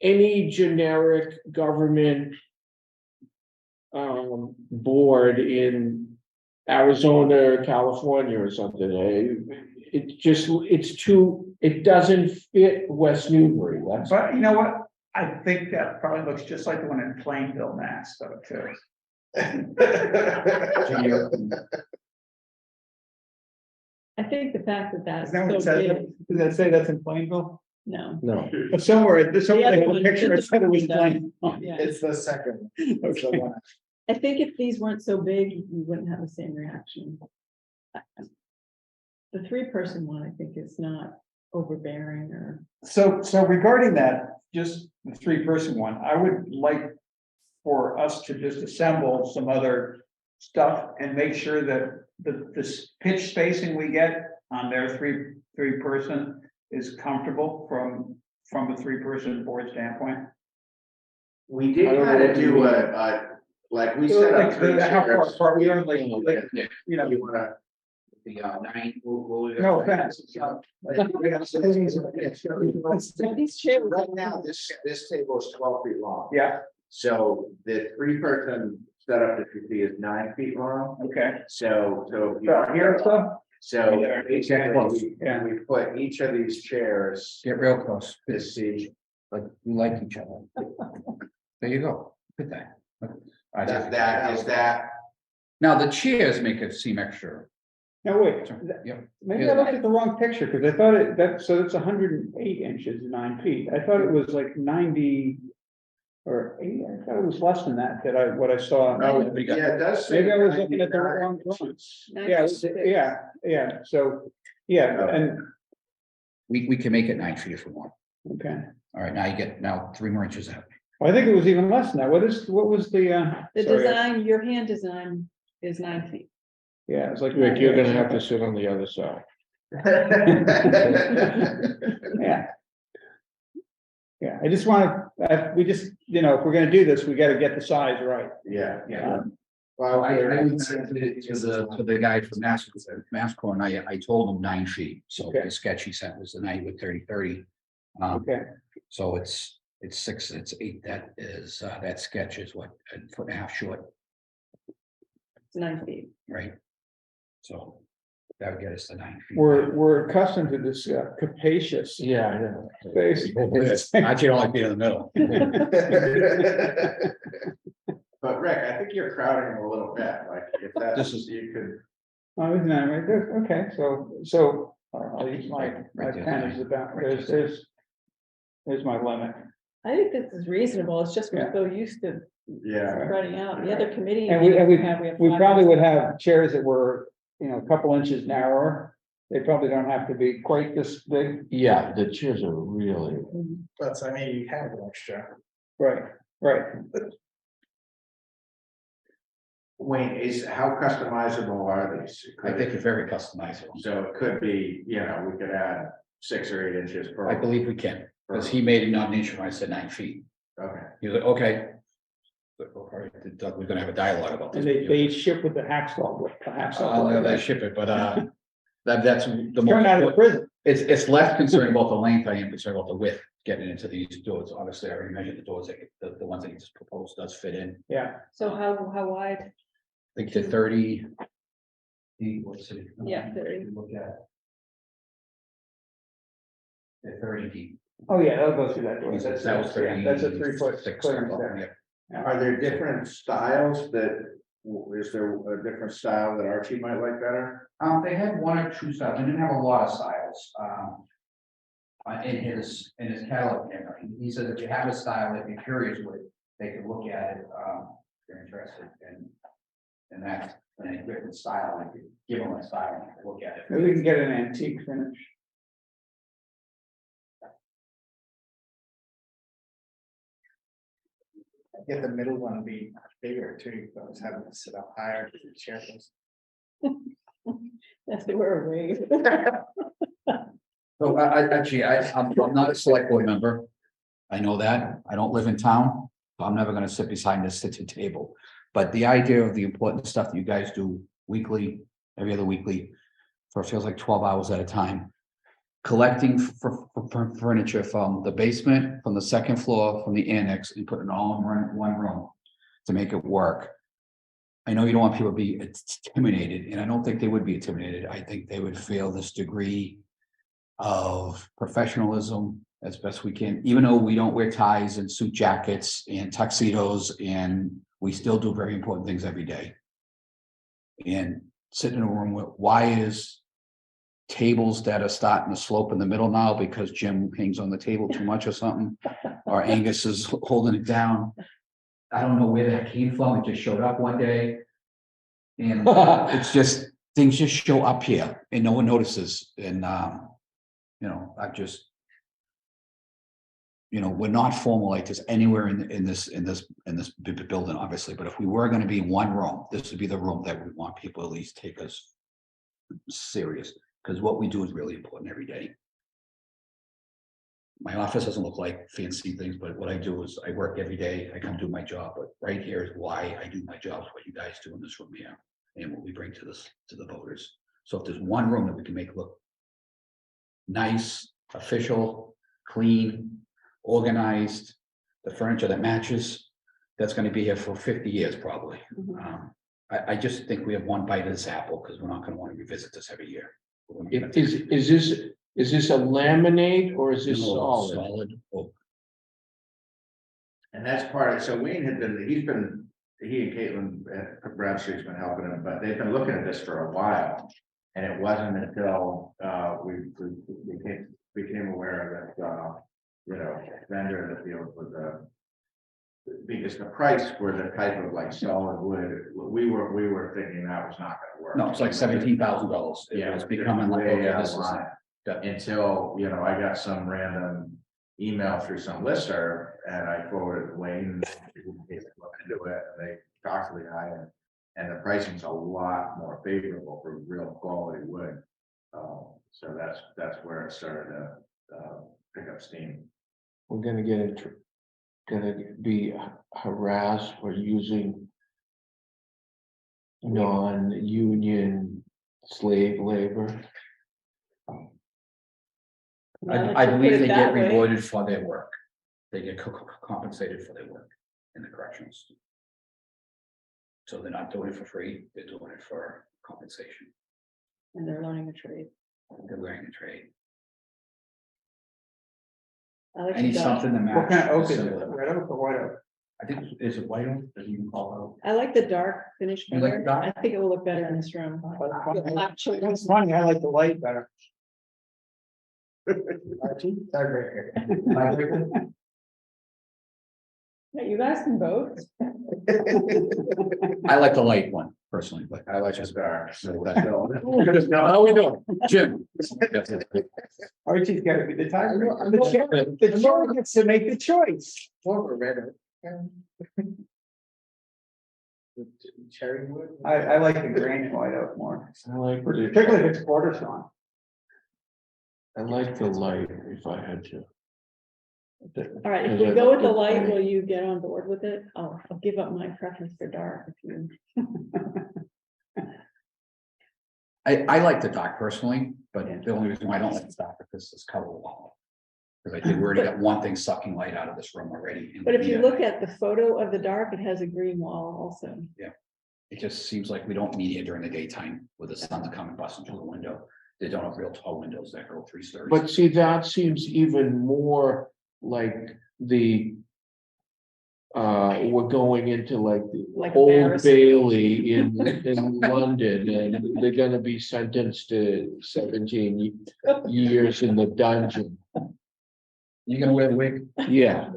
any generic government board in Arizona or California or something. It doesn't fit West Newbury. That's But you know what? I think that probably looks just like the one in Plainville, Mass, though, too. I think the fact that that's Is that what it so says? big, Does that say that's in Plainville? no. no. But somewhere they other had a one- picture, the it said it was different Plainville. Yeah, It's the second. It's the Okay. one. I think if these weren't so big, you wouldn't have the same reaction. The 3-person one, I think, is not overbearing or. So regarding that, just the 3-person one, I would like for us to just assemble some other stuff and make sure that this pitch spacing we get on their three-person is comfortable from a 3-person board standpoint. We did I don't know kind of what you do mean. like we set up Like, three how far chairs. apart we are, like, you know. You wanna, The 9, we'll. No offense. These chairs. right now, this table is 12 feet long. Yeah, So the 3-person setup that you see is 9 feet long. okay. So Here, so, so Yeah, basically, yeah. we put each of these chairs Get real close, to see. like we like each other. There you go, look at that. Is that, Now, the chairs make it seem extra. no, wait, Yep. maybe I looked at the wrong picture, because I thought so it's 108 inches, 9 feet. I thought it was like 90 or 80, I thought it was less than that, what I saw. oh, yeah, it does. say Maybe I was looking at the 99 wrong inches. drawings. Yeah, so, yeah, and, We can make it 9 feet if we want. okay. All right, now you get 3 more inches out. I think it was even less than that. What was the, The sorry. design, your hand design is 9 feet. Yeah, it's like. Rick, you're gonna have to sit on the other side. Yeah. Yeah, I just wanna, we just, if we're gonna do this, we gotta get the size right. Yeah. Well, I would say to the guy from Masscore, and I told him 9 feet, so Okay. the sketch he sent was the 90 with 30. Okay, So it's 6, it's 8, that sketch is what, a 1.5 foot short, It's 9 feet. right? So that would get us to 9 feet. we're accustomed to this capacious Yeah, I know. space. Actually, only be in the middle. But Rick, I think you're crowding him a little bit, like if that's, This is- you could. Oh, isn't that right there? Okay, so I'll use my Right there. pen is about, Right there's my limit. I think this is reasonable. It's just we're Yeah. so used to Yeah. spreading out. The other committee. And we have probably would have chairs that were, a couple inches narrower. They probably don't have to be quite this big. Yeah, the chairs are really, But I mean, you have an extra. Right. Wayne, how customizable are these? I think it's very customizable. So it could be, we could add 6 or 8 inches per. I believe we can, because he made it not an inch when I said 9 feet. Okay. He was like, okay. But, okay, Doug, we're gonna have a dialogue about this. And they ship with the hacksaw. They ship it, but that's the Coming out of the most, prison. it's less concerned about the length, I am concerned about the width, getting into these doors. Obviously, I already measured the doors, the ones that you just proposed does fit in. Yeah. So how wide? I think the 30. What's it? Yeah, 30. Look at. The 30 deep. Oh, yeah, that'll go through that door. That was 30. That's a 3-foot 6 clearance or there. yeah. Are there different styles is there a different style that Archie might like better? They had 1 or 2 styles. They didn't have a lot of styles. In his catalog, he said if you have a style that you're curious with, they could look at it. If they're interested in that, in a different style, I could give them a style and they could look at it. Maybe we can get an antique finish. Get the middle one to be bigger too, you always have to sit up higher to the chair. That's the word wave. So I'm not a select board member. I know that. I don't live in town, so I'm never gonna sit behind this kitchen table. But the idea of the important stuff that you guys do weekly, every other weekly, for it feels like 12 hours at a time. Collecting for furniture from the basement, from the second floor, from the annex, and putting it all in one room to make it work. I know you don't want people to be intimidated, and I don't think they would be intimidated. I think they would feel this degree of professionalism as best we can, even though we don't wear ties and suit jackets and tuxedos, and we still do very important things every day. And sitting in a room with is tables that are starting to slope in the middle now because Jim hangs on the table too much or something, or Angus is holding it down. I don't know where that came from. It just showed up one day. And it's just, things just show up here and no one notices. And, I just, we're not formal like this anywhere in this building, obviously. But if we were going to be in one room, this would be the room that we want people at least take us serious. Because what we do is really important every day. My office doesn't look like fancy things, but what I do is I work every day. I come do my job, but right here is why I do my job, is what you guys do in this room here, and what we bring to the voters. So if there's one room that we can make look nice, official, clean, organized, the furniture that matches, that's going to be here for 50 years probably. I just think we have one bite of this apple because we're not going to want to revisit this every year. Is this a laminate or is this solid? Solid oak. And that's part of, so Wayne he and Caitlin Bradstreet's been helping him, but they've been looking at this for a while. And it wasn't until we became aware that, vendor that deals with because the price for the type of like solid wood, we were thinking that was not gonna work. No, it's like $17,000. Yeah, It's becoming like, way okay, out this of is. line. Until, I got some random email through some listserv and I forwarded to Wayne. He looked into it and they talked to the guy and the pricing's a lot more favorable for real quality wood. So that's where it started to pick up steam. We're gonna be harassed for using non-union slave labor. I believe they get rewarded for their work. They get compensated for their work in the corrections. So they're not doing it for free, they're doing it for compensation. And they're learning a trade. They're learning a trade. I like I need the something to match. What kind of oak is the it? symbol. Red oak or white oak? I think, is it white oak? Does it even call I like the dark finish You like better. the dark? I think it will look better in this room. Actually, that's funny. I like the light better. Yeah, you guys can vote. I like the light one personally, but I like his dark. how we doing? Jim. Archie's got to be the tiger. The chair gets to make the choice. The cherry wood. I like the granite white out more, I like, particularly if it's quarter sawn. I like the light if I had to. All right, if we go with the light, will you get on board with it? I'll give up my preference for dark if you. I like the dark personally, but Yeah. the only reason why I don't like the dark is this color wall. Because I think we already got one thing sucking light out of this room already. and But if you yeah, look at the photo of the dark, it has a green wall also. It just seems like we don't meet here during the daytime with the sun's coming busting through the window. They don't have real tall windows that go 3 stories. But see, that seems even more like the. We're going into like the Like Old Paris. Bailey in London, and they're gonna be sentenced to 17 years in the dungeon. You gonna wear the wig? Yeah.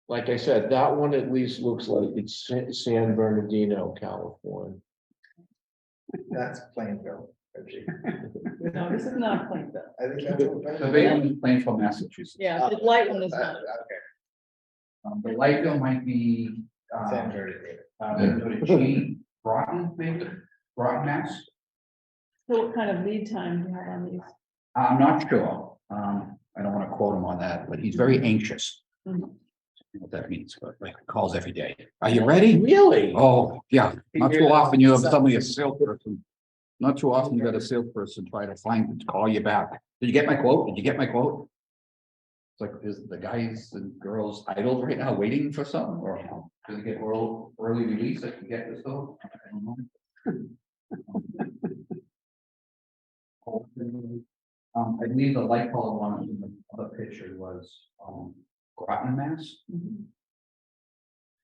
Like I said, that one at least looks like it's San Bernardino, California. That's Plainville. Reggie. No, this is not Plainville. I think that's what. The big one is Plainfield, Massachusetts. Yeah, the light one is not. Okay. The light bill might be, San Bernardino. go to G, Groton, maybe, Groton, Mass. So what kind of lead time do you have on these? I'm not sure. I don't want to quote him on that, but he's very anxious. Mhm. I don't know what that means, but like calls every day. Are you ready? Really? Oh, yeah. Not too often you have somebody, a salesperson. Not too often you got a salesperson try to call you back. Did you get my quote? Did you get my quote? It's like, is the guys and girls idle right now waiting for something, or does it get early release? I can get this though. I don't know. I believe the light bulb one in the other picture was, Groton, Mass. Mhm.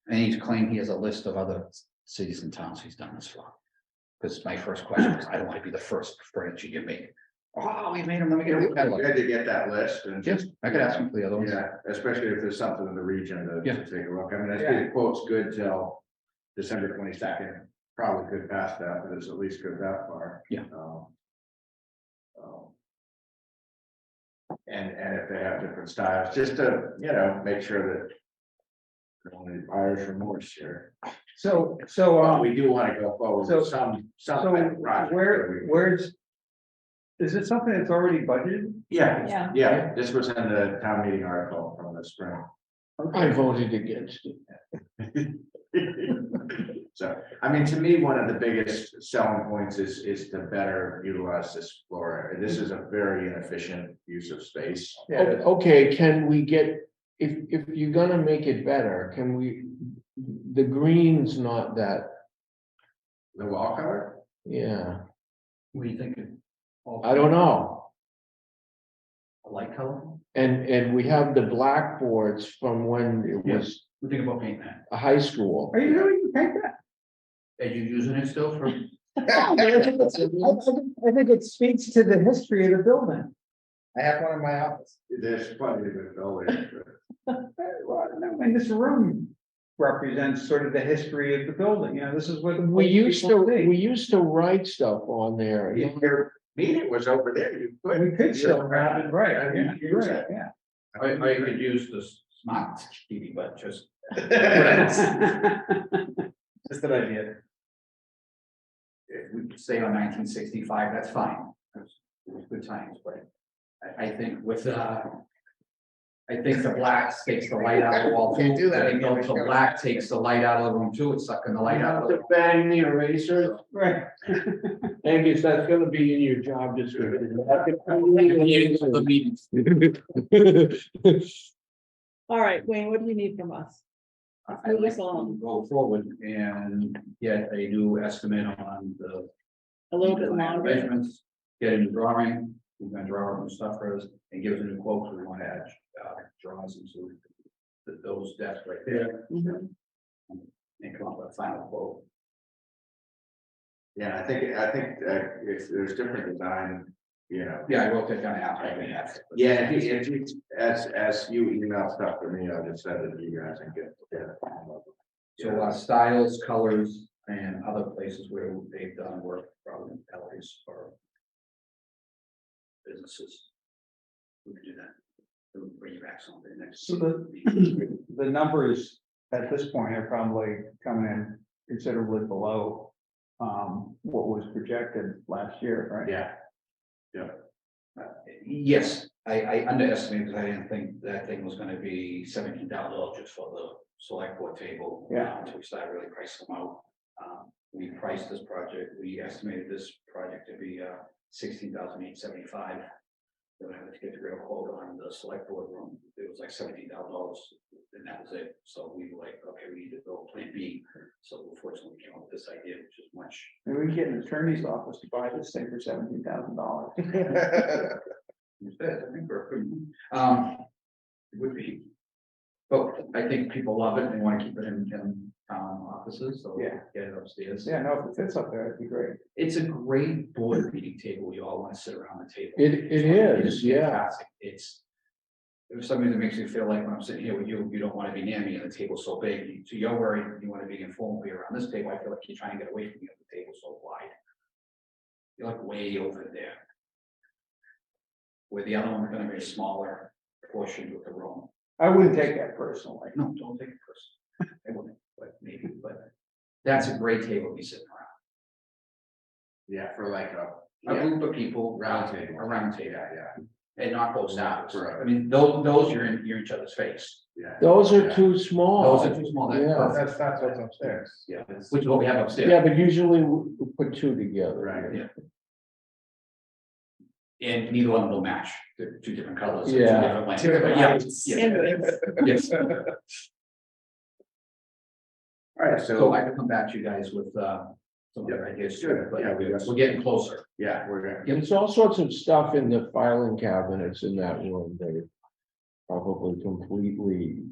And he's claimed he has a list of other cities and towns he's done this for. Because my first question was, I don't want to be the first furniture you make. Oh, we made them, let me get It's a catalog. good to get that list and Yes, just. I could ask him for the other ones. Yeah, especially if there's something in the region to Yeah. take a look. I mean, I think the quote's good till December 22nd. Probably could pass that, but it's at least good that far. Yeah. And if they have different styles, just to, make sure that. Only buyer's remorse here. So, But we do want to go forward so- with some so kind of project. where's? Is it something that's already budgeted? Yeah, Yeah. this was in the town meeting article from the spring. I voted against it. So, I mean, to me, one of the biggest selling points is to better utilize this floor. This is a very inefficient use of space. Okay, can we get, if you're gonna make it better, can we, the green's not that, The wall color? yeah, What are you thinking? I don't know. A light color? And we have the blackboards from when it was We think about painting that. a high school. Are you really gonna take that? Are you using it still for? I think it speaks to the history of the building. I have one in my office. There's plenty of good buildings. Well, no, and this room represents sort of the history of the building, this is what. We used to write stuff on there. Your meeting was over there. You could. We could still have it, right, I mean, yeah, you you're use right, it. yeah. I could use this smart TV, but just. Just an idea. If we could stay on 1965, that's fine. It was good times, but I think with, I think the black takes the light out of the wall too. Can't do that I think again. the black takes the light out of the room too. It's sucking the light out of the To bang the eraser, Right. Angus, that's gonna be in your job description. meetings. All right, Wayne, what do you need from us? I'd like to go forward and get a new estimate on the. A little bit longer. Measurements, get a new drawing, we're gonna draw our new stuff for us and give us a new quote, we want to add, drawings into those desks right there. Mhm. And come up with a final quote. Yeah, I think if there's different design, Yeah, I wrote that down after. Yeah, if you, as you email stuff to me, I'll just send it to you guys and get. So, styles, colors, and other places where they've done work, probably in galleries or businesses. We can do that. We'll bring you back something next. So the numbers at this point are probably coming in considerably below what was projected last year, right? Yeah, Yes, I underestimated, because I didn't think that thing was gonna be $17,000 just for the select board table. Yeah. Until we started really pricing them out. We priced this project, we estimated this project to be $16,875. Then I had to get the real quote on the select board room, it was like $17,000, and that was it. So we were like, okay, we need to go plan B. So unfortunately, we came up with this idea, which is much. Maybe we can get an attorney's office to buy this thing for $17,000. Instead, I think it would be. But I think people love it, they wanna keep it in offices, so Yeah. get it upstairs. Yeah, no, if it fits up there, it'd be great. It's a great board meeting table, you all wanna sit around the table. It is, yeah. Fantastic. It's. There's something that makes me feel like when I'm sitting here with you, you don't wanna be near me and the table's so big, so you're worried, you wanna be informally around this table, I feel like you're trying to get away from me, the table's so wide. You're like way over there. Where the other one's gonna be a smaller portion with the room. I wouldn't take that personally. No, don't take it personally. I wouldn't, but maybe, but that's a great table to be sitting around. yeah, for like a. A group of people. Round table. A round table, Yeah, and not both sides. Right. I mean, those you're each other's face. yeah. Those are Yeah. too small. Those are too small. That's Yeah. perfect. That's what's upstairs. Yeah, which is what we have upstairs. Yeah, but usually we put two together. Right. Yeah. And neither one will match. They're two different colors. and Yeah. Two different lengths. But yeah, Anyways, yes. All right, So so, I can come back to you guys with some other ideas, Good. but Yeah, we're getting closer. yeah, we're gonna. There's all sorts of stuff in the filing cabinets in that room that are probably completely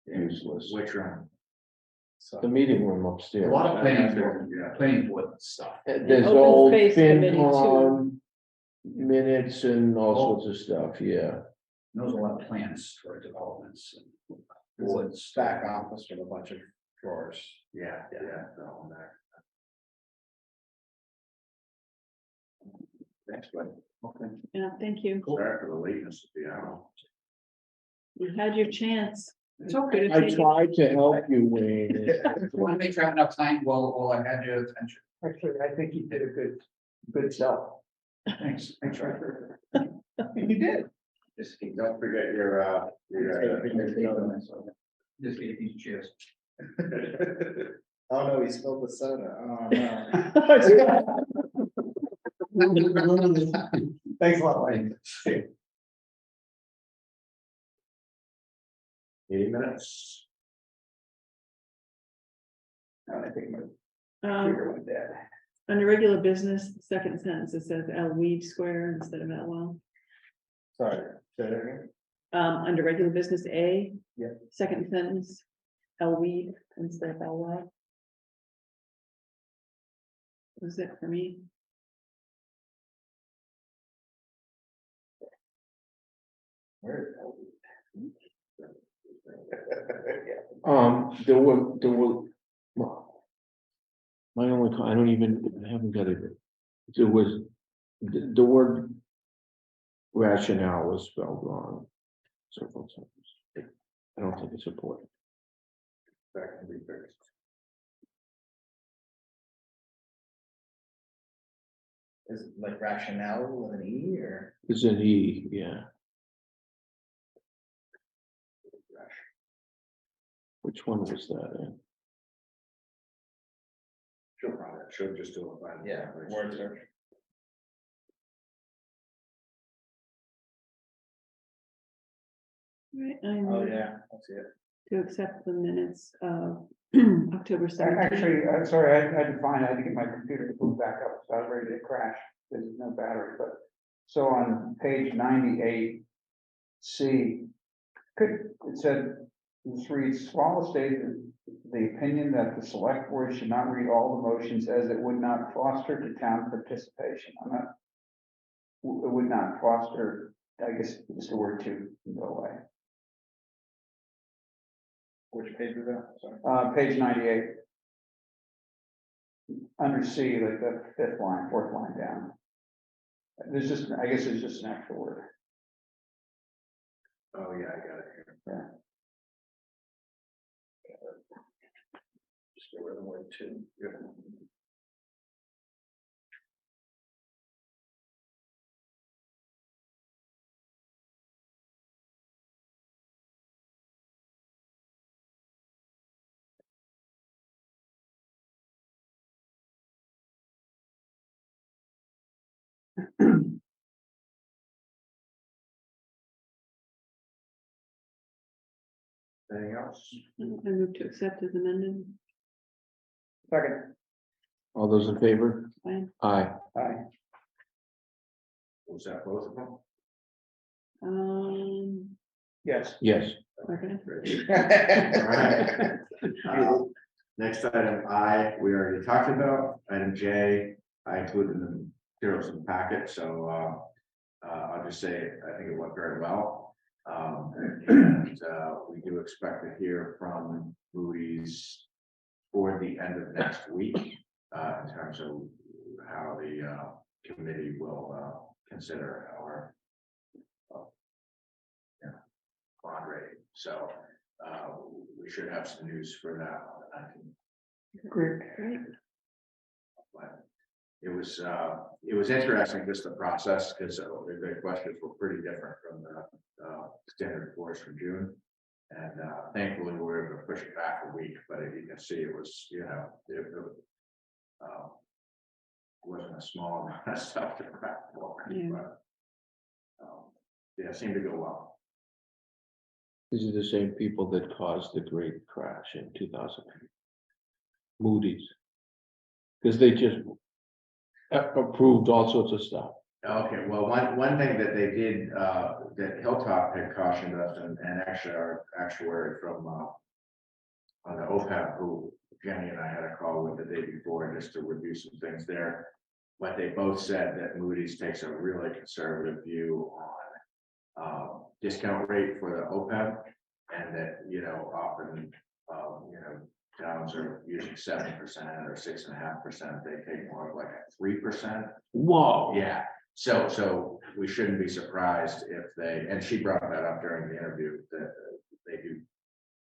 useless. Which room? The meeting room A upstairs. lot of Yeah. planning board stuff. There's Open old space committee, FinCom minutes and all sorts of stuff, yeah. Knows a lot of plans for developments and There's a boards. back office with a bunch of drawers. Yeah, that one there. Next one. Okay. yeah, thank you. Sorry for the lateness of the hour. You had your chance. It's okay. I tried to help you, Wayne. If you want to make sure I have enough time, well, I had your attention. Actually, I think you did a good self. Thanks. Roger. You did. Just keep. Don't forget your. Just get these chairs. Oh, no, he spilled the soda. Oh, no. Thanks a lot, Wayne. 80 minutes. I think my Um, computer went dead. under regular business, second sentence, it says L Weed Square instead of L well. Sorry, say that again? Under regular business A. Yeah. Second sentence, L Weed instead of L well. Was it for me? Where is There were, well. My only, I haven't got it. There was, the word rationale was spelled wrong. Several times. I don't think it's important. That can be fixed. Is it like rationale with an E or? It's an E, yeah. Which one was that in? She'll just do it by. Yeah, word search. Right, I Oh, move yeah, I see it. to accept the minutes of October 17th. Actually, sorry, I had to get my computer to boot back up, so I was ready to crash, there's no battery, but. So on page 98. C. It said, this reads, Swallow stated the opinion that the select board should not read all the motions as it would not foster the town participation. I'm not. It would not foster, I guess it's the word to go away. Which page is that? Sorry. Page 98. Under C, like the fourth line down. There's just, I guess it's just an extra word. Oh, yeah, I got it here. Just get rid of the word two. Anything else? I move to accept as amended. Second, All those in favor? Fine. Aye. aye. Was that both of them? Yes. Yes. Okay. Alright. Next item I, we already talked about. Item J, I included in the materials in the packet, so I'll just say, I think it went very well. And we do expect to hear from Moody's toward the end of next week, in terms of how the committee will consider our bond rating. So we should have some news for that on the 19th. Great. But it was interesting, just the process, because the questions were pretty different from the standard course from June. And thankfully, we were able to push it back a week, but you can see it was, it wasn't a small amount of stuff to prep for. Yeah. But yeah, it seemed to go well. These are the same people that caused the great crash in 2000. Moody's. Because they just approved all sorts of stuff. Okay, well, one thing that they did, that Hilltop had cautioned us, and actually our actuary from on the OPEB, who Jenny and I had a call with the day before, just to review some things there. But they both said that Moody's takes a really conservative view on discount rate for the OPEB, and that, often, towns are using 7% or 6.5%. They take more of like a 3%. Whoa. Yeah. So we shouldn't be surprised if they, and she brought that up during the interview, that they do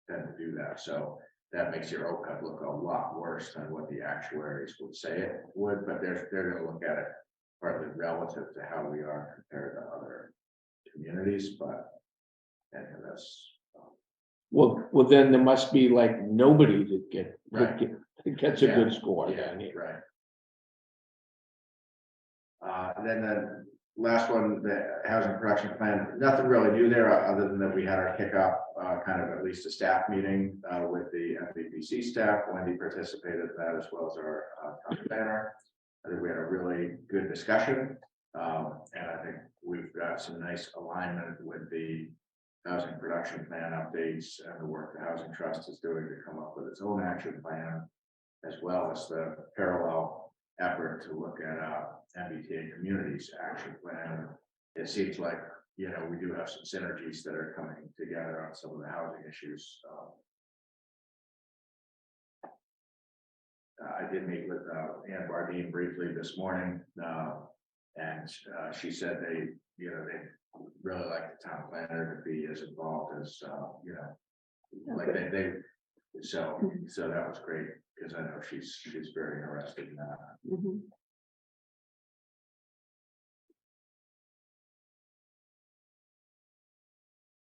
tend to do that. So that makes your OPEB look a lot worse than what the actuaries would say it would, but they're going to look at it partly relative to how we are compared to other communities, but and that's Well, then there must be like nobody that Right. gets a good score. yeah, down here. right. Then the last one, the housing production plan, nothing really new there, other than that we had our kickoff, kind of at least a staff meeting with the MVPC staff. Wendy participated in that, as well as our town planner. I think we had a really good discussion, and I think we've got some nice alignment with the housing production plan updates and the work the Housing Trust is doing to come up with its own action plan, as well as the parallel effort to look at MBTA communities action plan. It seems like, we do have some synergies that are coming together on some of the housing issues. I did meet with Ann Bardeen briefly this morning, and she said they really like the town planner to be as involved as, like they, so that was great, because I know she's very interested in that. Mhm.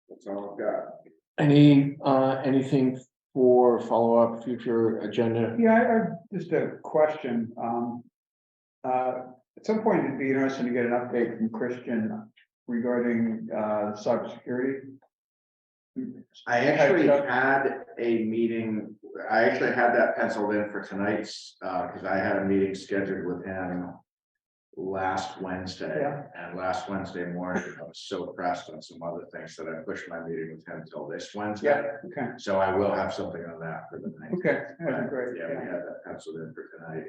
That's all I've got. Anything for follow-up future agenda? Yeah, I just a question. At some point, it'd be interesting to get an update from Christian regarding cybersecurity. I actually had a meeting, I actually had that penciled in for tonight's, because I had a meeting scheduled with him last Wednesday. Yeah. And last Wednesday morning, I was so pressed on some other things that I pushed my meeting with him till this Wednesday. Yeah, okay, So I will have something on that for the night. okay, that'd be great. Yeah, we had that penciled in for tonight.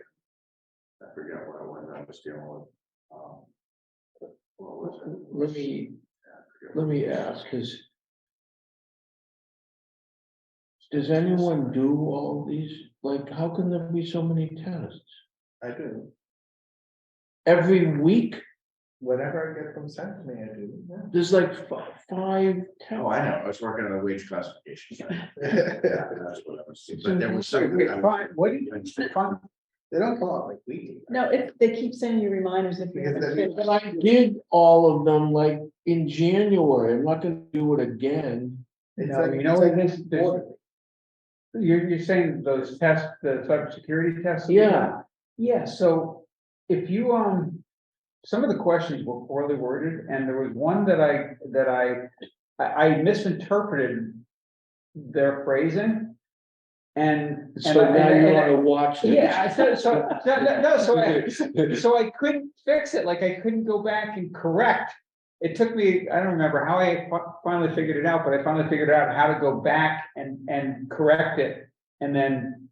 I forget what it was I was dealing with. What was it? Let me ask, does anyone do all these? Like, how can there be so many tests I do. every week? Whatever I get them sent to me, I do. Yeah. There's like five. Oh, I know, I was working on the wage classification. side. Yeah, that's what I was, but there was something. Wait, fine, what do you, fine, They don't come out like we do. No, they keep sending you reminders if you're. Because then- But I did all of them like in January. I'm not gonna do it again. It's No, like, you know it's what like it is? There's- you're saying those tests, the cybersecurity tests? Yeah. Yeah, so if you, some of the questions were poorly worded, and there was one that I misinterpreted their phrasing. And. So now you wanna watch it. Yeah, so I couldn't fix it, like I couldn't go back and correct. It took me, I don't remember how I finally figured it out, but I finally figured out how to go back and correct it. And then,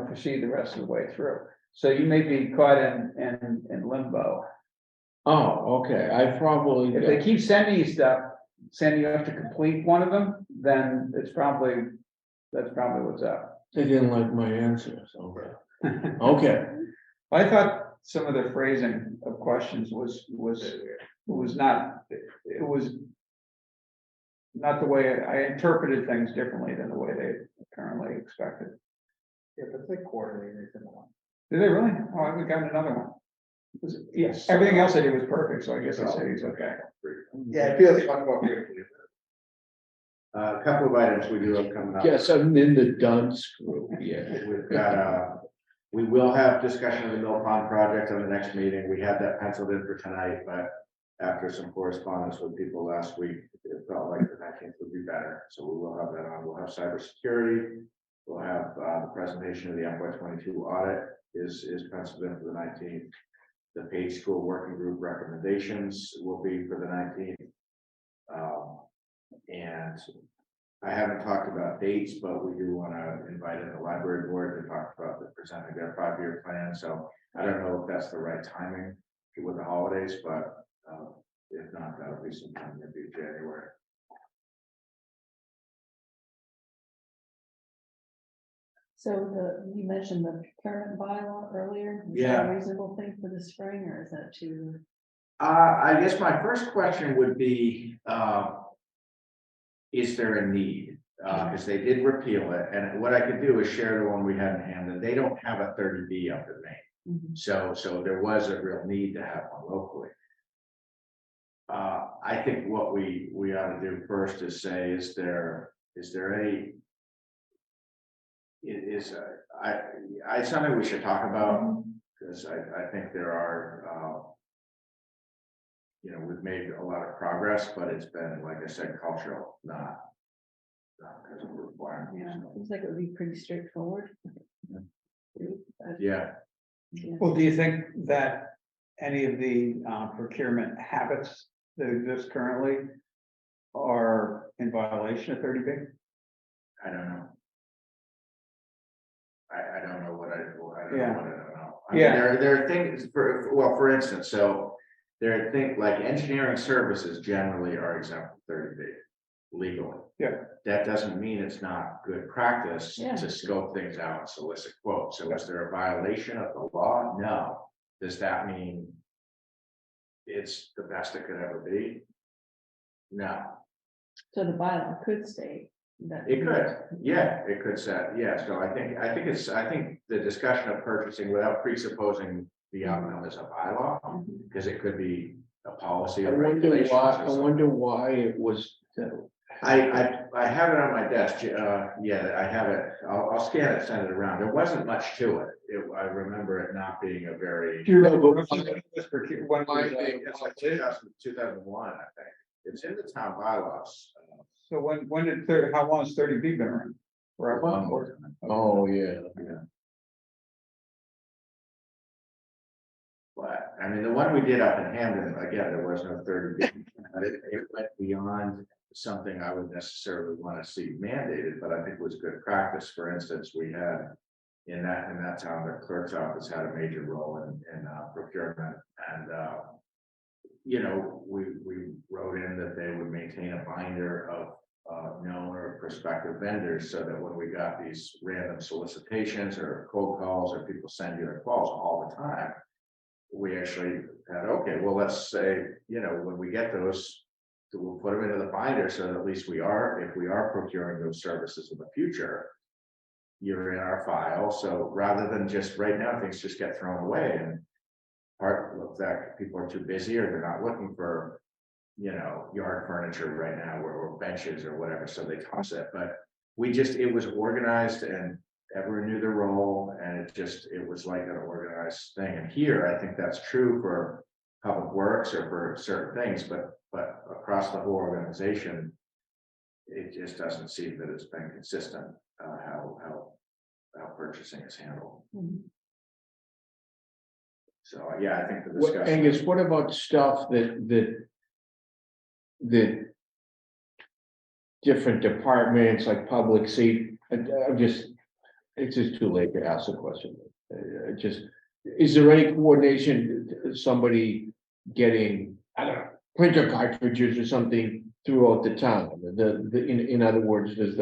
proceed the rest of the way through. So you may be caught in limbo. Oh, okay, I probably. If they keep sending you stuff, saying you have to complete one of them, then that's probably what's up. They didn't like my answer, so. Okay, I thought some of the phrasing of questions was not, it was not the way I interpreted things differently than the way they currently expected. yeah, but it's like quarterly, they send one. Did they really? Oh, I haven't gotten another one. Yes, everything else I did was perfect, so I guess I say he's okay. Yeah, it feels much more beautiful. A couple of items we do have coming up. guess I'm in the dunce group, yeah. We've got, we will have discussion of the Mill Pond project on the next meeting. We had that penciled in for tonight, but after some correspondence with people last week, it felt like the 19th would be better. So we will have that on. We'll have cybersecurity. We'll have the presentation of the FY22 audit is penciled in for the 19th. The paid school working group recommendations will be for the 19th. And I haven't talked about dates, but we do want to invite in the library board to talk about presenting their 5-year plan. So I don't know if that's the right timing with the holidays, but if not, that'll be sometime maybe January. So you mentioned the procurement bylaw earlier. Is that Yeah. a reasonable thing for the spring, or is that too? I guess my first question would be, is there a need? Because they did repeal it, and what I could do is share the one we had in hand, and they don't have a 30B up in Maine. Mhm. So there was a real need to have one locally. I think what we ought to do first is say, is there a it's something we should talk about, because I think there are, we've made a lot of progress, but it's been, like I said, cultural, not because of requirement. Yeah, seems like it would be pretty straightforward. Yeah, Yeah. Well, do you think that any of the procurement habits that exist currently are in violation of 30B? I don't know. I don't know what I don't know what I don't know. I mean, Yeah. there are things for instance, so there are things like engineering services generally are exempt from 30B legally. Yeah. That doesn't mean it's not good practice Yeah. to scope things out and solicit quotes. So is there a violation of the law? No. Does that mean it's the best it could ever be? No. So the bylaw could state that. It could, yeah, it could say, yeah, so I think the discussion of purchasing without presupposing the outcome is a bylaw, Mhm. because it could be a policy I or wonder regulations. why, or I something. wonder why it was. I have it on my desk, yeah, I have it, I'll scan it, send it around, there wasn't much to it, I remember it not being a very. Do you remember No, but- roughly when it was procured- when it was, It's like 2001, I think, it's in the town bylaws. so when did how long has 30B been around? Forever? Or- Oh, yeah. But, I mean, the one we did up in Hamden, again, there was no 30B. It went beyond something I would necessarily want to see mandated, but I think it was good practice. For instance, we had in that town, the clerk's office had a major role in procurement, and we wrote in that they would maintain a binder of known or prospective vendors, so that when we got these random solicitations or cold calls, or people send you their calls all the time, we actually had, okay, well, let's say, when we get those, we'll put them into the binder, so that at least if we are procuring those services in the future, you're in our file, so rather than just right now, things just get thrown away, and part of that, people are too busy, or they're not looking for, yard furniture right now, or benches or whatever, so they toss it, but it was organized, and everyone knew their role, and it was like an organized thing, and here, I think that's true for public works or for certain things, but across the whole organization, it just doesn't seem that it's been consistent, how purchasing is handled. So, yeah, I think the discussion. Angus, what about stuff that different departments like public safety, it's just too late to ask the question. Is there any coordination, somebody getting, I don't know, printer cartridges or something throughout the town? In other words, does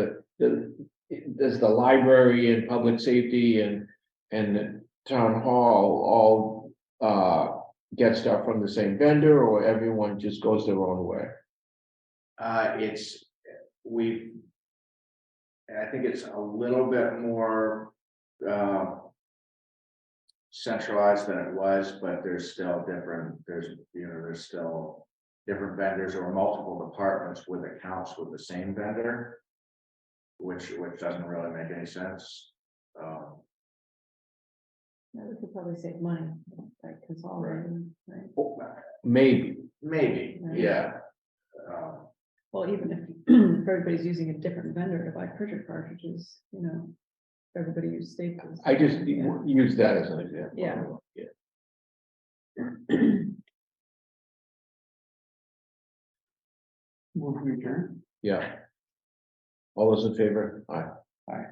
the library and public safety and the town hall all get stuff from the same vendor, or everyone just goes their own way? I think it's a little bit more centralized than it was, but there's still different vendors or multiple departments with accounts with the same vendor, which doesn't really make any sense. Yeah, we could probably save money by consolidating, right? Maybe. Yeah. Well, even if everybody's using a different vendor to buy printer cartridges, everybody uses Staples. I just use that as an example. Yeah. Move to adjourn. Yeah. All those in favor? Aye. Aye.